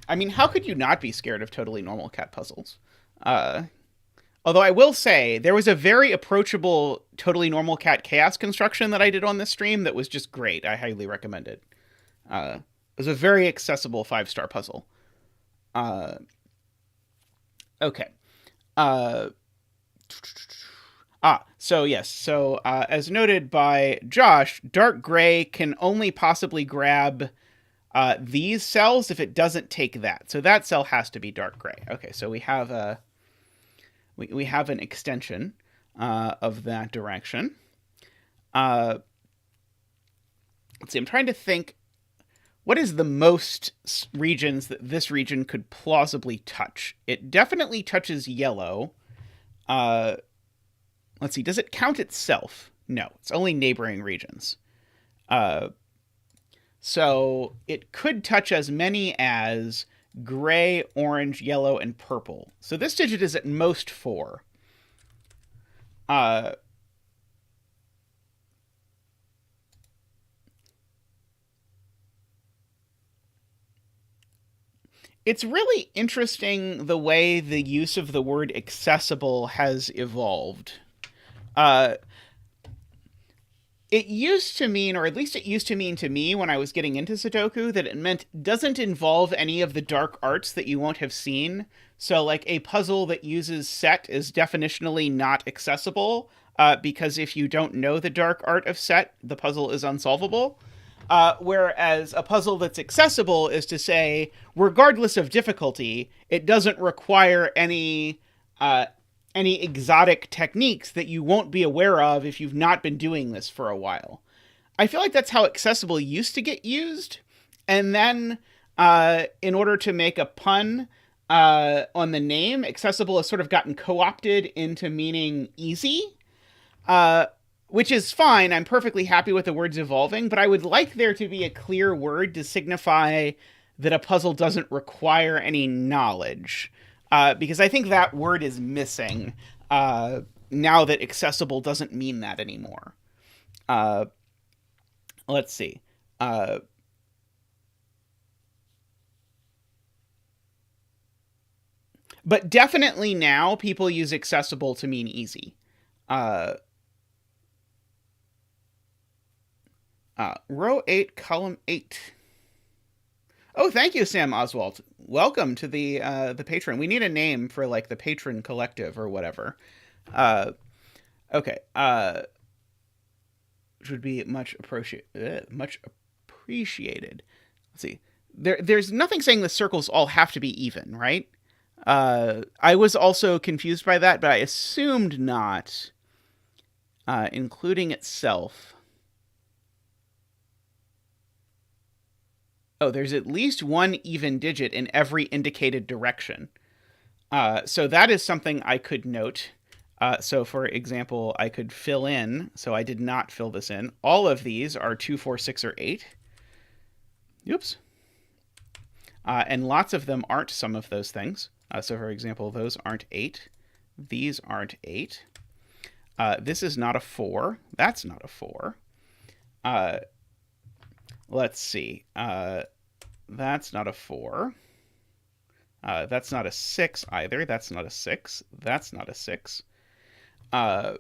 I mean, how could you not be scared of totally normal cat puzzles? Although I will say, there was a very approachable totally normal cat chaos construction that I did on this stream that was just great. I highly recommend it. It was a very accessible 5-star puzzle. Okay. So yes. So as noted by Josh, dark gray can only possibly grab these cells if it doesn't take that. So that cell has to be dark gray. Okay, so we have we have an extension of that direction. Let's see, I'm trying to think, what is the most regions that this region could plausibly touch? It definitely touches yellow. Let's see, does it count itself? No, it's only neighboring regions. So it could touch as many as gray, orange, yellow, and purple. So this digit is at most 4. It's really interesting the way the use of the word accessible has evolved. It used to mean, or at least it used to mean to me when I was getting into Sudoku, that it meant doesn't involve any of the dark arts that you won't have seen. So like a puzzle that uses set is definitionally not accessible, because if you don't know the dark art of set, the puzzle is unsolvable. Whereas a puzzle that's accessible is to say, regardless of difficulty, it doesn't require any any exotic techniques that you won't be aware of if you've not been doing this for a while. I feel like that's how accessible used to get used. And then in order to make a pun on the name, accessible has sort of gotten co-opted into meaning easy, which is fine. I'm perfectly happy with the words evolving, but I would like there to be a clear word to signify that a puzzle doesn't require any knowledge, because I think that word is missing now that accessible doesn't mean that anymore. Let's see. But definitely now people use accessible to mean easy. Row 8, column 8. Oh, thank you, Sam Oswald. Welcome to the patron. We need a name for like the patron collective or whatever. Okay. Which would be much appreciated. Let's see. There's nothing saying the circles all have to be even, right? I was also confused by that, but I assumed not. Including itself. Oh, there's at least one even digit in every indicated direction. So that is something I could note. So, for example, I could fill in. So I did not fill this in. All of these are 2, 4, 6, or 8. Oops. And lots of them aren't some of those things. So, for example, those aren't 8. These aren't 8. This is not a 4. That's not a 4. Let's see. That's not a 4. That's not a 6 either. That's not a 6. That's not a 6. Oh,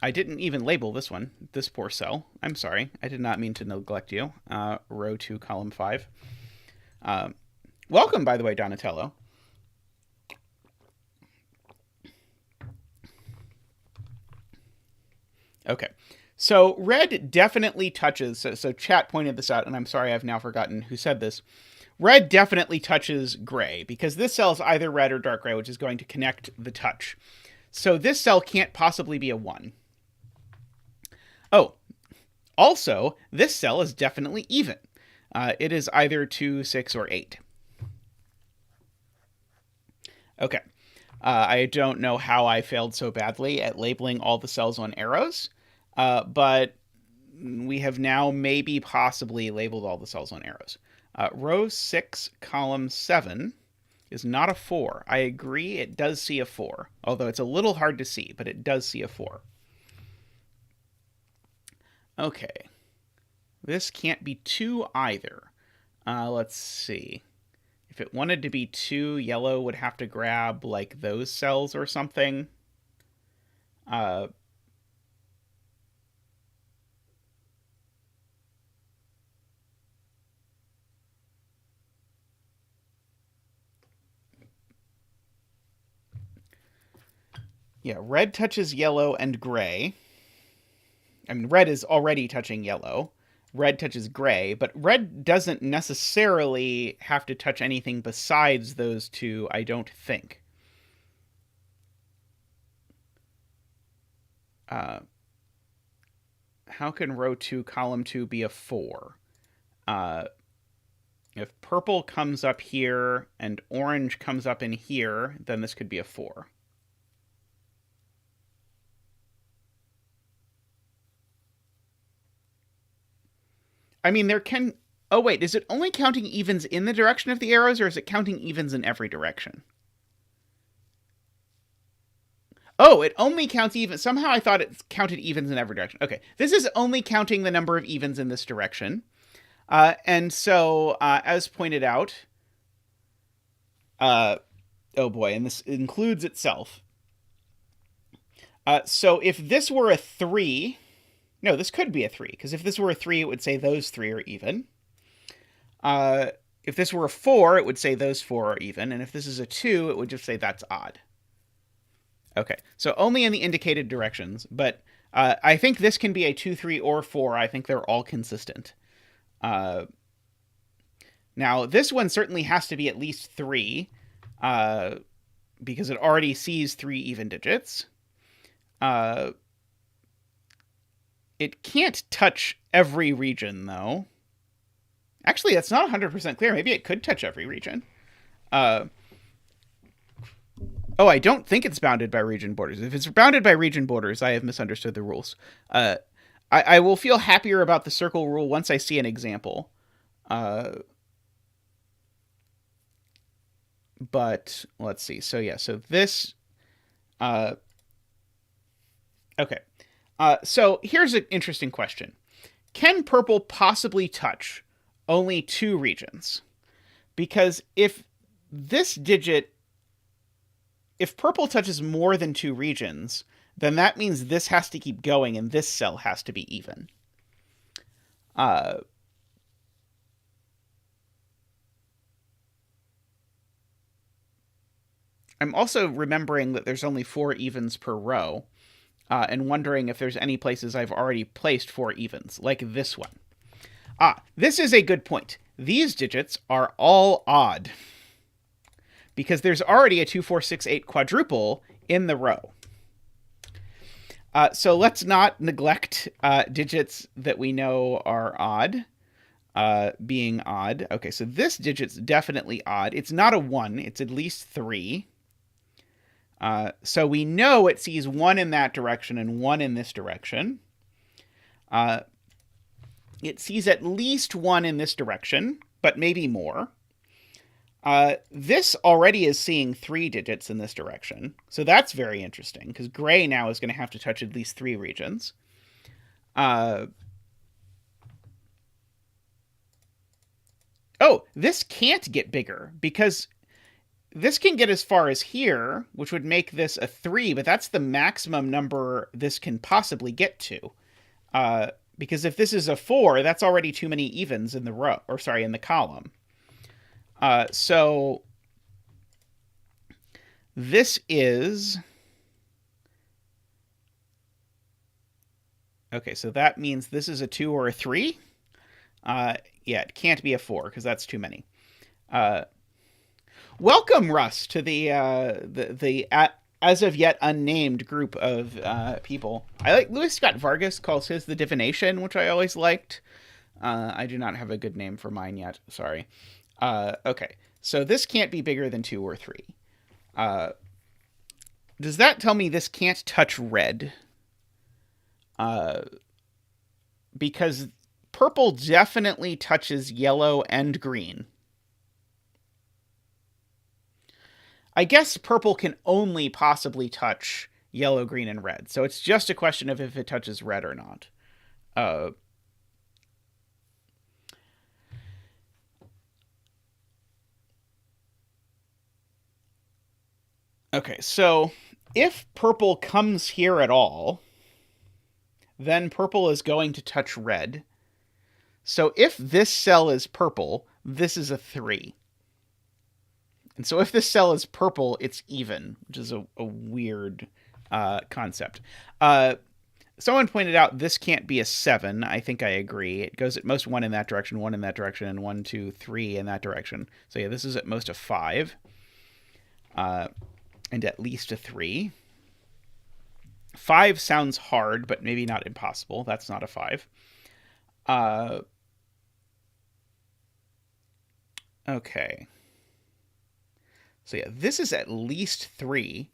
I didn't even label this one. This poor cell. I'm sorry. I did not mean to neglect you. Row 2, column 5. Welcome, by the way, Donatello. Okay. So red definitely touches. So chat pointed this out, and I'm sorry I've now forgotten who said this. Red definitely touches gray, because this cell is either red or dark gray, which is going to connect the touch. So this cell can't possibly be a 1. Oh, also, this cell is definitely even. It is either 2, 6, or 8. Okay. I don't know how I failed so badly at labeling all the cells on arrows, but we have now maybe possibly labeled all the cells on arrows. Row 6, column 7 is not a 4. I agree, it does see a 4, although it's a little hard to see, but it does see a 4. Okay. This can't be 2 either. Let's see. If it wanted to be 2, yellow would have to grab, like, those cells or something. Yeah, red touches yellow and gray. I mean, red is already touching yellow. Red touches gray, but red doesn't necessarily have to touch anything besides those two, I don't think. How can row 2, column 2 be a 4? If purple comes up here and orange comes up in here, then this could be a 4. I mean, there can... Oh, wait, is it only counting evens in the direction of the arrows, or is it counting evens in every direction? Oh, it only counts evens. Somehow I thought it counted evens in every direction. Okay, this is only counting the number of evens in this direction. And so, as pointed out... oh boy, and this includes itself. So if this were a 3... No, this could be a 3, because if this were a 3, it would say those 3 are even. If this were a 4, it would say those 4 are even, and if this is a 2, it would just say that's odd. Okay, so only in the indicated directions, but I think this can be a 2, 3, or 4. I think they're all consistent. Now, this one certainly has to be at least 3, because it already sees 3 even digits. It can't touch every region, though. Actually, that's not 100% clear. Maybe it could touch every region. I don't think it's bounded by region borders. If it's bounded by region borders, I have misunderstood the rules. I will feel happier about the circle rule once I see an example. But let's see. So this... okay. So here's an interesting question. Can purple possibly touch only 2 regions? Because if purple touches more than 2 regions, then that means this has to keep going and this cell has to be even. I'm also remembering that there's only 4 evens per row, and wondering if there's any places I've already placed 4 evens, like this one. This is a good point. These digits are all odd, because there's already a 2, 4, 6, 8 quadruple in the row. So let's not neglect digits that we know are odd, being odd. Okay, so this digit's definitely odd. It's not a 1. It's at least 3. So we know it sees 1 in that direction and 1 in this direction. It sees at least 1 in this direction, but maybe more. This already is seeing 3 digits in this direction. So that's very interesting, because gray now is going to have to touch at least 3 regions. This can't get bigger, because this can get as far as here, which would make this a 3, but that's the maximum number this can possibly get to. Because if this is a 4, that's already too many evens in the row, in the column. So this is... okay, so that means this is a 2 or a 3. It can't be a 4, because that's too many. Welcome, Russ, to the as of yet unnamed group of people. I like Louis Scott Vargas calls his the divination, which I always liked. I do not have a good name for mine yet. Sorry. Okay, so this can't be bigger than 2 or 3. Does that tell me this can't touch red? Because purple definitely touches yellow and green. I guess purple can only possibly touch yellow, green, and red. So it's just a question of if it touches red or not. Okay, so if purple comes here at all, then purple is going to touch red. So if this cell is purple, this is a 3. And so if this cell is purple, it's even, which is a weird concept. Someone pointed out this can't be a 7. I think I agree. It goes at most 1 in that direction, 1 in that direction, and 1, 2, 3 in that direction. So yeah, this is at most a 5. And at least a 3. 5 sounds hard, but maybe not impossible. That's not a 5. Okay. So yeah, this is at least 3.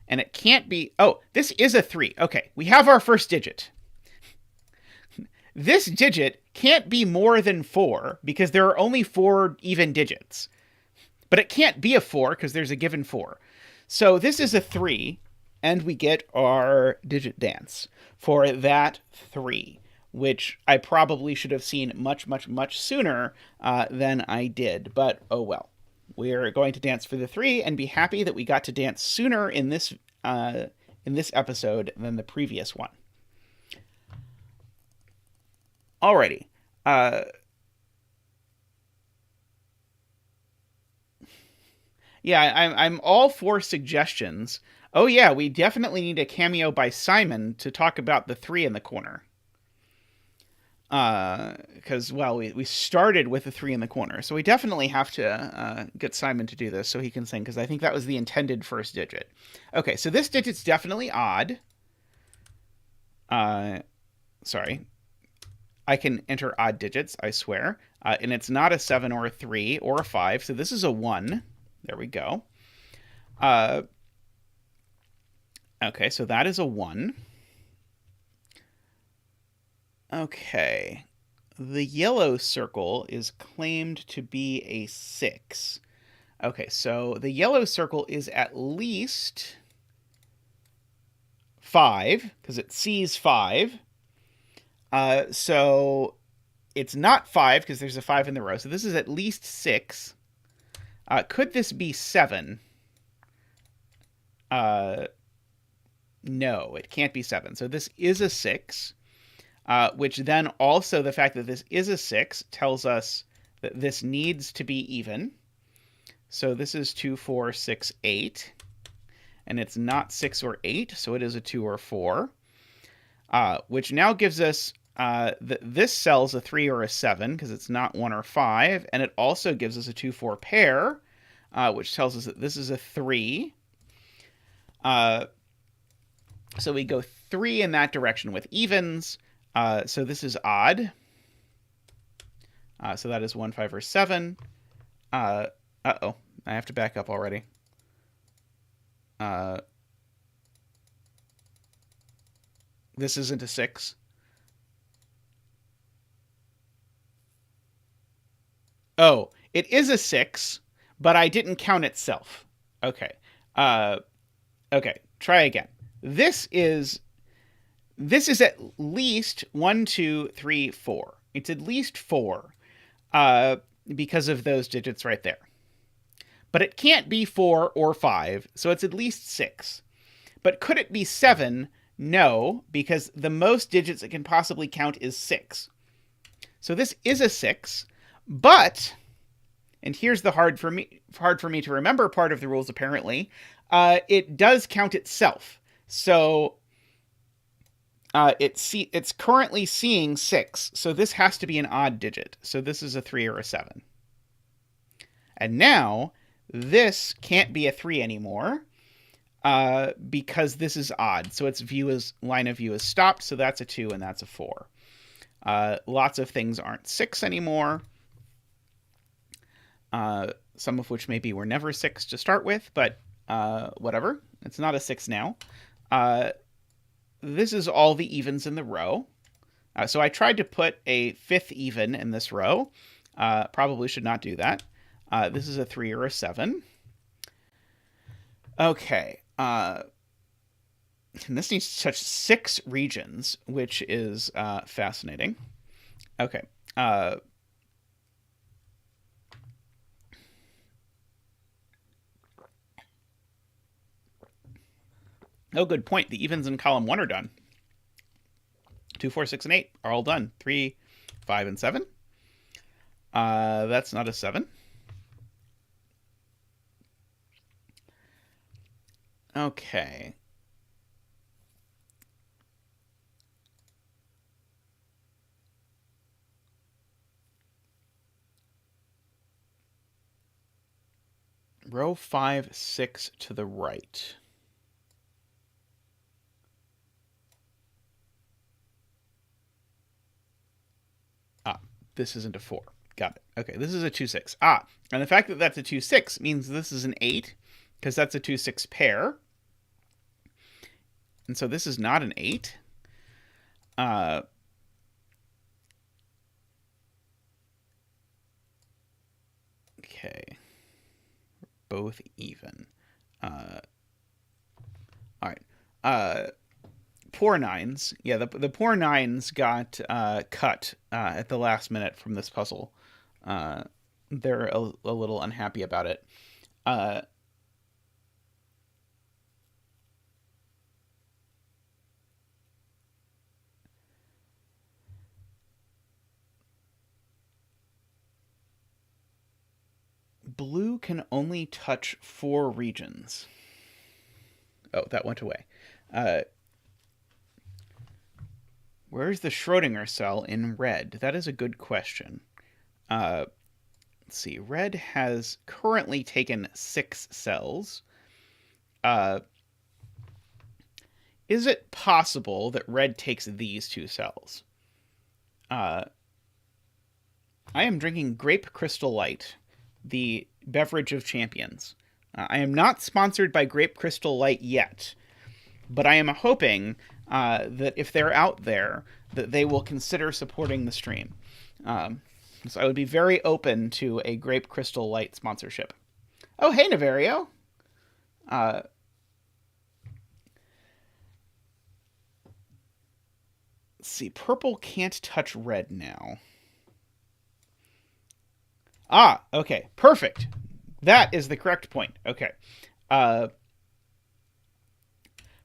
And it can't be... oh, this is a 3. Okay, we have our first digit. This digit can't be more than 4, because there are only 4 even digits. But it can't be a 4, because there's a given 4. So this is a 3, and we get our digit dance for that 3, which I probably should have seen much, much, much sooner than I did. But oh well. We're going to dance for the 3 and be happy that we got to dance sooner in this episode than the previous one. Alrighty. Yeah, I'm all for suggestions. Oh yeah, we definitely need a cameo by Simon to talk about the 3 in the corner. Because, well, we started with a 3 in the corner. So we definitely have to get Simon to do this so he can sing, because I think that was the intended first digit. Okay, so this digit's definitely odd. Sorry. I can enter odd digits, I swear. And it's not a 7 or a 3 or a 5, so this is a 1. There we go. Okay, so that is a 1. Okay. The yellow circle is claimed to be a 6. Okay, so the yellow circle is at least 5, because it sees 5. So it's not 5, because there's a 5 in the row. So this is at least 6. Could this be 7? No, it can't be 7. So this is a 6. Which then also, the fact that this is a 6 tells us that this needs to be even. So this is 2, 4, 6, 8. And it's not 6 or 8, so it is a 2 or 4. Which now gives us this cell's a 3 or a 7, because it's not 1 or 5. And it also gives us a 2, 4 pair, which tells us that this is a 3. So we go 3 in that direction with evens. So this is odd. So that is 1, 5, or 7. Uh-oh. I have to back up already. This isn't a 6. Oh, it is a 6, but I didn't count itself. Okay. Okay, try again. This is at least 1, 2, 3, 4. It's at least 4 because of those digits right there. But it can't be 4 or 5, so it's at least 6. But could it be 7? No, because the most digits it can possibly count is 6. So this is a 6, but, and here's the hard for me to remember part of the rules apparently, it does count itself. So it's currently seeing 6, so this has to be an odd digit. So this is a 3 or a 7. And now this can't be a 3 anymore because this is odd. So its line of view is stopped, so that's a 2 and that's a 4. Lots of things aren't 6 anymore. Some of which maybe were never 6 to start with, but whatever. It's not a 6 now. This is all the evens in the row. So I tried to put a 5th even in this row. Probably should not do that. This is a 3 or a 7. Okay. And this needs to touch 6 regions, which is fascinating. Okay. Oh, good point. The evens in column 1 are done. 2, 4, 6, and 8 are all done. 3, 5, and 7. That's not a 7. Okay. Row 5, 6 to the right. This isn't a 4. Got it. Okay, this is a 2, 6. And the fact that that's a 2, 6 means this is an 8, because that's a 2, 6 pair. And so this is not an 8. Okay. Both even. All right. Poor nines. Yeah, the poor nines got cut at the last minute from this puzzle. They're a little unhappy about it. Blue can only touch 4 regions. Oh, that went away. Where's the Schrodinger cell in red? That is a good question. Let's see. Red has currently taken 6 cells. Is it possible that red takes these 2 cells? I am drinking Grape Crystal Light, the beverage of champions. I am not sponsored by Grape Crystal Light yet, but I am hoping that if they're out there, that they will consider supporting the stream. So I would be very open to a Grape Crystal Light sponsorship. Oh, hey, Naverio. Let's see. Purple can't touch red now. Ah, okay. Perfect. That is the correct point. Okay.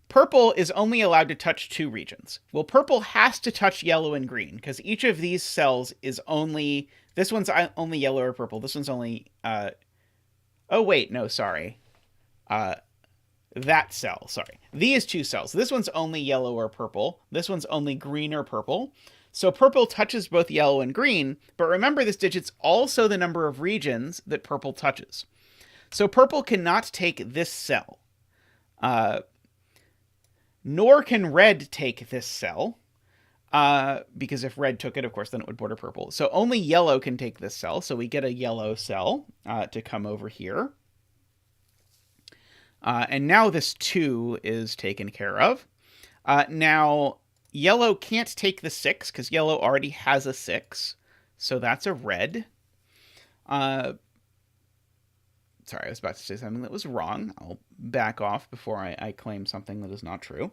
Purple is only allowed to touch 2 regions. Well, purple has to touch yellow and green, because each of these cells is only... This one's only yellow or purple. This one's only... Oh, wait. No, sorry. That cell, sorry. These 2 cells. This one's only yellow or purple. This one's only green or purple. So purple touches both yellow and green, but remember this digit's also the number of regions that purple touches. So purple cannot take this cell. Nor can red take this cell, because if red took it, of course, then it would border purple. So only yellow can take this cell, so we get a yellow cell to come over here. And now this 2 is taken care of. Now, yellow can't take the 6, because yellow already has a 6, so that's a red. Sorry, I was about to say something that was wrong. I'll back off before I claim something that is not true.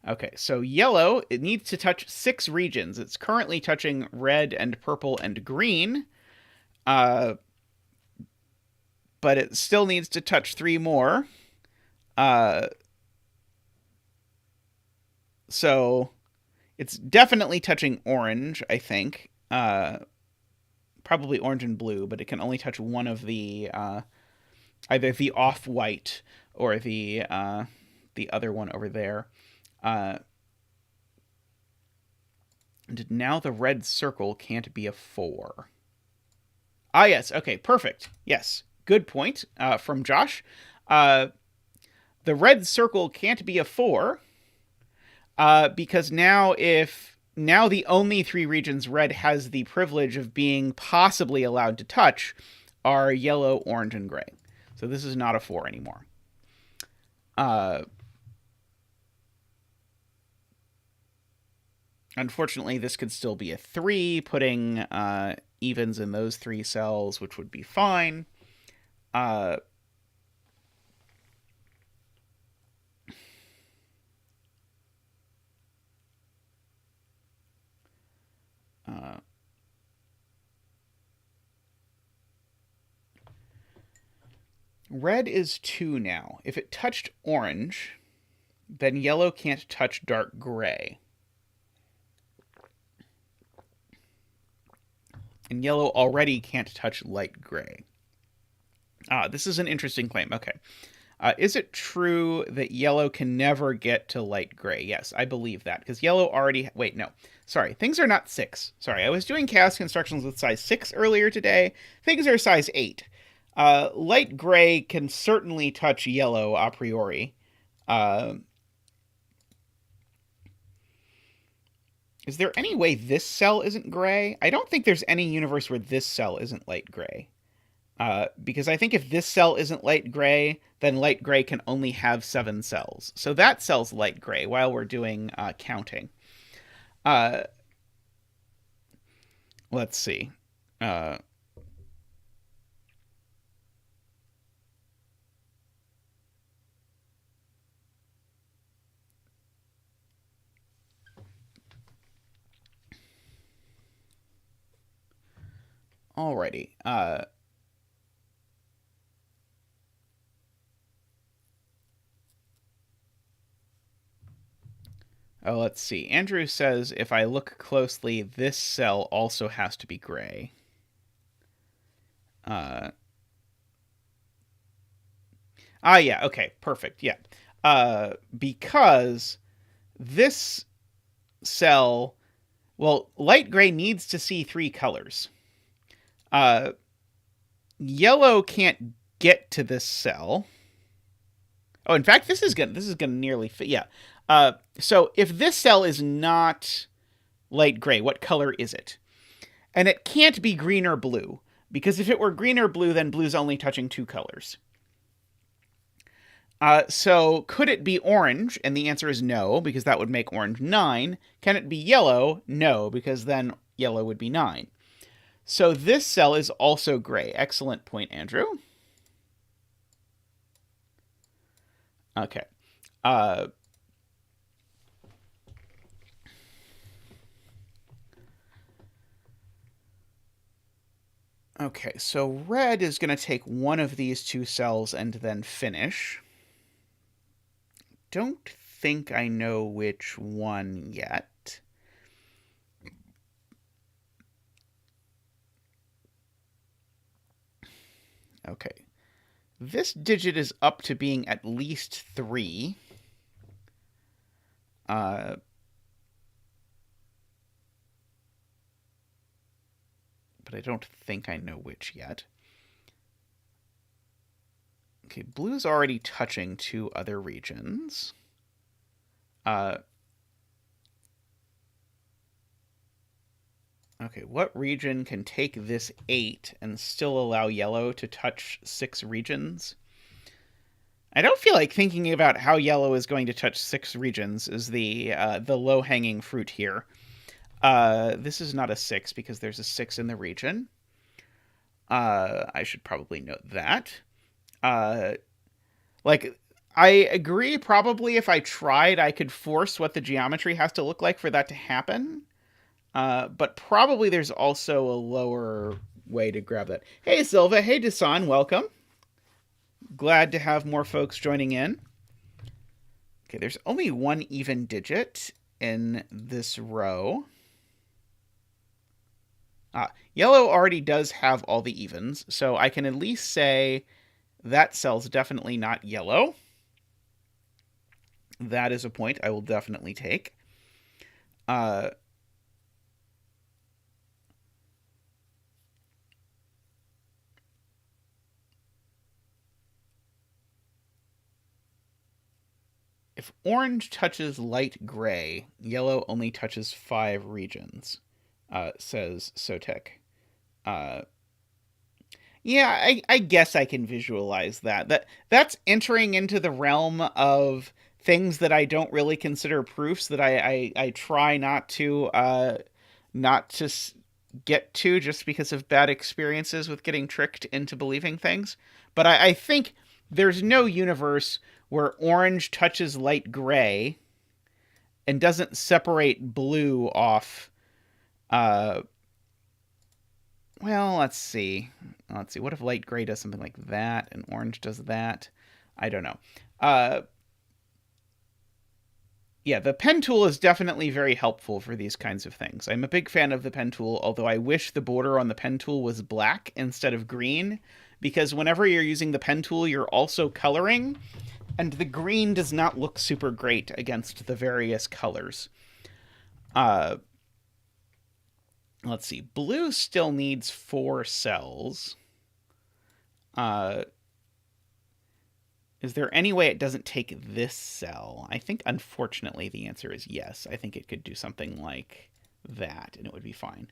Okay, so yellow, it needs to touch 6 regions. It's currently touching red and purple and green. But it still needs to touch 3 more. So it's definitely touching orange, I think. Probably orange and blue, but it can only touch one of the... either the off-white or the other one over there. And now the red circle can't be a 4. Ah, yes. Okay, perfect. Yes. Good point from Josh. The red circle can't be a 4 because now the only 3 regions red has the privilege of being possibly allowed to touch are yellow, orange, and gray. So this is not a 4 anymore. Unfortunately, this could still be a 3, putting evens in those 3 cells, which would be fine. Red is 2 now. If it touched orange, then yellow can't touch dark gray. And yellow already can't touch light gray. This is an interesting claim. Okay. Is it true that yellow can never get to light gray? Yes, I believe that. Because yellow already... Wait, no. Sorry, things are not 6. Sorry, I was doing chaos constructions with size 6 earlier today. Things are size 8. Light gray can certainly touch yellow a priori. Is there any way this cell isn't gray? I don't think there's any universe where this cell isn't light gray. Because I think if this cell isn't light gray, then light gray can only have 7 cells. So that cell's light gray while we're doing counting. Let's see. Alrighty. Oh, let's see. Andrew says if I look closely, this cell also has to be gray. Yeah, okay, perfect, yeah. Because this cell, well, light gray needs to see 3 colors. Yellow can't get to this cell. Oh, in fact, this is gonna nearly fit. Yeah. So if this cell is not light gray, what color is it? And it can't be green or blue, because if it were green or blue, then blue's only touching 2 colors. So could it be orange? And the answer is no, because that would make orange 9. Can it be yellow? No, because then yellow would be 9. So this cell is also gray. Excellent point, Andrew. Okay. Okay, so red is going to take one of these 2 cells and then finish. Don't think I know which one yet. Okay. This digit is up to being at least 3. But I don't think I know which yet. Okay, blue's already touching 2 other regions. Okay, what region can take this 8 and still allow yellow to touch 6 regions? I don't feel like thinking about how yellow is going to touch 6 regions is the low-hanging fruit here. This is not a 6 because there's a 6 in the region. I should probably note that. Like, I agree probably if I tried, I could force what the geometry has to look like for that to happen. But probably there's also a lower way to grab that. Hey, Silva. Hey, Dasan. Welcome. Glad to have more folks joining in. Okay, there's only one even digit in this row. Yellow already does have all the evens, so I can at least say that cell's definitely not yellow. That is a point I will definitely take. If orange touches light gray, yellow only touches 5 regions, says Sotek. Yeah, I guess I can visualize that. That's entering into the realm of things that I don't really consider proofs, that I try not to get to just because of bad experiences with getting tricked into believing things. But I think there's no universe where orange touches light gray and doesn't separate blue off. Well, let's see. What if light gray does something like that and orange does that? I don't know. Yeah, the pen tool is definitely very helpful for these kinds of things. I'm a big fan of the pen tool, although I wish the border on the pen tool was black instead of green, because whenever you're using the pen tool, you're also coloring, and the green does not look super great against the various colors. Let's see. Blue still needs 4 cells. Is there any way it doesn't take this cell? I think, unfortunately, the answer is yes. I think it could do something like that, and it would be fine.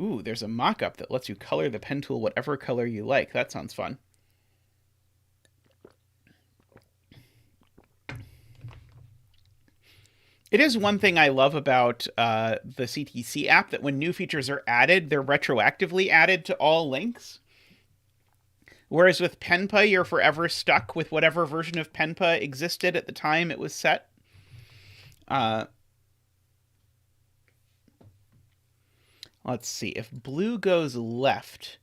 Ooh, there's a mock-up that lets you color the pen tool whatever color you like. That sounds fun. It is one thing I love about the CTC app, that when new features are added, they're retroactively added to all links. Whereas with Penpa, you're forever stuck with whatever version of Penpa existed at the time it was set. Let's see. If blue goes left...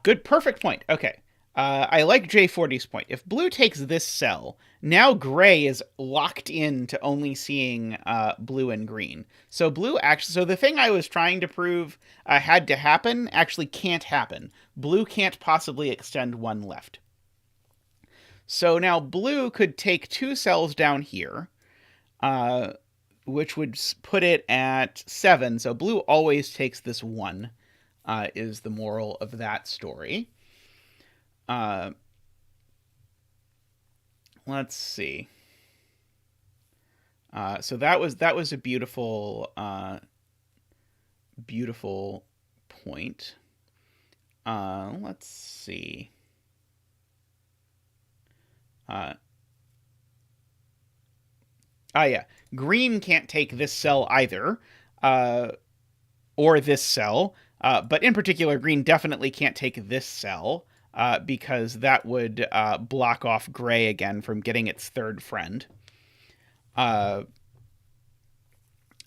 good, perfect point. Okay. I like J40's point. If blue takes this cell, now gray is locked in to only seeing blue and green. So blue actually, so the thing I was trying to prove had to happen actually can't happen. Blue can't possibly extend one left. So now blue could take two cells down here, which would put it at 7. So blue always takes this 1, is the moral of that story. Let's see. So that was a beautiful beautiful point. Let's see. Yeah. Green can't take this cell either, or this cell. But in particular, green definitely can't take this cell, because that would block off gray again from getting its third friend.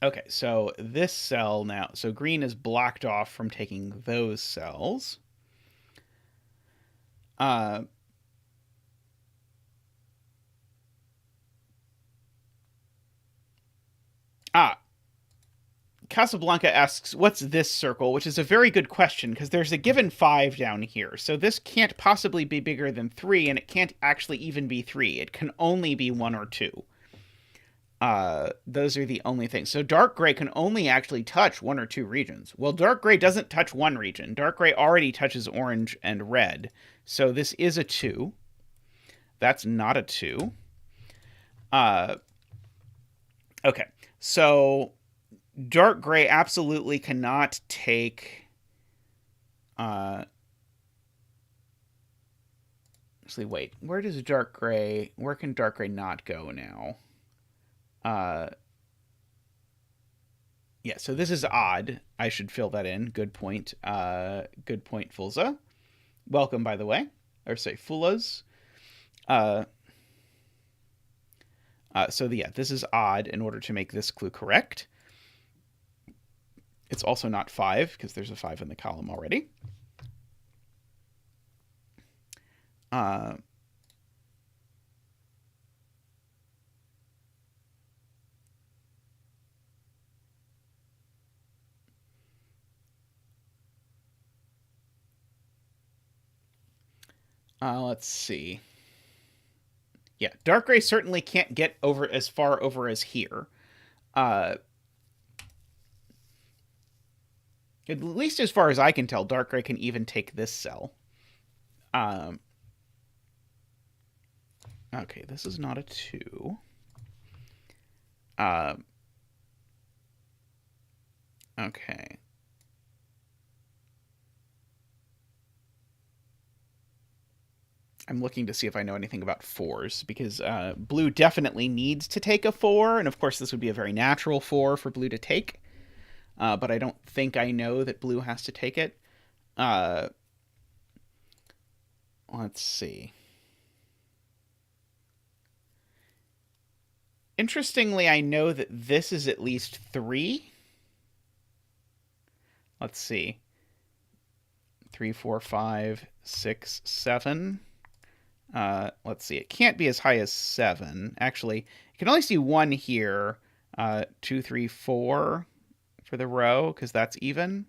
Okay, so this cell now, so green is blocked off from taking those cells. Casablanca asks, what's this circle? Which is a very good question, because there's a given 5 down here. So this can't possibly be bigger than 3, and it can't actually even be 3. It can only be 1 or 2. Those are the only things. So dark gray can only actually touch 1 or 2 regions. Well, dark gray doesn't touch 1 region. Dark gray already touches orange and red. So this is a 2. That's not a 2. Okay, so dark gray absolutely cannot take... Actually, wait. Where can dark gray not go now? Yeah, so this is odd. I should fill that in. Good point. Good point, Fulza. Welcome, by the way. Or say, Fulaz. So yeah, this is odd in order to make this clue correct. It's also not 5, because there's a 5 in the column already. Let's see. Yeah, dark gray certainly can't get over as far over as here. At least as far as I can tell, dark gray can even take this cell. Okay, this is not a 2. Okay. I'm looking to see if I know anything about 4s, because blue definitely needs to take a 4, and of course this would be a very natural 4 for blue to take. But I don't think I know that blue has to take it. Let's see. Interestingly, I know that this is at least 3. Let's see. 3, 4, 5, 6, 7. Let's see. It can't be as high as 7. Actually, you can only see 1 here. 2, 3, 4 for the row, because that's even.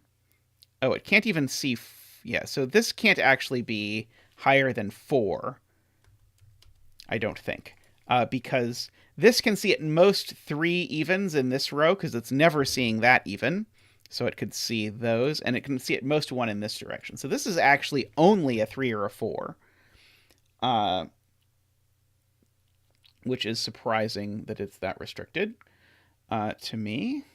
Oh, it can't even see... yeah, so this can't actually be higher than 4. I don't think. Because this can see at most 3 evens in this row, because it's never seeing that even. So it could see those, and it can see at most 1 in this direction. So this is actually only a 3 or a 4. Which is surprising that it's that restricted to me.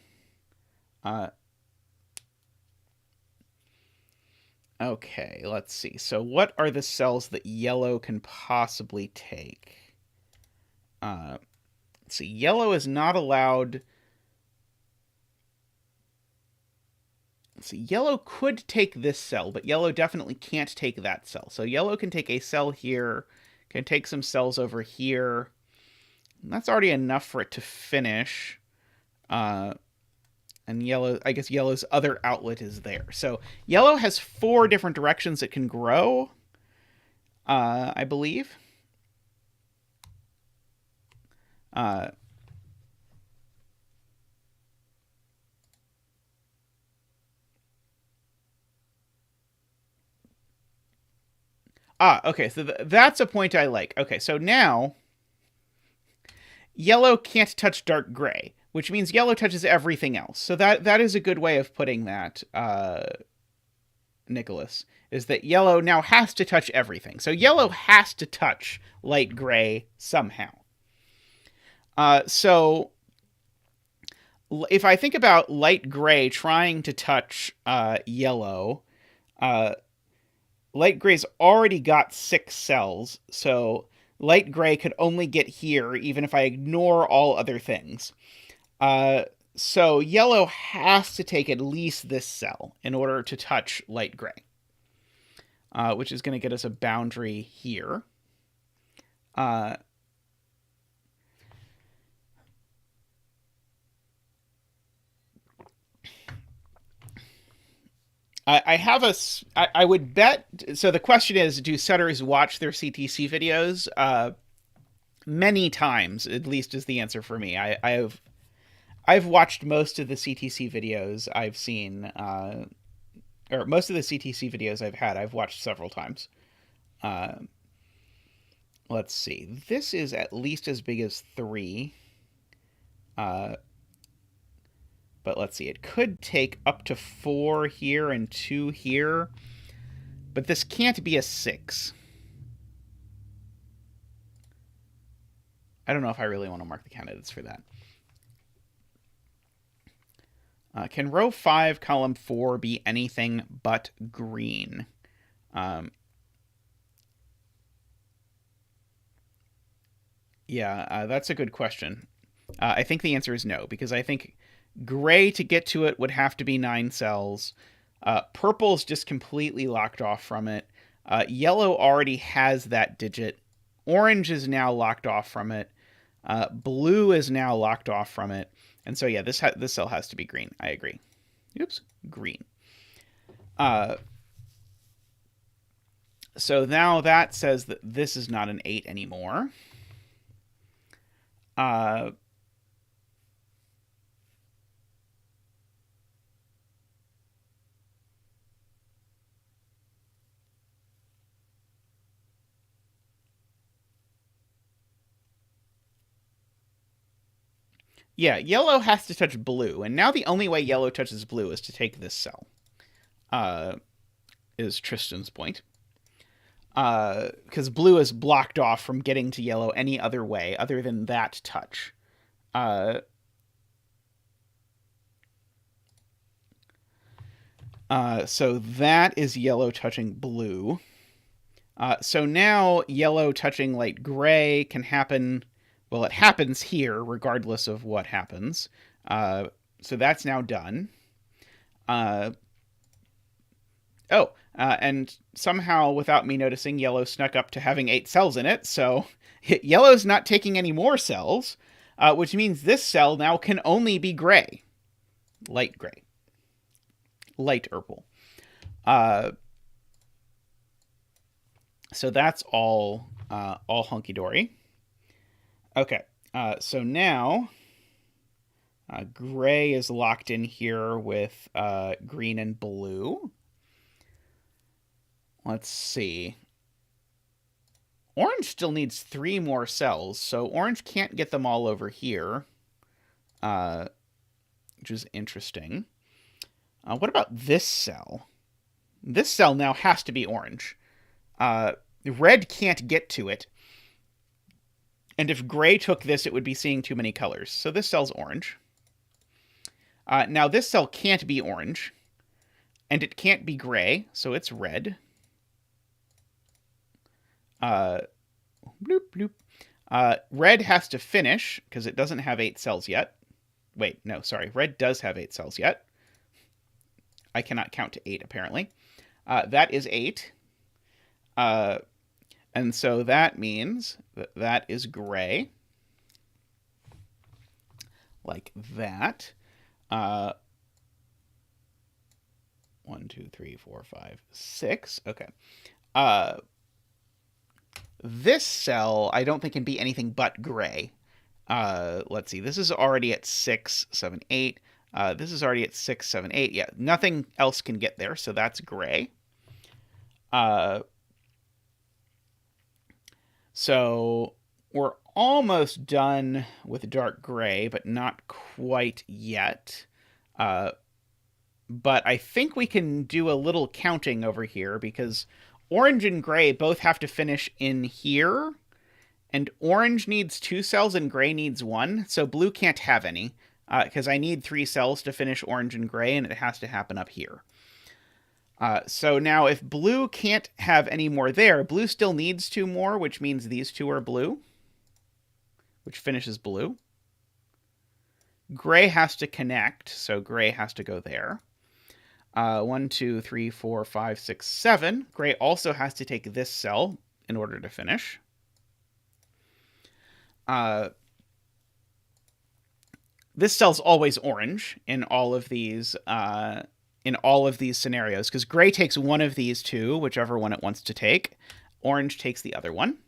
Okay, let's see. So what are the cells that yellow can possibly take? Let's see. Yellow is not allowed... Let's see. Yellow could take this cell, but yellow definitely can't take that cell. So yellow can take a cell here, can take some cells over here. And that's already enough for it to finish. And yellow, I guess yellow's other outlet is there. So yellow has 4 different directions it can grow. I believe. Okay, so that's a point I like. Okay, so now yellow can't touch dark gray, which means yellow touches everything else. So that is a good way of putting that, Nicholas, is that yellow now has to touch everything. So yellow has to touch light gray somehow. So if I think about light gray trying to touch yellow, light gray's already got 6 cells, so light gray could only get here even if I ignore all other things. So yellow has to take at least this cell in order to touch light gray, which is going to get us a boundary here. I would bet. So the question is, do setters watch their CTC videos? Many times, at least, is the answer for me. I've watched most of the CTC videos I've seen, or most of the CTC videos I've had. I've watched several times. Let's see. This is at least as big as 3. But let's see. It could take up to 4 here and 2 here. But this can't be a 6. I don't know if I really want to mark the candidates for that. Can row 5, column 4 be anything but green? Yeah, that's a good question. I think the answer is no, because I think gray to get to it would have to be 9 cells. Purple's just completely locked off from it. Yellow already has that digit. Orange is now locked off from it. Blue is now locked off from it. And so, yeah, this cell has to be green. I agree. Oops, green. So now that says that this is not an 8 anymore. Yeah, yellow has to touch blue, and now the only way yellow touches blue is to take this cell. Is Tristan's point. Because blue is blocked off from getting to yellow any other way other than that touch. So that is yellow touching blue. So now yellow touching light gray can happen. Well, it happens here regardless of what happens. So that's now done. And somehow, without me noticing, yellow snuck up to having 8 cells in it. So yellow's not taking any more cells, which means this cell now can only be gray. Light gray. Light purple. So that's all hunky-dory. Okay, so now gray is locked in here with green and blue. Let's see. Orange still needs 3 more cells, so orange can't get them all over here, which is interesting. What about this cell? This cell now has to be orange. Red can't get to it. And if gray took this, it would be seeing too many colors. So this cell's orange. Now this cell can't be orange. And it can't be gray, so it's red. Bloop, bloop. Red has to finish, because it doesn't have 8 cells yet. Wait, no, sorry. Red does have 8 cells yet. I cannot count to 8, apparently. That is 8. And so that means that is gray. Like that. 1, 2, 3, 4, 5, 6. Okay. this cell I don't think can be anything but gray. Let's see. This is already at 6, 7, 8. This is already at 6, 7, 8. Yeah, nothing else can get there, so that's gray. So we're almost done with dark gray, but not quite yet. But I think we can do a little counting over here, because orange and gray both have to finish in here, and orange needs 2 cells and gray needs 1, so blue can't have any, because I need 3 cells to finish orange and gray, and it has to happen up here. So now if blue can't have any more there, blue still needs 2 more, which means these 2 are blue, which finishes blue. Gray has to connect, so gray has to go there. 1, 2, 3, 4, 5, 6, 7. Gray also has to take this cell in order to finish. This cell's always orange in all of these scenarios, because gray takes one of these 2, whichever one it wants to take. Orange takes the other one.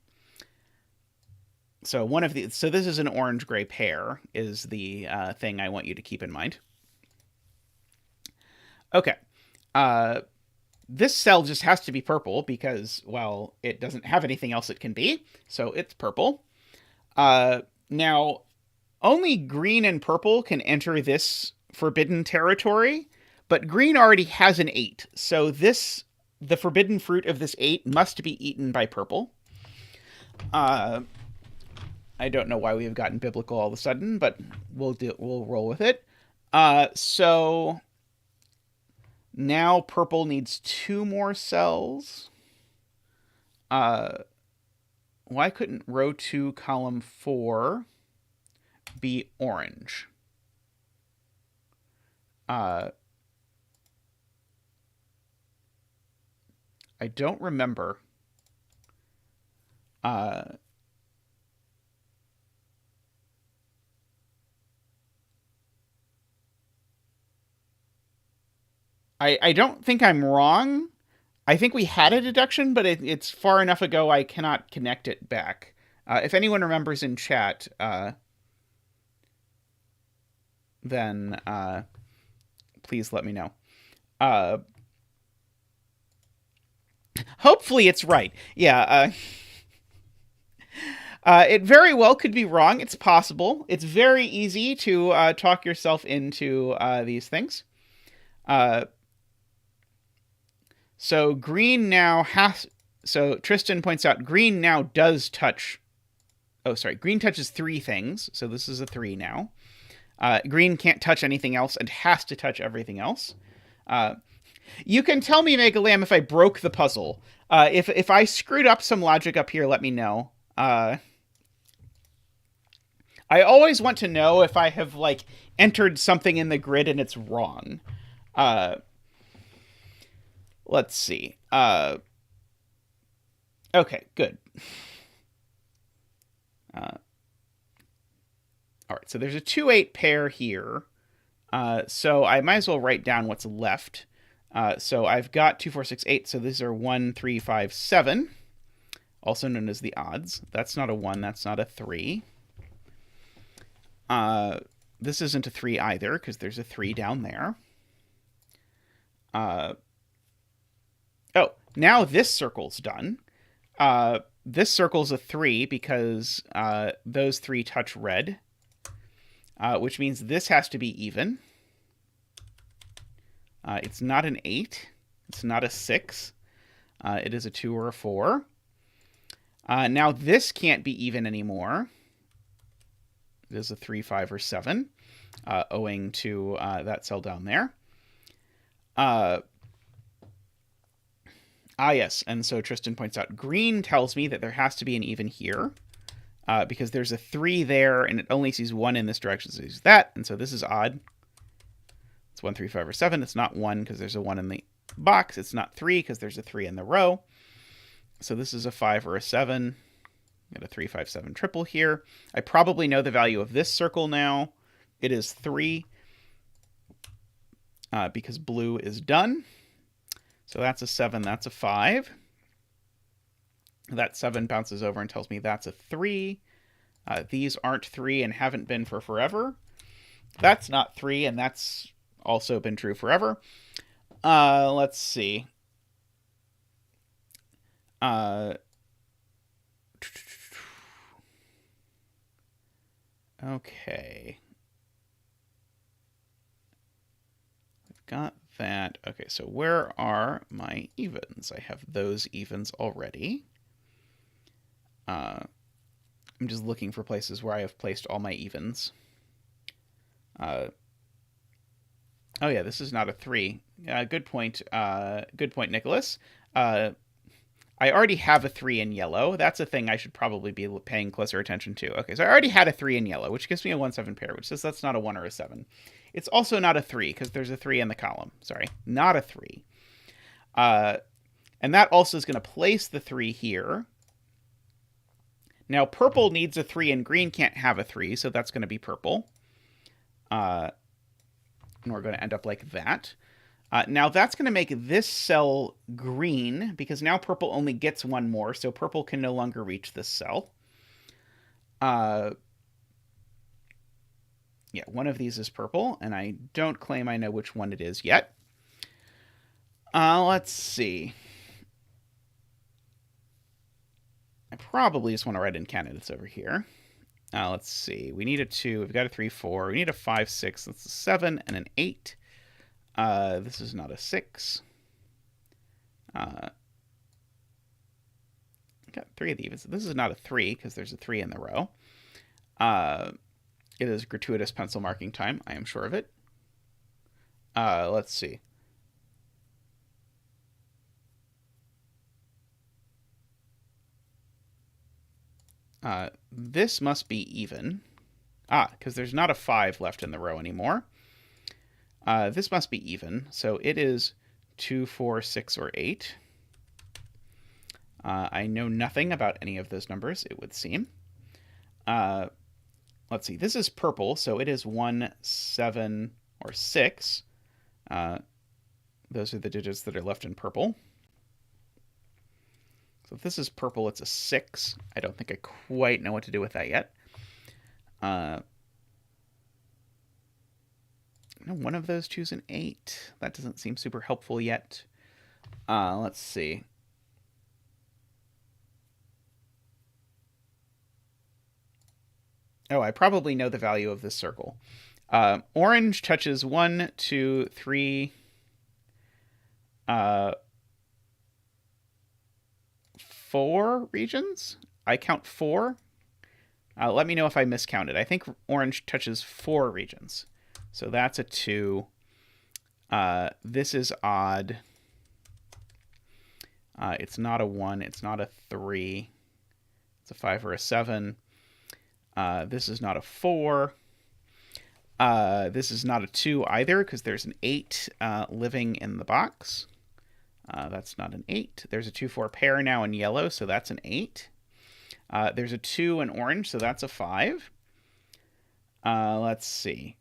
So this is an orange-gray pair, is the thing I want you to keep in mind. Okay. This cell just has to be purple because, well, it doesn't have anything else it can be, so it's purple. Now, only green and purple can enter this forbidden territory, but green already has an 8, so the forbidden fruit of this 8 must be eaten by purple. I don't know why we have gotten biblical all of a sudden, but we'll roll with it. So now purple needs 2 more cells. Why couldn't row 2, column 4 be orange? I don't remember. I don't think I'm wrong. I think we had a deduction, but it's far enough ago I cannot connect it back. If anyone remembers in chat, then please let me know. Hopefully it's right. Yeah. It very well could be wrong. It's possible. It's very easy to talk yourself into these things. So green now has... So Tristan points out green now does touch... Oh, sorry. Green touches 3 things. So this is a 3 now. Green can't touch anything else and has to touch everything else. You can tell me, Mega Lamb, if I broke the puzzle. If I screwed up some logic up here, let me know. I always want to know if I have, like, entered something in the grid and it's wrong. Let's see. Okay, good. All right, so there's a 2-8 pair here. So I might as well write down what's left. So I've got 2, 4, 6, 8. So these are 1, 3, 5, 7. Also known as the odds. That's not a 1. That's not a 3. This isn't a 3 either, because there's a 3 down there. Oh, now this circle's done. This circle's a 3 because those 3 touch red, which means this has to be even. It's not an 8. It's not a 6. It is a 2 or a 4. Now this can't be even anymore. It is a 3, 5, or 7, owing to that cell down there. Yes, and so Tristan points out green tells me that there has to be an even here, because there's a 3 there, and it only sees 1 in this direction, so it sees that, and so this is odd. It's 1, 3, 5, or 7. It's not 1 because there's a 1 in the box. It's not 3 because there's a 3 in the row. So this is a 5 or a 7. Got a 3, 5, 7 triple here. I probably know the value of this circle now. It is 3, because blue is done. So that's a 7, that's a 5. That 7 bounces over and tells me that's a 3. These aren't 3 and haven't been for forever. That's not 3, and that's also been true forever. Let's see. Okay. I've got that. Okay, so where are my evens? I have those evens already. I'm just looking for places where I have placed all my evens. Oh yeah, this is not a 3. Good point. Good point, Nicholas. I already have a 3 in yellow. That's a thing I should probably be paying closer attention to. Okay, so I already had a 3 in yellow, which gives me a 1-7 pair, which says that's not a 1 or a 7. It's also not a 3, because there's a 3 in the column. Sorry, not a 3. And that also is going to place the 3 here. Now, purple needs a 3 and green can't have a 3, so that's going to be purple. And we're going to end up like that. Now, that's going to make this cell green, because now purple only gets 1 more, so purple can no longer reach this cell. Yeah, one of these is purple, and I don't claim I know which one it is yet. Let's see. I probably just want to write in candidates over here. Let's see. We need a 2. We've got a 3, 4. We need a 5, 6. That's a 7 and an 8. This is not a 6. Got 3 of these. This is not a 3 because there's a 3 in the row. It is gratuitous pencil marking time. I am sure of it. Let's see. This must be even. Because there's not a 5 left in the row anymore. This must be even. So it is 2, 4, 6, or 8. I know nothing about any of those numbers, it would seem. Let's see. This is purple, so it is 1, 7, or 6. Those are the digits that are left in purple. So if this is purple, it's a 6. I don't think I quite know what to do with that yet. One of those choose an 8. That doesn't seem super helpful yet. Let's see. Oh, I probably know the value of this circle. Orange touches 1, 2, 3, 4 regions. I count 4. Let me know if I miscounted. I think orange touches 4 regions. So that's a 2. This is odd. It's not a 1. It's not a 3. It's a 5 or a 7. This is not a 4. This is not a 2 either, because there's an 8 living in the box. That's not an 8. There's a 2, 4 pair now in yellow, so that's an 8. There's a 2 in orange, so that's a 5. Let's see.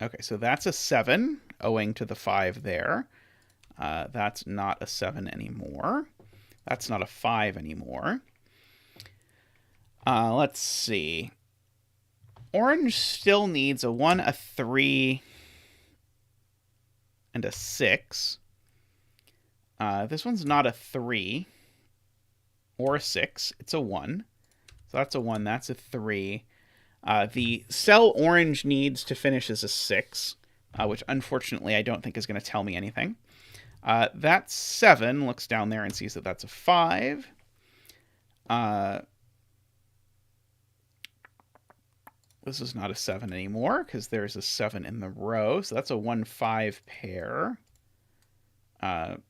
Okay, so that's a 7, owing to the 5 there. That's not a 7 anymore. That's not a 5 anymore. Let's see. Orange still needs a 1, a 3, and a 6. This one's not a 3 or a 6. It's a 1. So that's a 1. That's a 3. The cell orange needs to finish as a 6, which unfortunately I don't think is going to tell me anything. That 7 looks down there and sees that that's a 5. This is not a 7 anymore because there's a 7 in the row. So that's a 1, 5 pair.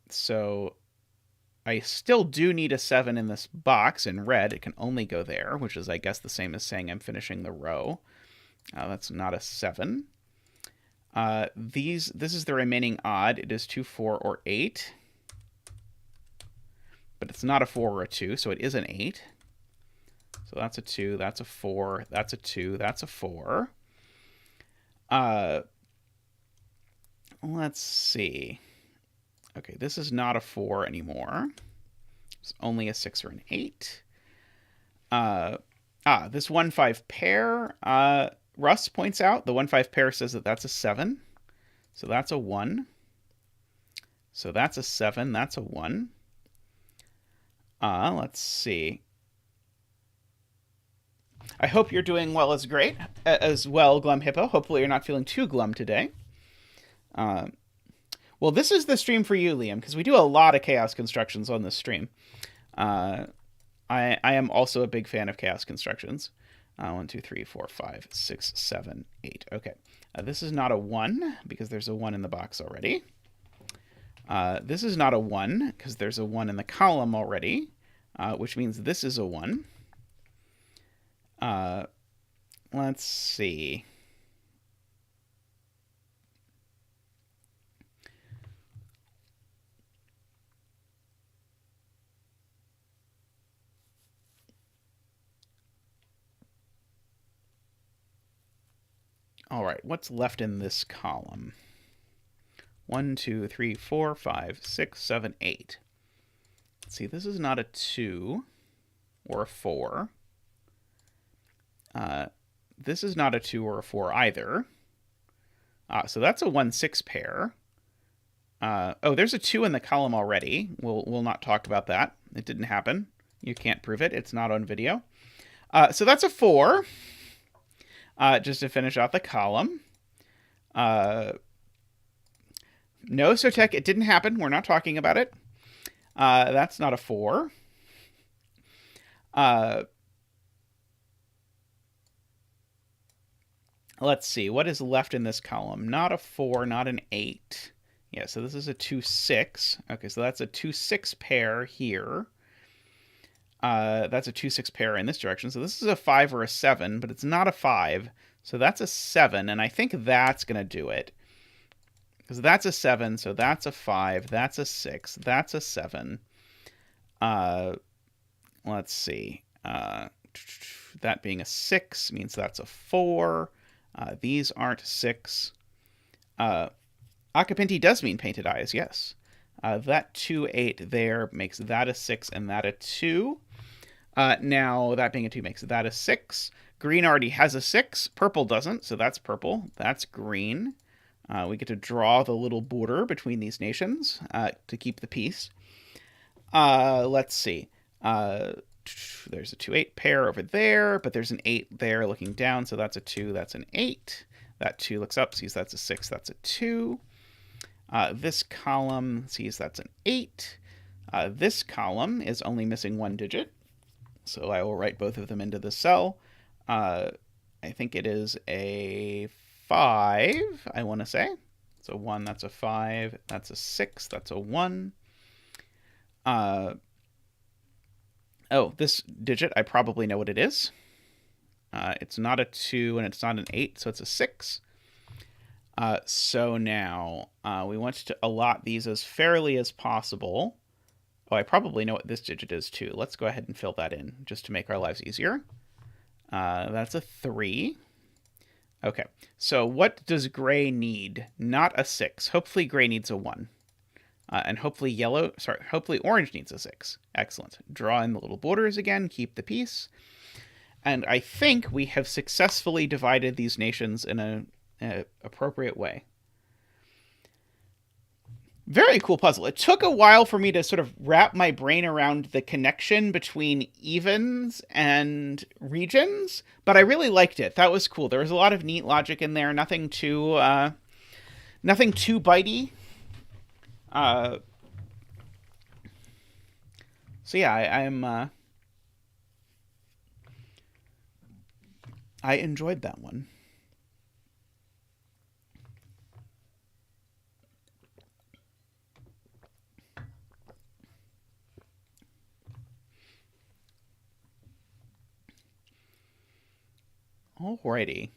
So I still do need a 7 in this box in red. It can only go there, which is, I guess, the same as saying I'm finishing the row. That's not a 7. This is the remaining odd. It is 2, 4, or 8. But it's not a 4 or a 2, so it is an 8. So that's a 2, that's a 4, that's a 2, that's a 4. Let's see. Okay, this is not a 4 anymore. It's only a 6 or an 8. This 1-5 pair, Russ points out, the 1-5 pair says that that's a 7. So that's a 1. So that's a 7. That's a 1. Let's see. I hope you're doing well as well, Glum Hippo. Hopefully you're not feeling too glum today. Well, this is the stream for you, Liam, because we do a lot of chaos constructions on this stream. I am also a big fan of chaos constructions. 1, 2, 3, 4, 5, 6, 7, 8. Okay. This is not a 1, because there's a 1 in the box already. This is not a 1, because there's a 1 in the column already, which means this is a 1. Let's see. All right, what's left in this column? 1, 2, 3, 4, 5, 6, 7, 8. Let's see, this is not a 2 or a 4. This is not a 2 or a 4 either. So that's a 1-6 pair. There's a 2 in the column already. We'll not talk about that. It didn't happen. You can't prove it. It's not on video. So that's a 4. Just to finish out the column. No, Sotek, it didn't happen. We're not talking about it. That's not a 4. Let's see. What is left in this column? Not a 4, not an 8. Yeah, so this is a 2-6. Okay, so that's a 2-6 pair here. That's a 2-6 pair in this direction. So this is a 5 or a 7, but it's not a 5. So that's a 7, and I think that's going to do it. Because that's a 7, so that's a 5, that's a 6, that's a 7. Let's see. That being a 6 means that's a 4. These aren't 6. Acapinti does mean painted eyes, yes. That 2-8 there makes that a 6 and that a 2. Now, that being a 2 makes that a 6. Green already has a 6. Purple doesn't, so that's purple. That's green. We get to draw the little border between these nations to keep the peace. Let's see. There's a 2-8 pair over there, but there's an 8 there looking down, so that's a 2, that's an 8. That 2 looks up, sees that's a 6, that's a 2. This column sees that's an 8. This column is only missing 1 digit, so I will write both of them into the cell. I think it is a 5, I want to say. It's a 1, that's a 5, that's a 6, that's a 1. This digit, I probably know what it is. It's not a 2 and it's not an 8, so it's a 6. So now we want to allot these as fairly as possible. Oh, I probably know what this digit is too. Let's go ahead and fill that in just to make our lives easier. That's a 3. Okay, so what does gray need? Not a 6. Hopefully gray needs a 1. And hopefully orange needs a 6. Excellent. Draw in the little borders again, keep the peace. And I think we have successfully divided these nations in an appropriate way. Very cool puzzle. It took a while for me to sort of wrap my brain around the connection between evens and regions, but I really liked it. That was cool. There was a lot of neat logic in there. Nothing too bitey. So yeah, I enjoyed that one. Alrighty.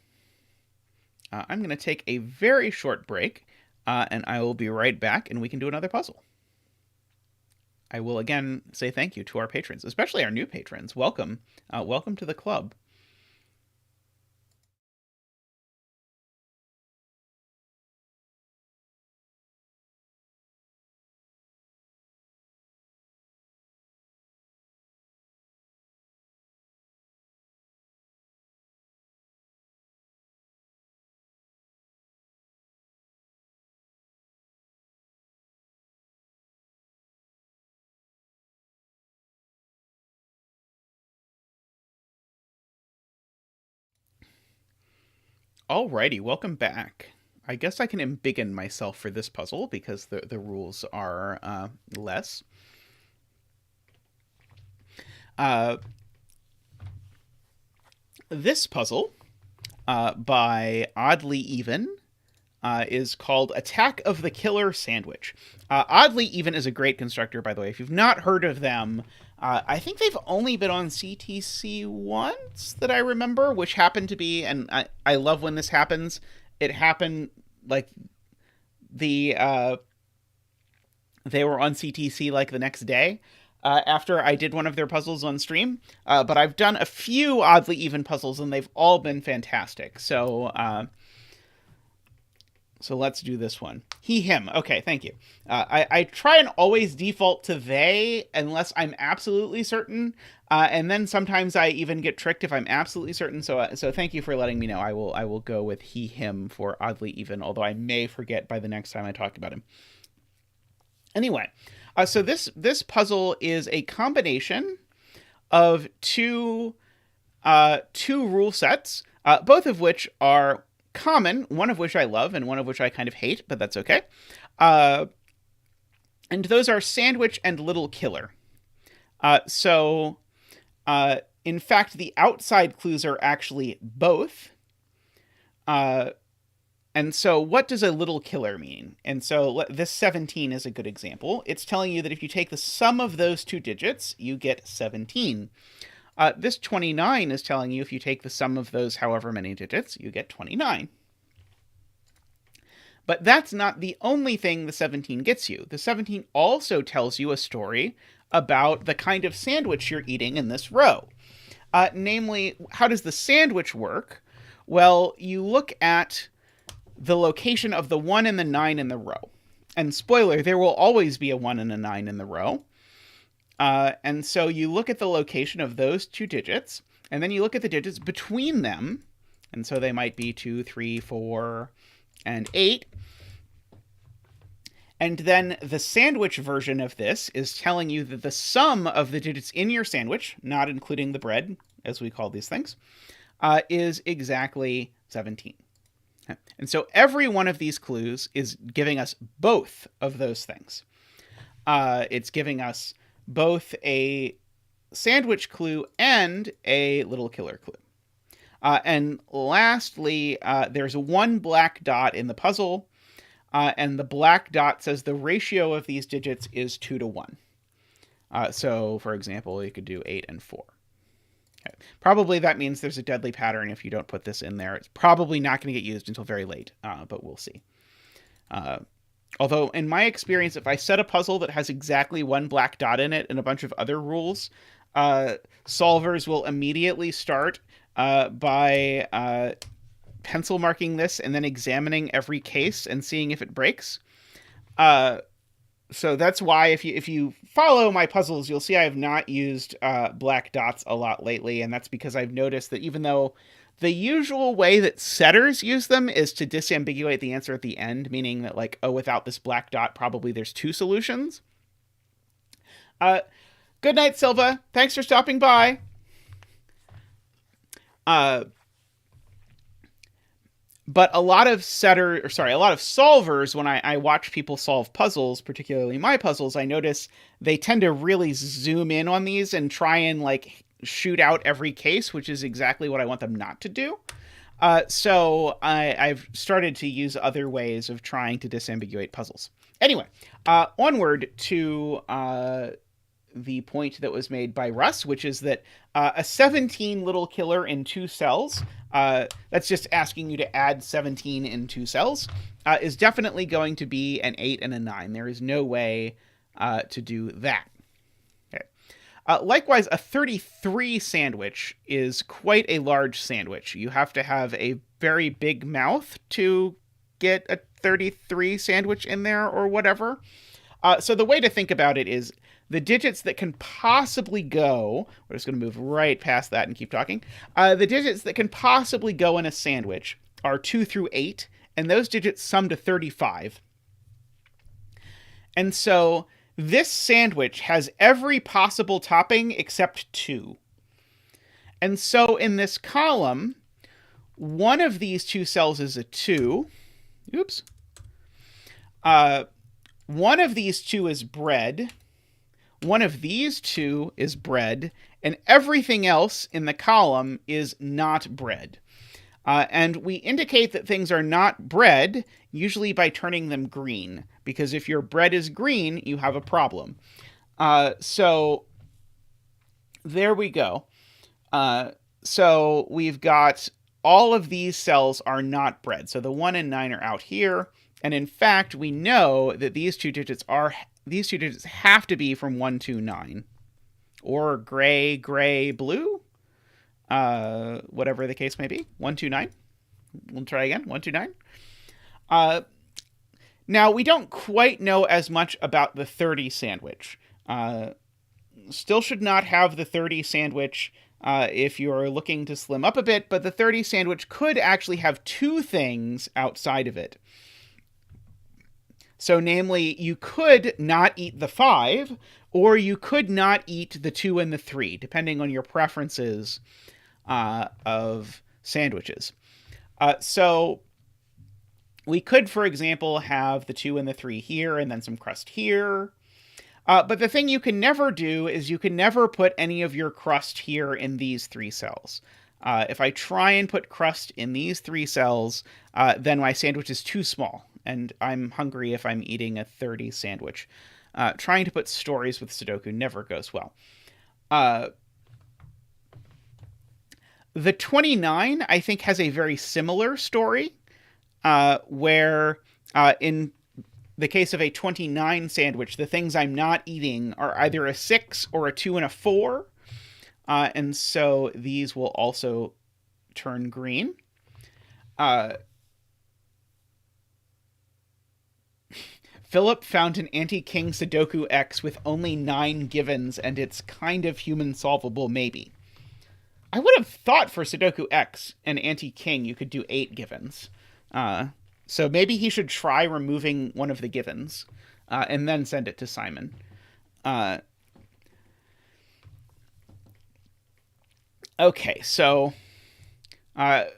I'm going to take a very short break, and I will be right back, and we can do another puzzle. I will again say thank you to our patrons, especially our new patrons. Welcome. Welcome to the club. Alrighty, welcome back. I guess I can embiggen myself for this puzzle because the rules are less. This puzzle by Oddlyeven is called Attack of the Killer Sandwich. Oddlyeven is a great constructor, by the way. If you've not heard of them, I think they've only been on CTC once that I remember, which happened to be, and I love when this happens. It happened like they were on CTC like the next day after I did one of their puzzles on stream. But I've done a few Oddlyeven puzzles, and they've all been fantastic. So let's do this one. He, him. Okay, thank you. I try and always default to they unless I'm absolutely certain. And then sometimes I even get tricked if I'm absolutely certain. So thank you for letting me know. I will go with he, him for Oddlyeven, although I may forget by the next time I talk about him. Anyway, so this puzzle is a combination of two rule sets, both of which are common, one of which I love and one of which I kind of hate, but that's okay. And those are Sandwich and Little Killer. In fact, the outside clues are actually both. And so what does a little killer mean? And so this 17 is a good example. It's telling you that if you take the sum of those two digits, you get 17. This 29 is telling you if you take the sum of those however many digits, you get 29. But that's not the only thing the 17 gets you. The 17 also tells you a story about the kind of sandwich you're eating in this row. Namely, how does the sandwich work? Well, you look at the location of the 1 and the 9 in the row. And spoiler, there will always be a 1 and a 9 in the row. And so you look at the location of those two digits, and then you look at the digits between them. And so they might be 2, 3, 4, and 8. And then the sandwich version of this is telling you that the sum of the digits in your sandwich, not including the bread, as we call these things, is exactly 17. And so every one of these clues is giving us both of those things. It's giving us both a sandwich clue and a little killer clue. And lastly, there's one black dot in the puzzle, and the black dot says the ratio of these digits is 2 to 1. So, for example, you could do 8 and 4. Okay. Probably that means there's a deadly pattern if you don't put this in there. It's probably not going to get used until very late, but we'll see. Although, in my experience, if I set a puzzle that has exactly one black dot in it and a bunch of other rules, solvers will immediately start by pencil marking this and then examining every case and seeing if it breaks. So that's why if you follow my puzzles, you'll see I have not used black dots a lot lately, and that's because I've noticed that even though the usual way that setters use them is to disambiguate the answer at the end, meaning that like, oh, without this black dot, probably there's two solutions. Good night, Silva. Thanks for stopping by. But a lot of solvers, when I watch people solve puzzles, particularly my puzzles, I notice they tend to really zoom in on these and try and like shoot out every case, which is exactly what I want them not to do. So I've started to use other ways of trying to disambiguate puzzles. Anyway, onward to the point that was made by Russ, which is that a 17 little killer in 2 cells, that's just asking you to add 17 in 2 cells, is definitely going to be an 8 and a 9. There is no way to do that. Okay. Likewise, a 33 sandwich is quite a large sandwich. You have to have a very big mouth to get a 33 sandwich in there or whatever. So the way to think about it is the digits that can possibly go, we're just going to move right past that and keep talking. The digits that can possibly go in a sandwich are 2 through 8, and those digits sum to 35. And so this sandwich has every possible topping except 2. And so in this column, one of these two cells is a 2. Oops. One of these two is bread. One of these two is bread. And everything else in the column is not bread. And we indicate that things are not bread, usually by turning them green. Because if your bread is green, you have a problem. So there we go. So we've got all of these cells are not bread. So the 1 and 9 are out here. And in fact, we know that these two digits have to be from 1 to 9. Or gray, blue. Whatever the case may be. 1, 2, 9. We'll try again. 1, 2, 9. Now, we don't quite know as much about the 30 sandwich. Still should not have the 30 sandwich if you're looking to slim up a bit, but the 30 sandwich could actually have two things outside of it. So, namely, you could not eat the 5, or you could not eat the 2 and the 3, depending on your preferences of sandwiches. So we could, for example, have the 2 and the 3 here, and then some crust here. But the thing you can never do is you can never put any of your crust here in these 3 cells. If I try and put crust in these 3 cells, then my sandwich is too small, and I'm hungry if I'm eating a 30 sandwich. Trying to put stories with Sudoku never goes well. The 29, I think, has a very similar story, where in the case of a 29 sandwich, the things I'm not eating are either a 6 or a 2 and a 4. And so these will also turn green. Philip found an anti-king Sudoku X with only 9 givens, and it's kind of human solvable, maybe. I would have thought for Sudoku X and anti-king you could do 8 givens. So maybe he should try removing one of the givens, and then send it to Simon. Okay, so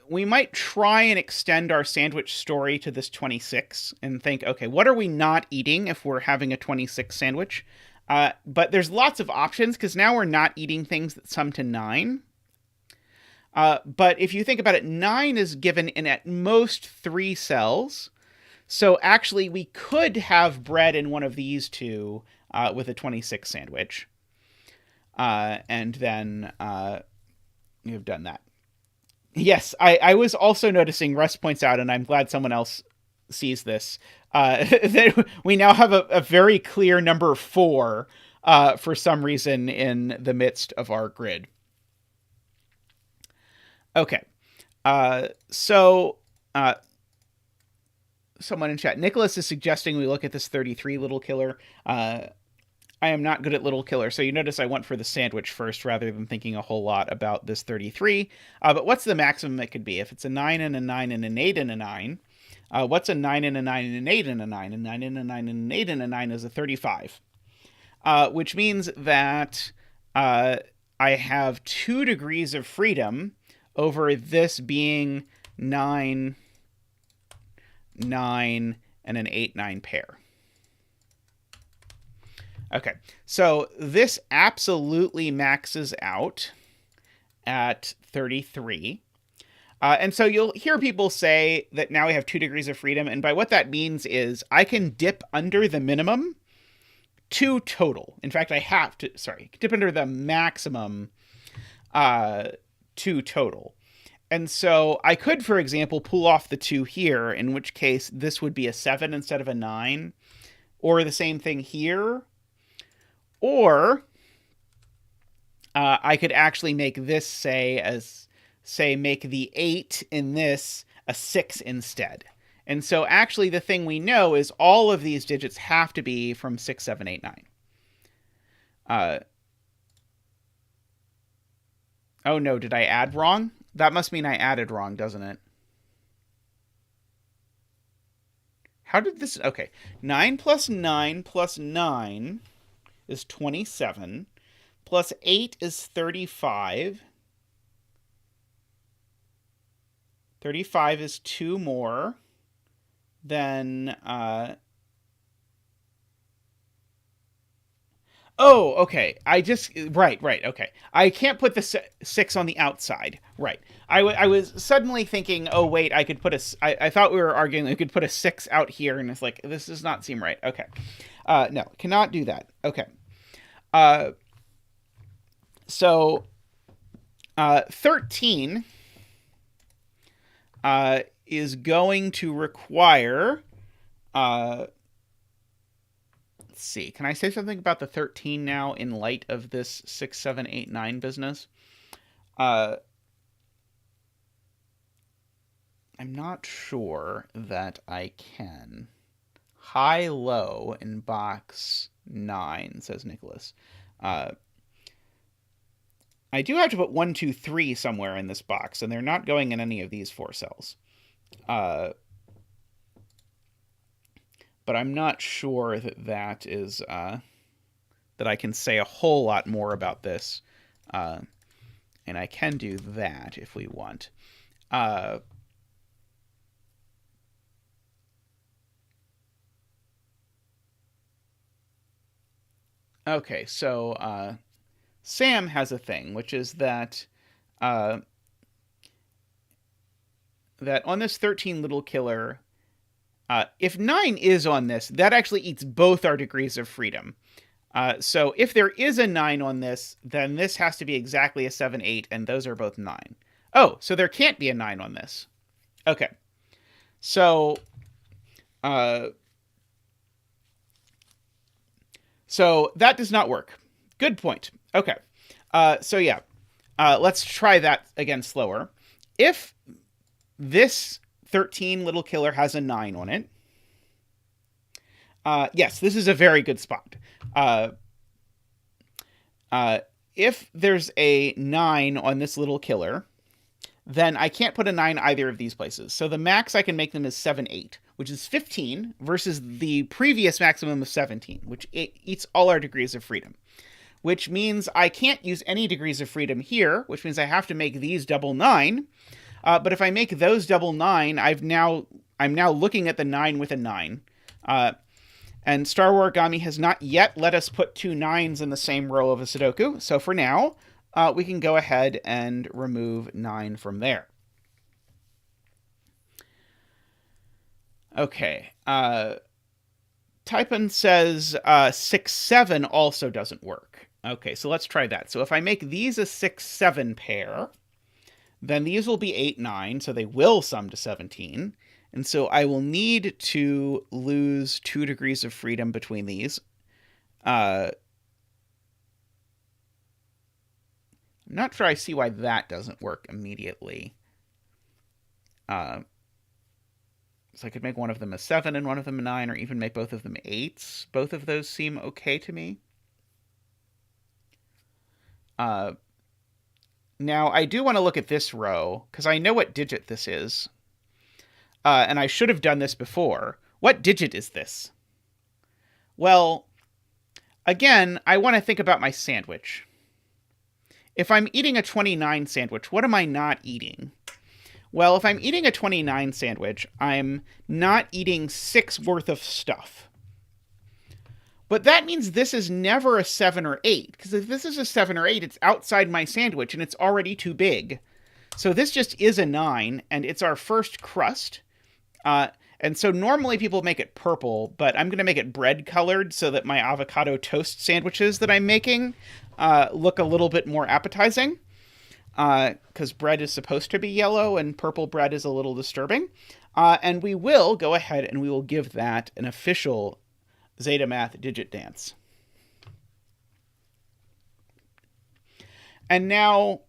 we might try and extend our sandwich story to this 26 and think, okay, what are we not eating if we're having a 26 sandwich? But there's lots of options, because now we're not eating things that sum to 9. But if you think about it, 9 is given in at most 3 cells. So actually, we could have bread in one of these two with a 26 sandwich. And then you've done that. Yes, I was also noticing, Russ points out, and I'm glad someone else sees this, that we now have a very clear number 4 for some reason in the midst of our grid. Okay, so someone in chat, Nicholas is suggesting we look at this 33 little killer. I am not good at little killer, so you notice I went for the sandwich first rather than thinking a whole lot about this 33. But what's the maximum it could be? If it's a 9 and a 9 and an 8 and a 9, what's a 9 and a 9 and an 8 and a 9? A 9 and a 9 and an 8 and a 9 is a 35. Which means that I have 2 degrees of freedom over this being 9, 9, and an 8, 9 pair. Okay, so this absolutely maxes out at 33. And so you'll hear people say that now we have 2 degrees of freedom, and by what that means is I can dip under the minimum 2 total. In fact, I have to, dip under the maximum 2 total. And so I could, for example, pull off the 2 here, in which case this would be a 7 instead of a 9, or the same thing here. Or I could actually make this make the 8 in this a 6 instead. And so actually the thing we know is all of these digits have to be from 6, 7, 8, 9. Oh no, did I add wrong? That must mean I added wrong, doesn't it? How did this... Okay, 9 plus 9 plus 9... is 27, plus 8 is 35, 35 is 2 more than... Oh, okay. Right, okay. I can't put the 6 on the outside. Right. I was suddenly thinking, oh, wait, I could put I thought we were arguing I could put a 6 out here, and it's like, this does not seem right. Okay. No, cannot do that. Okay. So, 13 is going to require... let's see. Can I say something about the 13 now in light of this 6, 7, 8, 9 business? I'm not sure that I can. High, low in box 9, says Nicholas. I do have to put 1, 2, 3 somewhere in this box, and they're not going in any of these 4 cells. But I'm not sure that is... that I can say a whole lot more about this. And I can do that if we want. Okay, so Sam has a thing, which is that that on this 13 little killer, if 9 is on this, that actually eats both our degrees of freedom. So if there is a 9 on this, then this has to be exactly a 7, 8, and those are both 9. Oh, so there can't be a 9 on this. Okay. So... So that does not work. Good point. Okay. So yeah, let's try that again slower. If this 13 little killer has a 9 on it, yes, this is a very good spot. If there's a 9 on this little killer, then I can't put a 9 either of these places. So the max I can make them is 7, 8, which is 15 versus the previous maximum of 17, which eats all our degrees of freedom, which means I can't use any degrees of freedom here, which means I have to make these double 9. But if I make those double 9, I'm now looking at the 9 with a 9. And Star Wars Origami has not yet let us put 2 9s in the same row of a Sudoku. So for now, we can go ahead and remove 9 from there. Okay. Typin says 6, 7 also doesn't work. Okay, so let's try that. So if I make these a 6, 7 pair, then these will be 8, 9, so they will sum to 17. And so I will need to lose 2 degrees of freedom between these. I'm not sure I see why that doesn't work immediately. So I could make one of them a 7 and one of them a 9, or even make both of them 8s. Both of those seem okay to me. Now, I do want to look at this row, because I know what digit this is. And I should have done this before. What digit is this? Well, again, I want to think about my sandwich. If I'm eating a 29 sandwich, what am I not eating? Well, if I'm eating a 29 sandwich, I'm not eating 6 worth of stuff. But that means this is never a 7 or 8, because if this is a 7 or 8, it's outside my sandwich, and it's already too big. So this just is a 9, and it's our first crust. And so normally people make it purple, but I'm going to make it bread-colored so that my avocado toast sandwiches that I'm making look a little bit more appetizing. Because bread is supposed to be yellow, and purple bread is a little disturbing. And we will go ahead and we will give that an official zetamath digit dance. And now,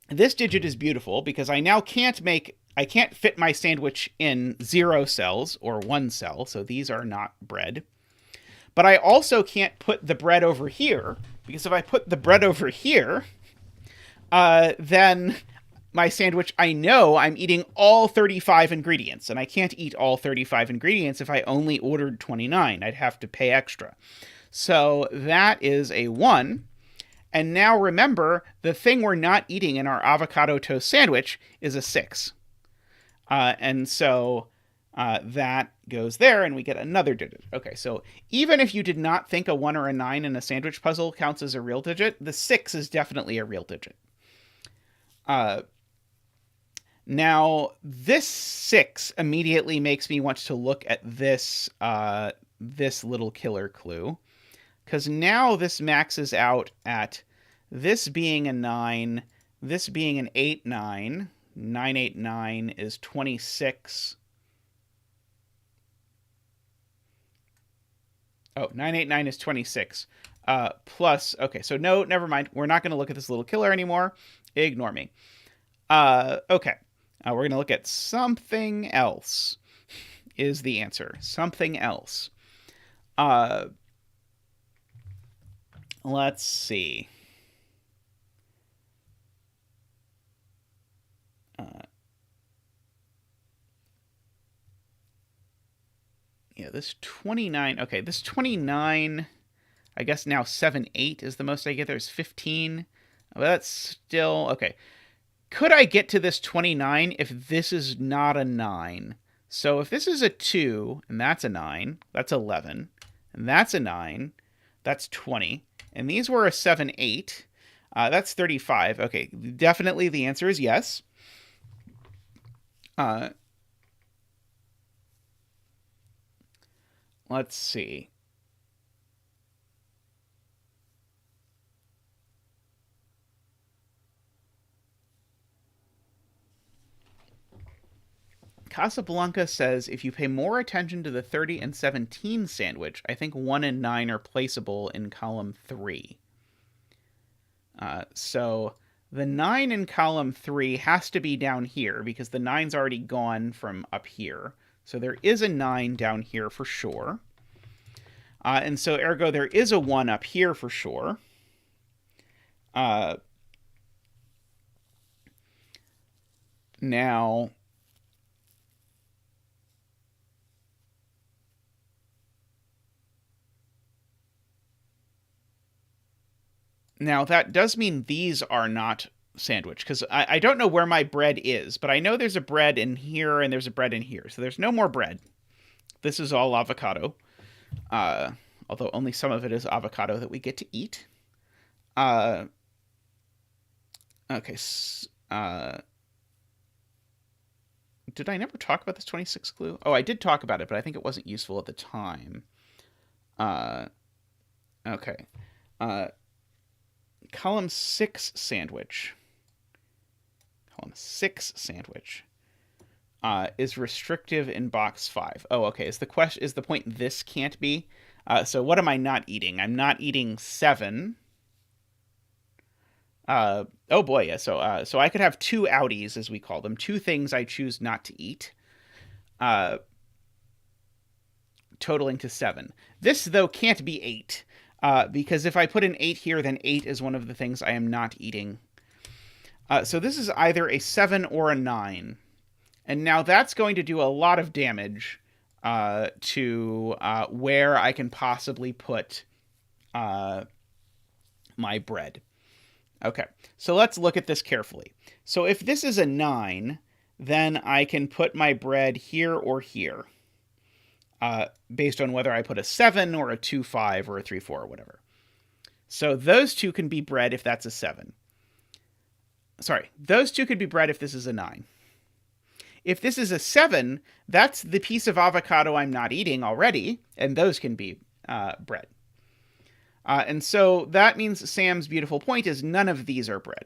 this digit is beautiful because I now can't fit my sandwich in 0 cells or 1 cell, so these are not bread. But I also can't put the bread over here, because if I put the bread over here, then my sandwich, I know I'm eating all 35 ingredients, and I can't eat all 35 ingredients if I only ordered 29. I'd have to pay extra. So that is a 1. And now remember, the thing we're not eating in our avocado toast sandwich is a 6. And so that goes there, and we get another digit. Okay, so even if you did not think a 1 or a 9 in a sandwich puzzle counts as a real digit, the 6 is definitely a real digit. Now, this 6 immediately makes me want to look at this this little killer clue, because now this maxes out at this being a 9, this being an 8, 9. 9, 8, 9 is 26. Oh, 9, 8, 9 is 26. Plus, okay, so no, never mind. We're not going to look at this little killer anymore. Ignore me. Okay. We're going to look at something else is the answer. Something else. Let's see. Yeah, this 29. Okay, this 29, I guess now 7, 8 is the most I get. There's 15. But that's still... Okay. Could I get to this 29 if this is not a 9? So if this is a 2, and that's a 9, that's 11, and that's a 9, that's 20, and these were a 7, 8, that's 35. Okay, definitely the answer is yes. Let's see. Casablanca says, if you pay more attention to the 30 and 17 sandwich, I think 1 and 9 are placeable in column 3. So the 9 in column 3 has to be down here, because the 9's already gone from up here. So there is a 9 down here for sure. And so ergo there is a 1 up here for sure. Now... Now, that does mean these are not sandwich, because I don't know where my bread is, but I know there's a bread in here and there's a bread in here. So there's no more bread. This is all avocado, although only some of it is avocado that we get to eat. Okay. Did I never talk about this 26 clue? Oh, I did talk about it, but I think it wasn't useful at the time. Okay. Column 6 sandwich. Column 6 sandwich is restrictive in box 5. Oh, okay. Is the point this can't be? So what am I not eating? I'm not eating 7. Oh boy, yeah. So I could have 2 outies, as we call them, 2 things I choose not to eat, totaling to 7. This though can't be 8. Because if I put an 8 here, then 8 is one of the things I am not eating. So this is either a 7 or a 9. And now that's going to do a lot of damage to where I can possibly put my bread. Okay, so let's look at this carefully. So if this is a 9, then I can put my bread here or here. Based on whether I put a 7 or a 2, 5 or a 3, 4 or whatever. So those two can be bread if that's a 7. Sorry, those two could be bread if this is a 9. If this is a 7, that's the piece of avocado I'm not eating already, and those can be bread. And so that means Sam's beautiful point is none of these are bread.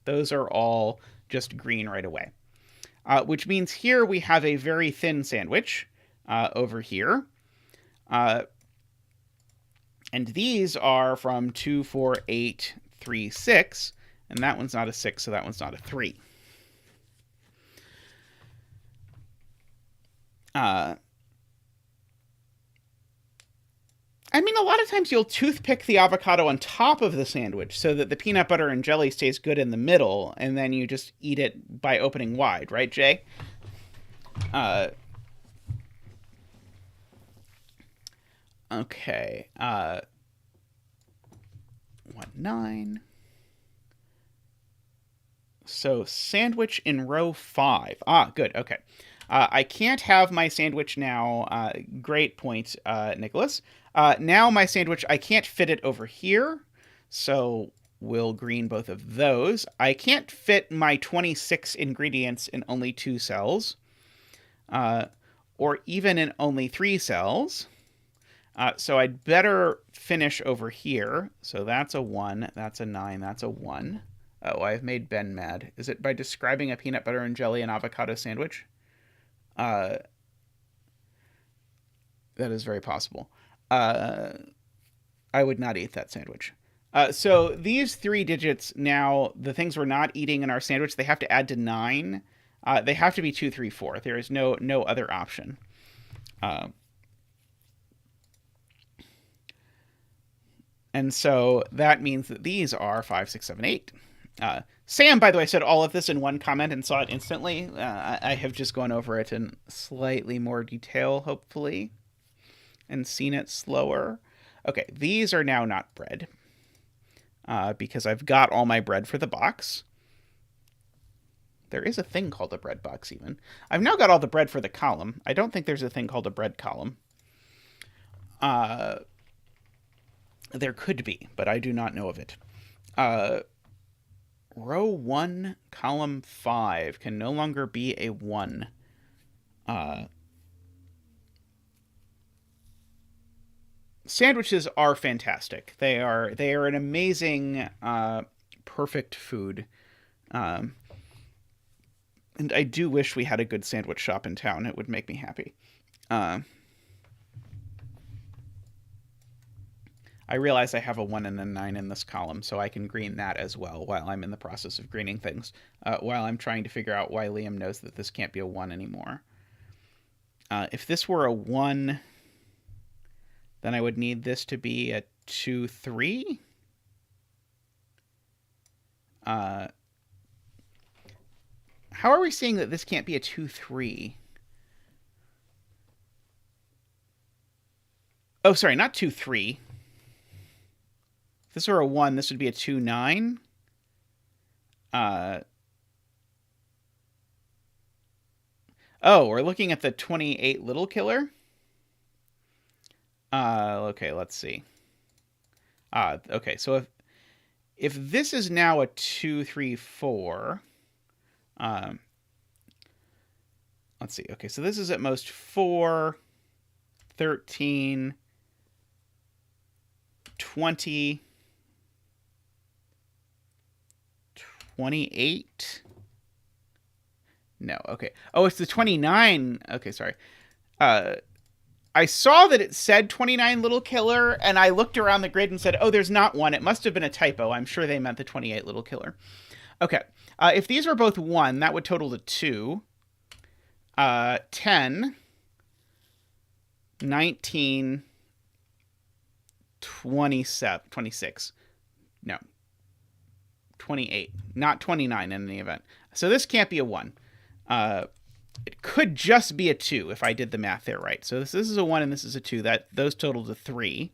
Those are all just green right away. Which means here we have a very thin sandwich over here. And these are from 2, 4, 8, 3, 6. And that one's not a 6, so that one's not a 3. I mean, a lot of times you'll toothpick the avocado on top of the sandwich so that the peanut butter and jelly stays good in the middle, and then you just eat it by opening wide, right, Jay? Okay. 1, 9. So sandwich in row 5. Ah, good. Okay. I can't have my sandwich now. Great point, Nicholas. Now my sandwich, I can't fit it over here. So we'll green both of those. I can't fit my 26 ingredients in only 2 cells. Or even in only 3 cells. So I'd better finish over here. So that's a 1, that's a 9, that's a 1. Oh, I've made Ben mad. Is it by describing a peanut butter and jelly and avocado sandwich? That is very possible. I would not eat that sandwich. So these 3 digits now, the things we're not eating in our sandwich, they have to add to 9. They have to be 2, 3, 4. There is no other option. And so that means that these are 5, 6, 7, 8. Sam, by the way, said all of this in one comment and saw it instantly. I have just gone over it in slightly more detail, hopefully, and seen it slower. Okay, these are now not bread because I've got all my bread for the box. There is a thing called a bread box, even. I've now got all the bread for the column. I don't think there's a thing called a bread column. There could be, but I do not know of it. Row 1, column 5 can no longer be a 1. Sandwiches are fantastic. They are an amazing, perfect food. And I do wish we had a good sandwich shop in town. It would make me happy. I realize I have a 1 and a 9 in this column, so I can green that as well while I'm in the process of greening things, while I'm trying to figure out why Liam knows that this can't be a 1 anymore. If this were a 1, then I would need this to be a 2, 3. How are we seeing that this can't be a 2, 3? Oh, sorry, not 2, 3. If this were a 1, this would be a 2, 9. Oh, we're looking at the 28 little killer. Okay, let's see. Okay, so if this is now a 2, 3, 4, let's see. Okay, so this is at most 4, 13, 20, 28. No, okay. Oh, it's the 29. Okay, sorry. I saw that it said 29 little killer, and I looked around the grid and said, oh, there's not one. It must have been a typo. I'm sure they meant the 28 little killer. Okay. If these were both 1, that would total to 2. 10, 19, 27, 26. No. 28. Not 29 in any event. So this can't be a 1. It could just be a 2 if I did the math there right. So this is a 1 and this is a 2. Those total to 3.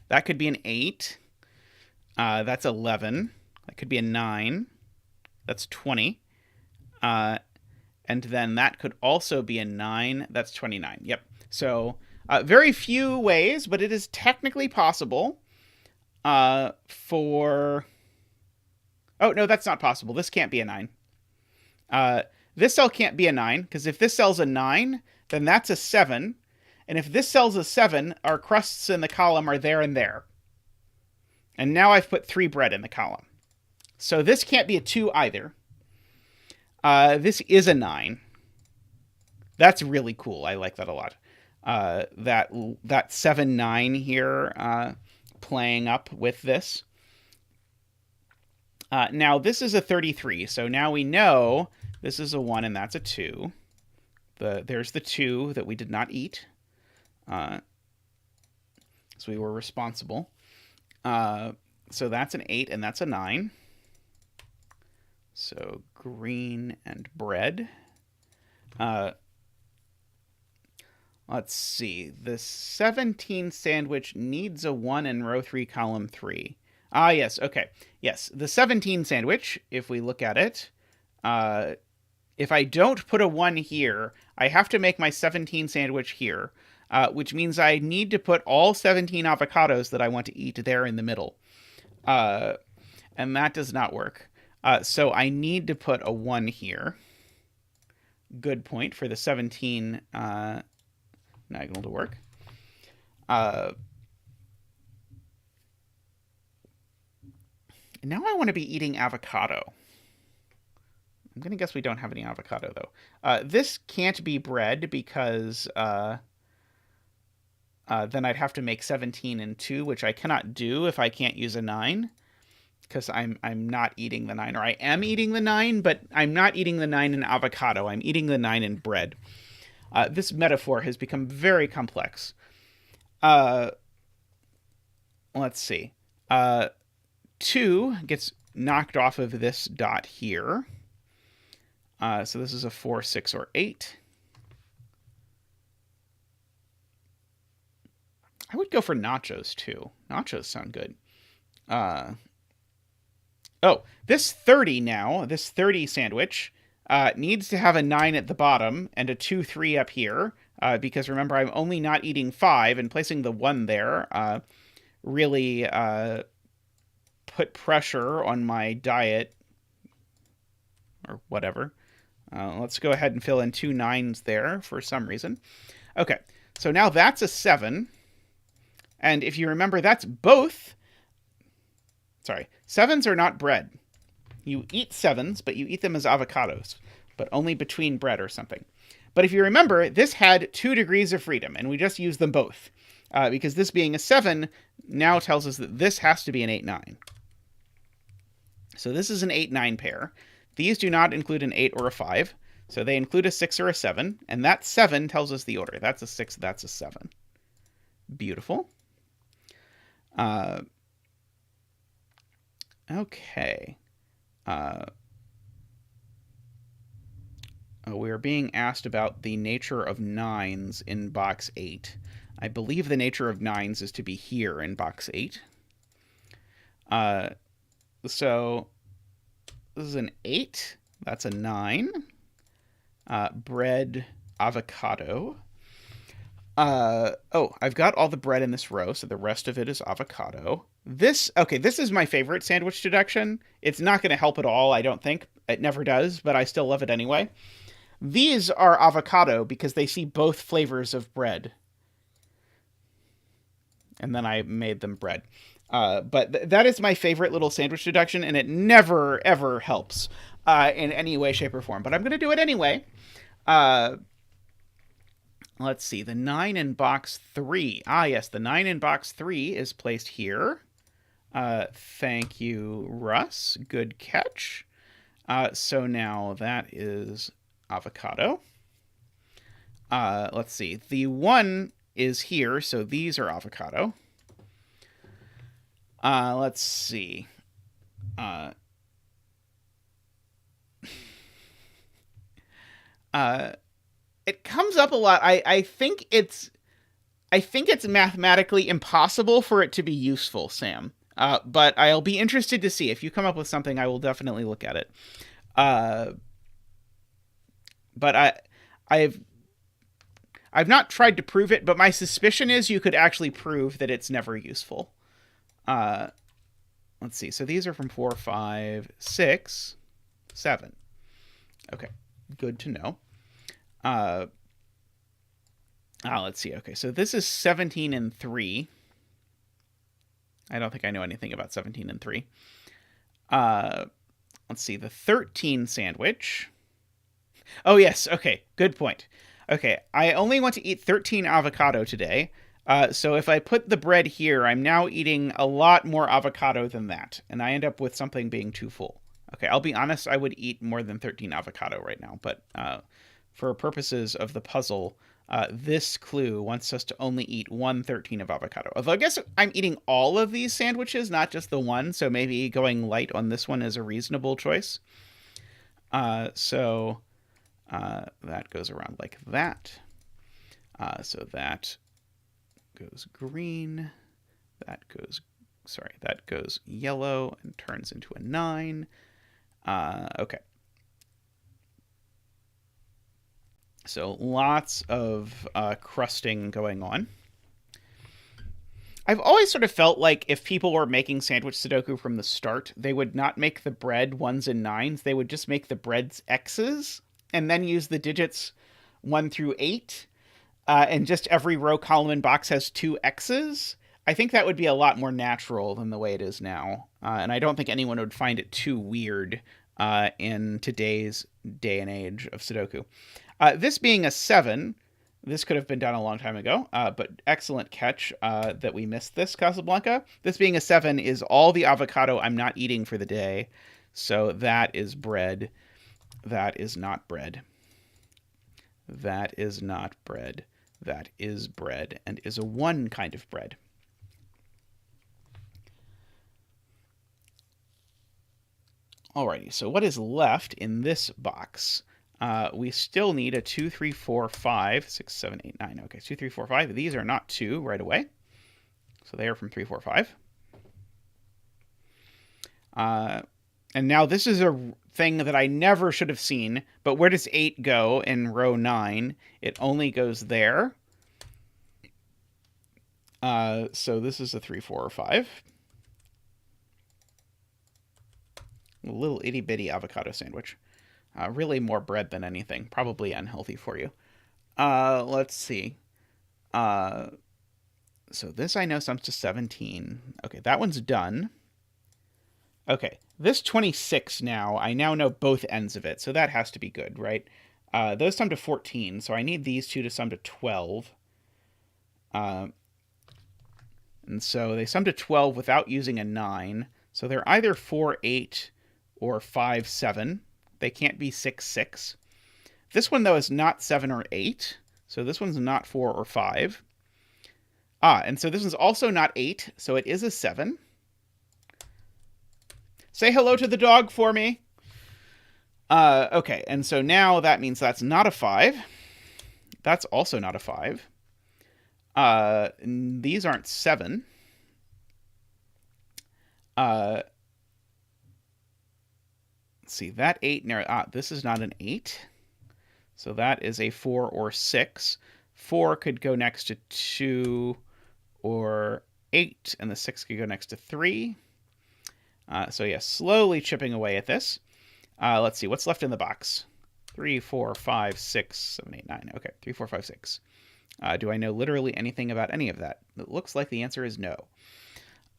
That could be an 8. That's 11. That could be a 9. That's 20. And then that could also be a 9. That's 29. Yep. So very few ways, but it is technically possible for... Oh, no, that's not possible. This can't be a 9. This cell can't be a 9, because if this cell's a 9, then that's a 7. And if this cell's a 7, our crusts in the column are there and there. And now I've put 3 bread in the column. So this can't be a 2 either. This is a 9. That's really cool. I like that a lot. That 7, 9 here playing up with this. Now, this is a 33, so now we know this is a 1 and that's a 2. There's the 2 that we did not eat. So we were responsible. So that's an 8 and that's a 9. So green and bread. Let's see. The 17 sandwich needs a 1 in row 3, column 3. Ah, yes. Okay. Yes. The 17 sandwich, if we look at it, if I don't put a 1 here, I have to make my 17 sandwich here, which means I need to put all 17 avocados that I want to eat there in the middle. And that does not work. So I need to put a 1 here. Good point for the 17 diagonal to work. Now I want to be eating avocado. I'm going to guess we don't have any avocado, though. This can't be bread because then I'd have to make 17 and 2, which I cannot do if I can't use a 9. Because I'm not eating the 9. Or I am eating the 9, but I'm not eating the 9 in avocado. I'm eating the 9 in bread. This metaphor has become very complex. Let's see. 2 gets knocked off of this dot here. So this is a 4, 6, or 8. I would go for nachos, too. Nachos sound good. This 30 now, this 30 sandwich, needs to have a 9 at the bottom and a 2, 3 up here. Because remember, I'm only not eating 5, and placing the 1 there really put pressure on my diet, or whatever. Let's go ahead and fill in 2 9s there for some reason. Okay, so now that's a 7. And if you remember, that's both... Sorry, 7s are not bread. You eat 7s, but you eat them as avocados, but only between bread or something. But if you remember, this had 2 degrees of freedom, and we just used them both. Because this being a 7 now tells us that this has to be an 8, 9. So this is an 8, 9 pair. These do not include an 8 or a 5, so they include a 6 or a 7, and that 7 tells us the order. That's a 6, that's a 7. Beautiful. Okay. We are being asked about the nature of 9s in box 8. I believe the nature of 9s is to be here in box 8. So this is an 8. That's a 9. Bread, avocado. I've got all the bread in this row, so the rest of it is avocado. This is my favorite sandwich deduction. It's not going to help at all, I don't think. It never does, but I still love it anyway. These are avocado because they see both flavors of bread. And then I made them bread. But that is my favorite little sandwich deduction, and it never, ever helps in any way, shape, or form. But I'm going to do it anyway. Let's see, the 9 in box 3. Ah, yes, the 9 in box 3 is placed here. Thank you, Russ. Good catch. So now that is avocado. Let's see, the 1 is here, so these are avocado. Let's see. It comes up a lot. I think it's mathematically impossible for it to be useful, Sam. But I'll be interested to see. If you come up with something, I will definitely look at it. But I've not tried to prove it, but my suspicion is you could actually prove that it's never useful. Let's see. So these are from 4, 5, 6, 7. Okay, good to know. Let's see. Okay, so this is 17 and 3. I don't think I know anything about 17 and 3. Let's see. The 13 sandwich. Oh, yes. Okay, good point. Okay, I only want to eat 13 avocado today. So if I put the bread here, I'm now eating a lot more avocado than that. And I end up with something being too full. Okay, I'll be honest, I would eat more than 13 avocado right now. But for purposes of the puzzle, this clue wants us to only eat 1/13 of avocado. Although I guess I'm eating all of these sandwiches, not just the one. So maybe going light on this one is a reasonable choice. So that goes around like that. So that goes green. That goes sorry, that goes yellow and turns into a 9. Okay. So lots of crusting going on. I've always sort of felt like if people were making sandwich Sudoku from the start, they would not make the bread 1s and 9s. They would just make the breads X's and then use the digits 1 through 8. And just every row, column, and box has 2 X's. I think that would be a lot more natural than the way it is now. And I don't think anyone would find it too weird in today's day and age of Sudoku. This being a 7, this could have been done a long time ago, but excellent catch that we missed this, Casablanca. This being a 7 is all the avocado I'm not eating for the day. So that is bread. That is not bread. That is not bread. That is bread, and is a 1 kind of bread. Alrighty, so what is left in this box? We still need a 2, 3, 4, 5, 6, 7, 8, 9. Okay, 2, 3, 4, 5. These are not 2 right away. So they are from 3, 4, 5. And now this is a thing that I never should have seen, but where does 8 go in row 9? It only goes there. So this is a 3, 4, or 5. A little itty-bitty avocado sandwich. Really more bread than anything. Probably unhealthy for you. Let's see. So this I know sums to 17. Okay, that one's done. Okay, this 26 now, I now know both ends of it, so that has to be good, right? Those sum to 14, so I need these two to sum to 12. And so they sum to 12 without using a 9. So they're either 4, 8, or 5, 7. They can't be 6, 6. This one, though, is not 7 or 8. So this one's not 4 or 5. And so this one's also not 8, so it is a 7. Say hello to the dog for me. Okay, and so now that means that's not a 5. That's also not a 5. These aren't 7. Let's see, that 8, this is not an 8. So that is a 4 or 6. 4 could go next to 2 or 8, and the 6 could go next to 3. So yeah, slowly chipping away at this. Let's see, what's left in the box? 3, 4, 5, 6, 7, 8, 9. Okay, 3, 4, 5, 6. Do I know literally anything about any of that? It looks like the answer is no.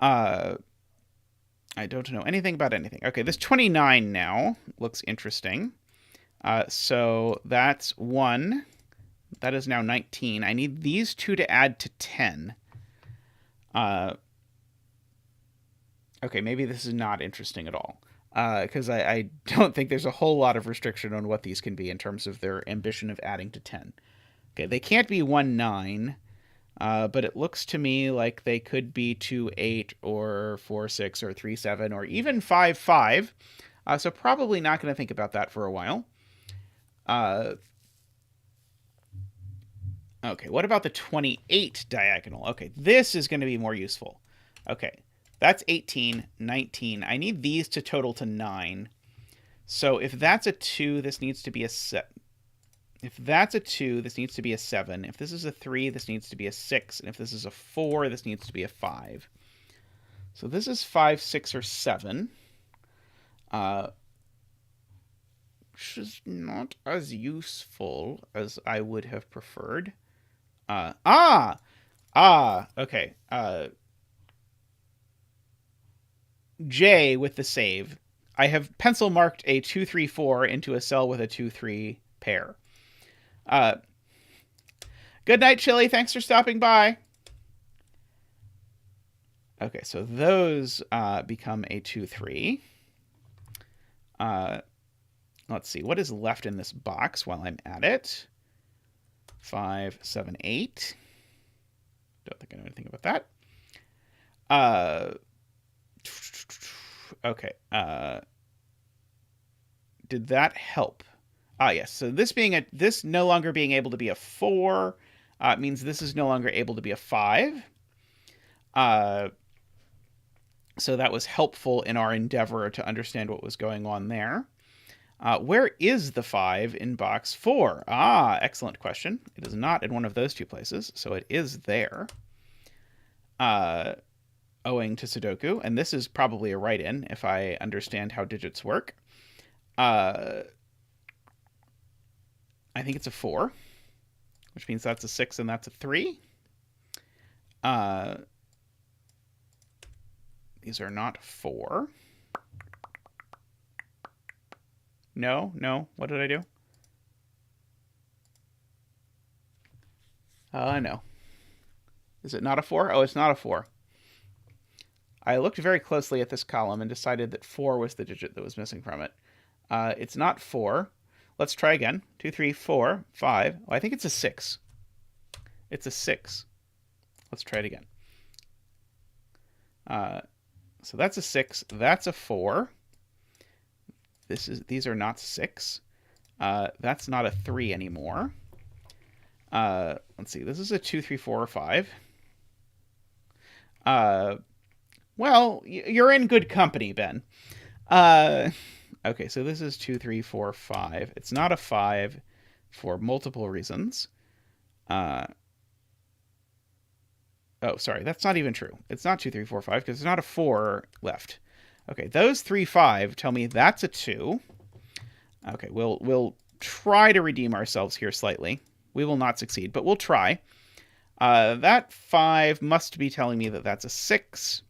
I don't know anything about anything. Okay, this 29 now looks interesting. So that's 1. That is now 19. I need these two to add to 10. Okay, maybe this is not interesting at all. Because I don't think there's a whole lot of restriction on what these can be in terms of their ambition of adding to 10. Okay, they can't be 1, 9. But it looks to me like they could be 2, 8, or 4, 6, or 3, 7, or even 5, 5. So probably not going to think about that for a while. Okay, what about the 28 diagonal? Okay, this is going to be more useful. Okay, that's 18, 19. I need these to total to 9. So if that's a 2, this needs to be a set. If that's a 2, this needs to be a 7. If this is a 3, this needs to be a 6. And if this is a 4, this needs to be a 5. So this is 5, 6, or 7. Which is not as useful as I would have preferred. Okay. J with the save. I have pencil marked a 2, 3, 4 into a cell with a 2, 3 pair. Good night, Chili. Thanks for stopping by. Okay, so those become a 2, 3. Let's see. What is left in this box while I'm at it? 5, 7, 8. Don't think I know anything about that. Okay. Did that help? Yes. So this no longer being able to be a 4 means this is no longer able to be a 5. So that was helpful in our endeavor to understand what was going on there. Where is the 5 in box 4? Ah, excellent question. It is not in one of those two places, so it is there. Owing to Sudoku, and this is probably a write-in if I understand how digits work. I think it's a 4, which means that's a 6 and that's a 3. These are not 4. No. What did I do? No. Is it not a 4? Oh, it's not a 4. I looked very closely at this column and decided that 4 was the digit that was missing from it. It's not 4. Let's try again. 2, 3, 4, 5. Oh, I think it's a 6. It's a 6. Let's try it again. So that's a 6. That's a 4. These are not 6. That's not a 3 anymore. Let's see. This is a 2, 3, 4, or 5. Well, you're in good company, Ben. Okay, so this is 2, 3, 4, 5. It's not a 5 for multiple reasons. Oh, sorry, that's not even true. It's not 2, 3, 4, 5 because there's not a 4 left. Okay, those 3, 5 tell me that's a 2. Okay, we'll try to redeem ourselves here slightly. We will not succeed, but we'll try. That 5 must be telling me that that's a 6.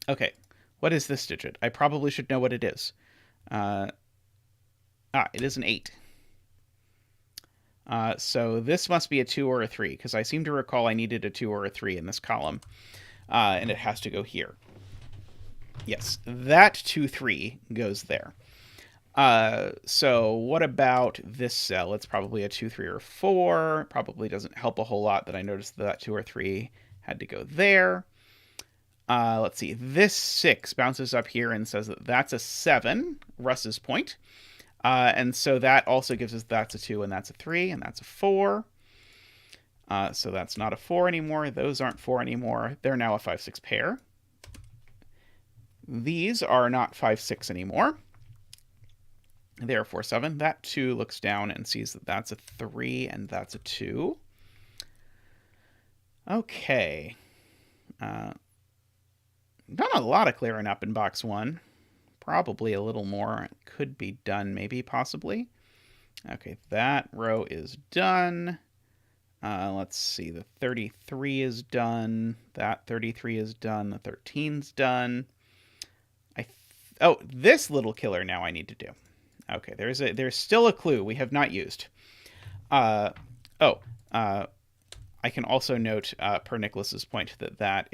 Okay, what is this digit? I probably should know what it is. It is an 8. So this must be a 2 or a 3, because I seem to recall I needed a 2 or a 3 in this column, and it has to go here. Yes, that 2, 3 goes there. So what about this cell? It's probably a 2, 3, or 4. Probably doesn't help a whole lot that I noticed that 2 or 3 had to go there. Let's see. This 6 bounces up here and says that that's a 7, Russ's point. And so that also gives us that's a 2 and that's a 3 and that's a 4. So that's not a 4 anymore. Those aren't 4 anymore. They're now a 5, 6 pair. These are not 5, 6 anymore. They're 4, 7. That 2 looks down and sees that that's a 3 and that's a 2. Okay. Done a lot of clearing up in box 1. Probably a little more could be done, maybe, possibly. Okay, that row is done. Let's see, the 33 is done. That 33 is done. The 13's done. Oh, this little killer now I need to do. Okay, there's still a clue we have not used. I can also note, per Nicholas's point, that's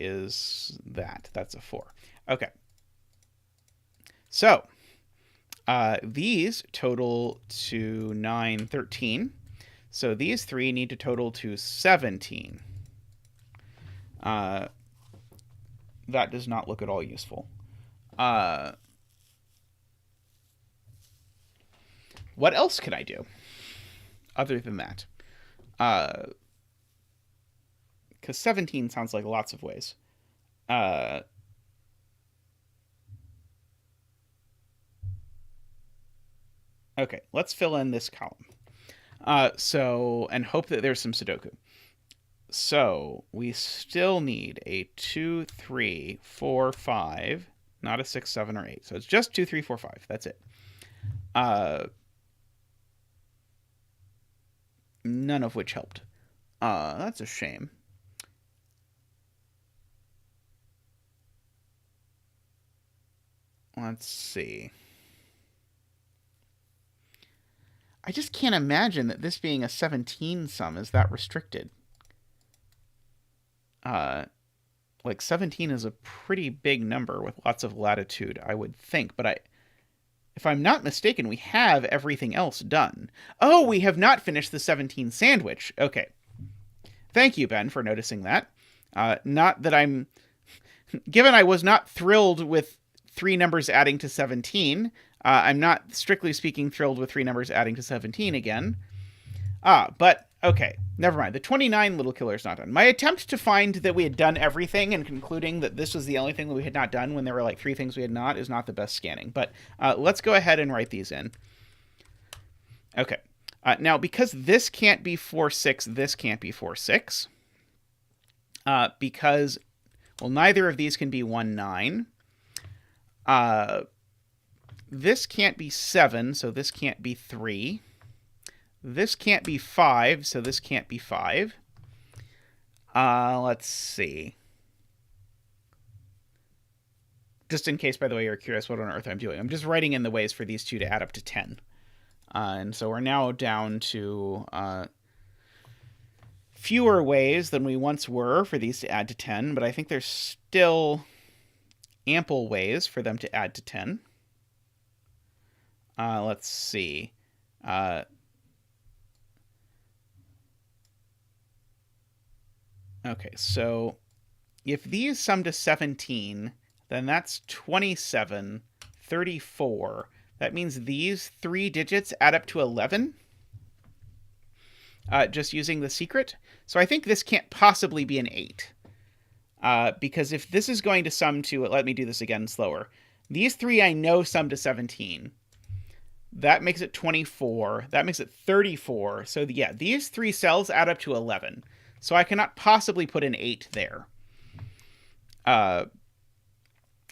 a 4. Okay. So, these total to 9, 13. So these 3 need to total to 17. That does not look at all useful. What else can I do other than that? Because 17 sounds like lots of ways. Okay, let's fill in this column. And hope that there's some Sudoku. So we still need a 2, 3, 4, 5, not a 6, 7, or 8. So it's just 2, 3, 4, 5. That's it. None of which helped. That's a shame. Let's see. I just can't imagine that this being a 17 sum is that restricted. Like 17 is a pretty big number with lots of latitude, I would think, but if I'm not mistaken, we have everything else done. Oh, we have not finished the 17 sandwich. Okay. Thank you, Ben, for noticing that. Not that I'm... Given I was not thrilled with 3 numbers adding to 17, I'm not, strictly speaking, thrilled with 3 numbers adding to 17 again. But Okay, never mind. The 29 little killer is not done. My attempt to find that we had done everything and concluding that this was the only thing that we had not done when there were like 3 things we had not is not the best scanning. But let's go ahead and write these in. Okay. Now, because this can't be 4, 6, this can't be 4, 6. Because, well, neither of these can be 1, 9. This can't be 7, so this can't be 3. This can't be 5, so this can't be 5. Let's see. Just in case, by the way, you're curious what on earth I'm doing. I'm just writing in the ways for these two to add up to 10. And so we're now down to fewer ways than we once were for these to add to 10, but I think there's still ample ways for them to add to 10. Let's see. Okay, so if these sum to 17, then that's 27, 34. That means these 3 digits add up to 11, just using the secret. So I think this can't possibly be an 8. Because if this is going to sum to, let me do this again slower. These 3 I know sum to 17. That makes it 24. That makes it 34. So yeah, these 3 cells add up to 11. So I cannot possibly put an 8 there. That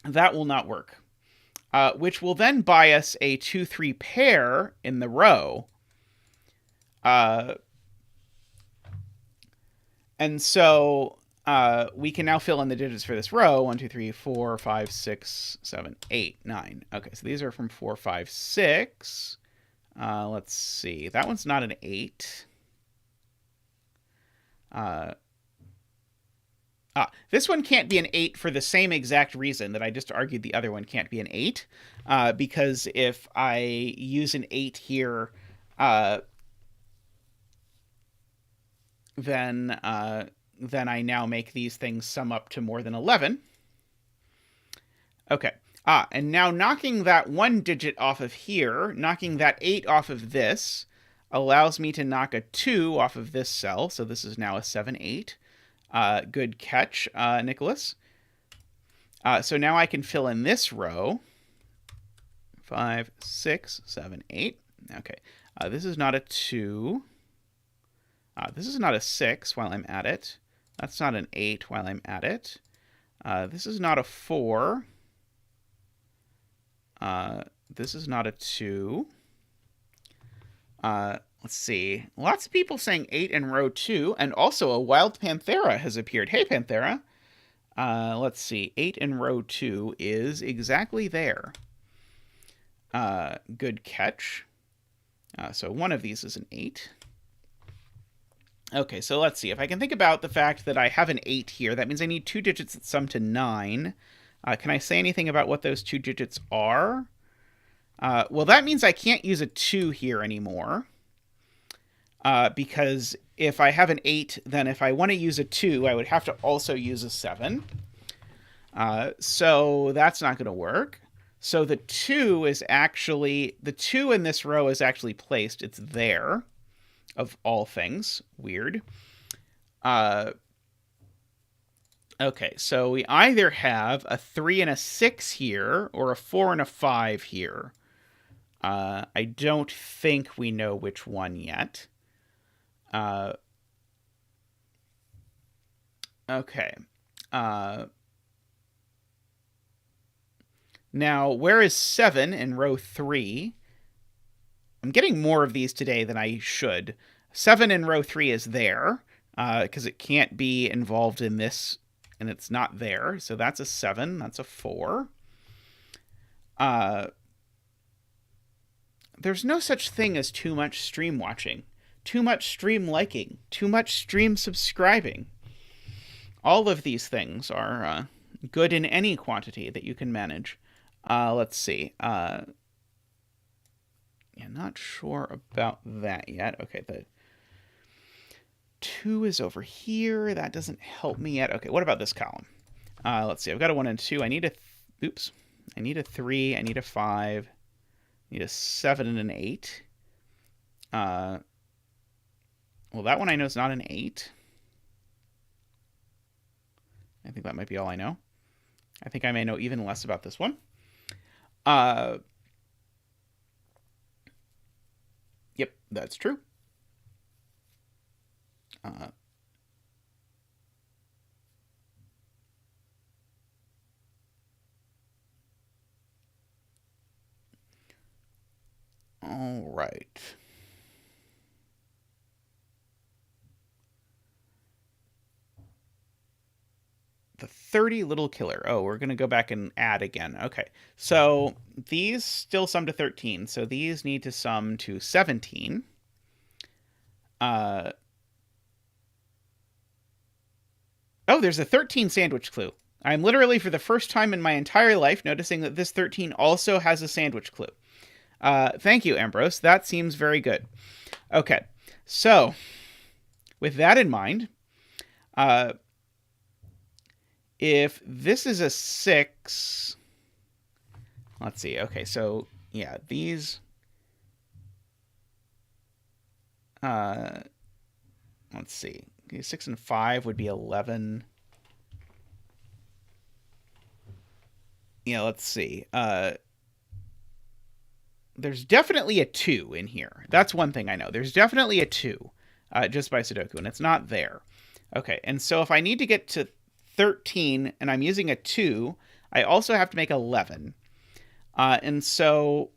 will not work. Which will then buy us a 2, 3 pair in the row. And so we can now fill in the digits for this row. 1, 2, 3, 4, 5, 6, 7, 8, 9. Okay, so these are from 4, 5, 6. Let's see. That one's not an 8. This one can't be an 8 for the same exact reason that I just argued the other one can't be an 8. Because if I use an 8 here, then I now make these things sum up to more than 11. Okay. And now knocking that 1 digit off of here, knocking that 8 off of this, allows me to knock a 2 off of this cell. So this is now a 7, 8. Good catch, Nicholas. So now I can fill in this row. 5, 6, 7, 8. Okay. This is not a 2. This is not a 6 while I'm at it. That's not an 8 while I'm at it. This is not a 4. This is not a 2. Let's see. Lots of people saying 8 in row 2, and also a wild Panthera has appeared. Hey, Panthera. Let's see. 8 in row 2 is exactly there. Good catch. So one of these is an 8. Okay, so let's see. If I can think about the fact that I have an 8 here, that means I need 2 digits that sum to 9. Can I say anything about what those 2 digits are? Well, that means I can't use a 2 here anymore. Because if I have an 8, then if I want to use a 2, I would have to also use a 7. So that's not going to work. So the 2 is actually, the 2 in this row is actually placed. It's there, of all things. Weird. Okay, so we either have a 3 and a 6 here, or a 4 and a 5 here. I don't think we know which one yet. Okay. Now, where is 7 in row 3? I'm getting more of these today than I should. 7 in row 3 is there, because it can't be involved in this, and it's not there. So that's a 7. That's a 4. There's no such thing as too much stream watching, too much stream liking, too much stream subscribing. All of these things are good in any quantity that you can manage. Let's see. Yeah, not sure about that yet. Okay, the 2 is over here. That doesn't help me yet. Okay, what about this column? Let's see. I've got a 1 and 2. I need a... Oops. I need a 3. I need a 5. I need a 7 and an 8. Well, that one I know is not an 8. I think that might be all I know. I think I may know even less about this one. Yep, that's true. All right. The 30 little killer. Oh, we're going to go back and add again. Okay. So these still sum to 13. So these need to sum to 17. Oh, there's a 13 sandwich clue. I'm literally, for the first time in my entire life, noticing that this 13 also has a sandwich clue. Thank you, Ambrose. That seems very good. Okay. So, with that in mind, if this is a 6, let's see. Okay, so yeah, these. Let's see. 6 and 5 would be 11. Yeah, let's see. There's definitely a 2 in here. That's one thing I know. There's definitely a 2 just by Sudoku, and it's not there. Okay, and so if I need to get to 13 and I'm using a 2, I also have to make 11. And so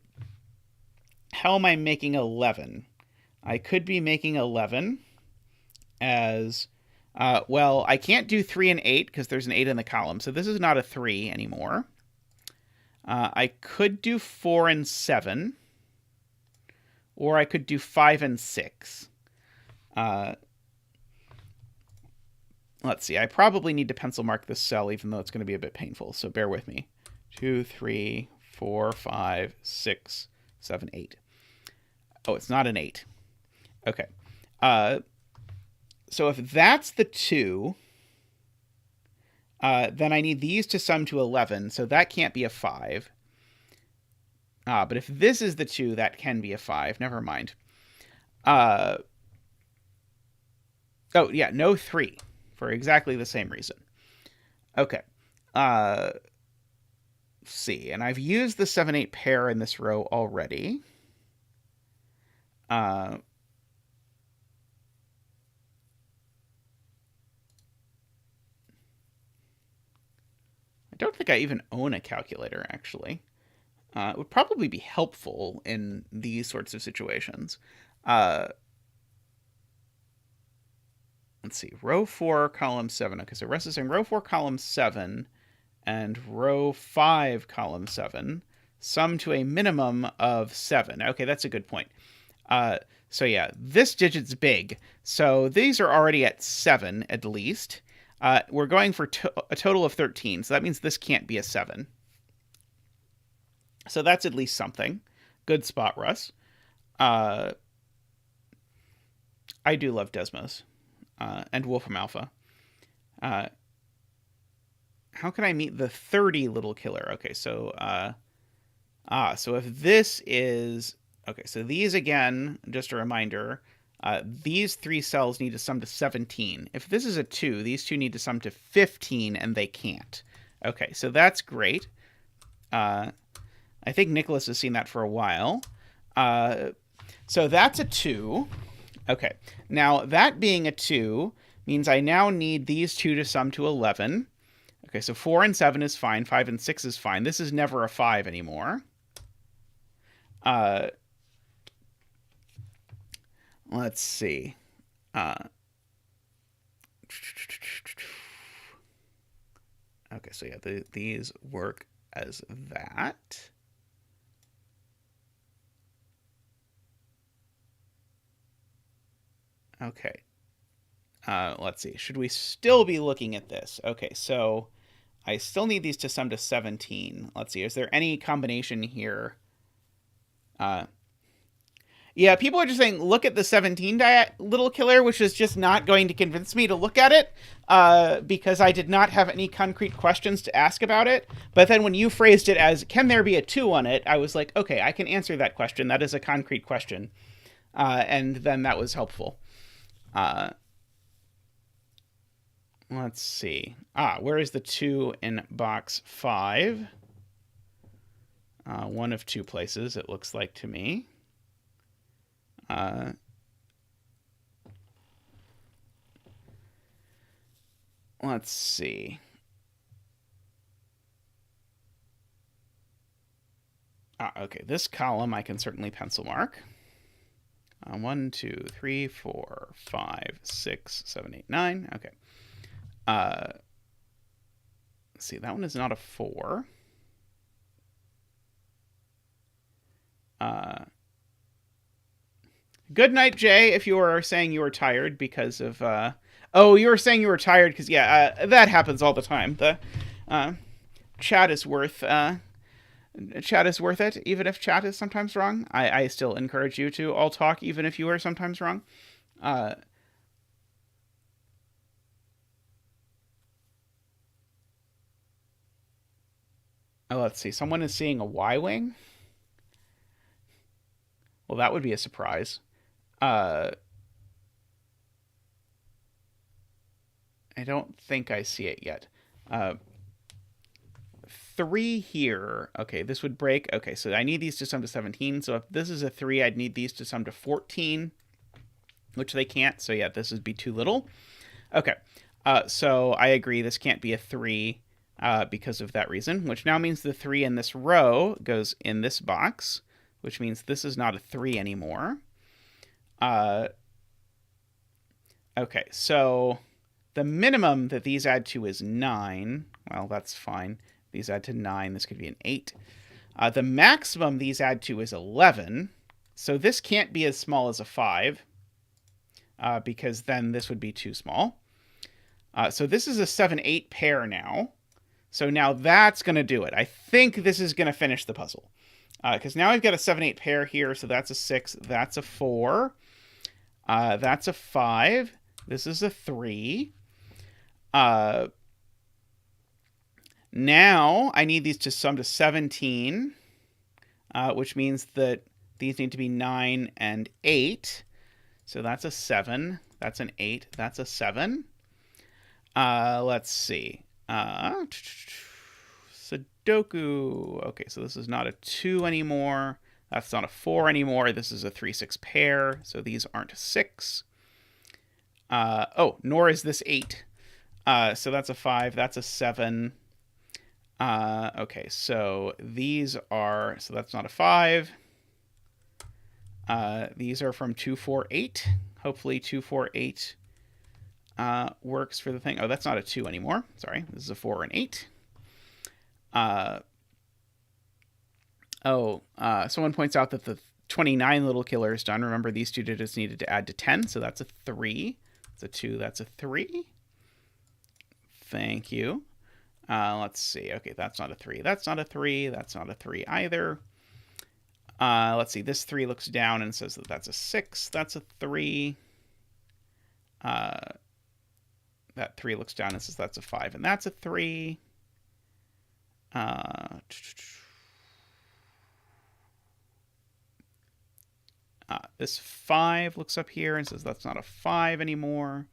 how am I making 11? I could be making 11 as, well, I can't do 3 and 8 because there's an 8 in the column. So this is not a 3 anymore. I could do 4 and 7. Or I could do 5 and 6. Let's see. I probably need to pencil mark this cell, even though it's going to be a bit painful. So bear with me. 2, 3, 4, 5, 6, 7, 8. Oh, it's not an 8. Okay. So if that's the 2, then I need these to sum to 11. So that can't be a 5. But if this is the 2, that can be a 5. Never mind. Oh, yeah, no 3. For exactly the same reason. Okay. Let's see. And I've used the 7-8 pair in this row already. I don't think I even own a calculator, actually. It would probably be helpful in these sorts of situations. Let's see, row 4, column 7. Okay, so Russ is saying row 4, column 7, and row 5, column 7, sum to a minimum of 7. Okay, that's a good point. So yeah, this digit's big. So these are already at 7, at least. We're going for a total of 13, so that means this can't be a 7. So that's at least something. Good spot, Russ. I do love Desmos. And Wolfram Alpha. How can I meet the 30 little killer? Okay, so so if this is, okay, so these again, just a reminder, these 3 cells need to sum to 17. If this is a 2, these 2 need to sum to 15, and they can't. Okay, so that's great. I think Nicholas has seen that for a while. So that's a 2. Okay, now that being a 2 means I now need these 2 to sum to 11. Okay, so 4 and 7 is fine. 5 and 6 is fine. This is never a 5 anymore. Let's see. Okay, so yeah, these work as that. Okay. Let's see. Should we still be looking at this? Okay, so I still need these to sum to 17. Let's see. Is there any combination here? Yeah, people are just saying, look at the 17 little killer, which is just not going to convince me to look at it because I did not have any concrete questions to ask about it. But then when you phrased it as, can there be a 2 on it? I was like, okay, I can answer that question. That is a concrete question. And then that was helpful. Let's see. Where is the 2 in box 5? One of two places, it looks like to me. Let's see. Okay, this column I can certainly pencil mark. 1, 2, 3, 4, 5, 6, 7, 8, 9. Okay. Let's see, that one is not a 4. Good night, Jay, if you were saying you were tired because of... oh, you were saying you were tired because, yeah, that happens all the time. The chat is worth... chat is worth it, even if chat is sometimes wrong. I still encourage you to all talk, even if you are sometimes wrong. Oh, let's see. Someone is seeing a Y-wing? Well, that would be a surprise. I don't think I see it yet. 3 here. Okay, this would break. Okay, so I need these to sum to 17. So if this is a 3, I'd need these to sum to 14, which they can't. So yeah, this would be too little. Okay, so I agree. This can't be a 3 because of that reason, which now means the 3 in this row goes in this box, which means this is not a 3 anymore. Okay, so the minimum that these add to is 9. Well, that's fine. These add to 9. This could be an 8. The maximum these add to is 11. So this can't be as small as a 5 because then this would be too small. So this is a 7-8 pair now. So now that's going to do it. I think this is going to finish the puzzle. Because now I've got a 7-8 pair here. So that's a 6. That's a 4. That's a 5. This is a 3. Now I need these to sum to 17, which means that these need to be 9 and 8. So that's a 7. That's an 8. That's a 7. Let's see. Sudoku. Okay, so this is not a 2 anymore. That's not a 4 anymore. This is a 3-6 pair. So these aren't a 6. Nor is this 8. So that's a 5. That's a 7. Okay, so these are... So that's not a 5. These are from 248. Hopefully 248 works for the thing. Oh, that's not a 2 anymore. Sorry, this is a 4 and 8. Someone points out that the 29 little killer is done. Remember, these two digits needed to add to 10, so that's a 3. That's a 2, that's a 3. Thank you. Let's see. Okay, that's not a 3. That's not a 3. That's not a 3 either. Let's see. This 3 looks down and says that that's a 6. That's a 3. That 3 looks down and says that's a 5, and that's a 3. This 5 looks up here and says that's not a 5 anymore.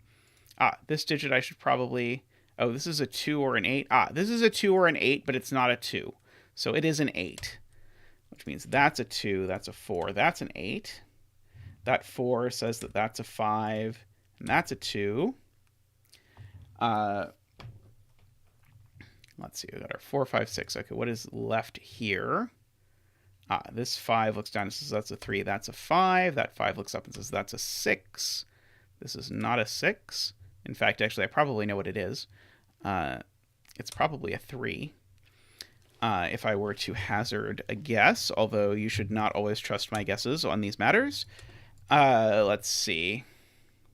This digit I should probably... Oh, this is a 2 or an 8. This is a 2 or an 8, but it's not a 2. So it is an 8, which means that's a 2, that's a 4, that's an 8. That 4 says that that's a 5, and that's a 2. Let's see, we got our 4, 5, 6. Okay, what is left here? This 5 looks down and says that's a 3, that's a 5. That 5 looks up and says that's a 6. This is not a 6. In fact, actually, I probably know what it is. It's probably a 3. If I were to hazard a guess, although you should not always trust my guesses on these matters. Let's see.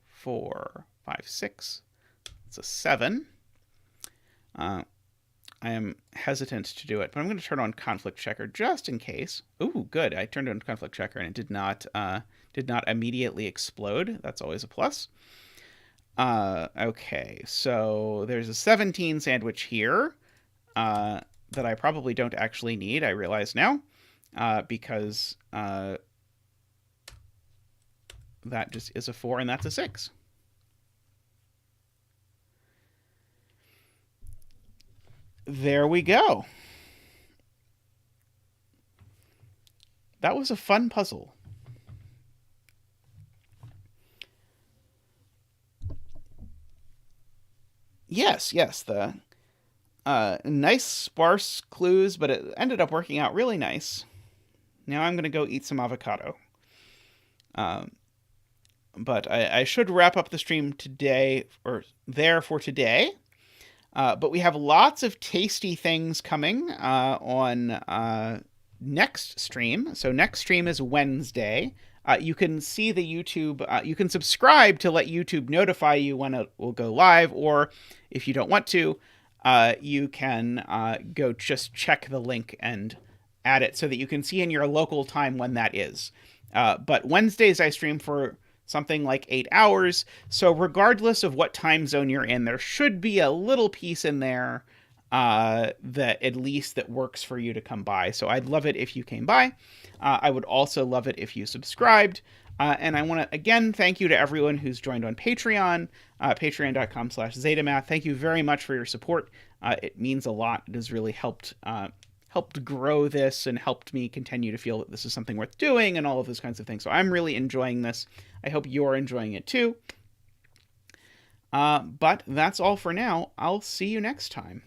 4, 5, 6. It's a 7. I am hesitant to do it, but I'm going to turn on conflict checker just in case. Ooh, good. I turned on conflict checker and it did not immediately explode. That's always a plus. Okay, so there's a 17 sandwich here that I probably don't actually need, I realize now, because that just is a 4 and that's a 6. there we go. That was a fun puzzle. Yes, the nice sparse clues, but it ended up working out really nice. Now I'm going to go eat some avocado. But I should wrap up the stream today, or there for today. But we have lots of tasty things coming on next stream. So next stream is Wednesday. You can see the YouTube, you can subscribe to let YouTube notify you when it will go live, or if you don't want to, you can go just check the link and add it so that you can see in your local time when that is. But Wednesdays I stream for something like 8 hours, so regardless of what time zone you're in, there should be a little piece in there that at least that works for you to come by. So I'd love it if you came by. I would also love it if you subscribed. And I want to, again, thank you to everyone who's joined on Patreon, patreon.com/zetamath. Thank you very much for your support. It means a lot. It has really helped grow this and helped me continue to feel that this is something worth doing and all of those kinds of things. So I'm really enjoying this. I hope you're enjoying it too. But that's all for now. I'll see you next time.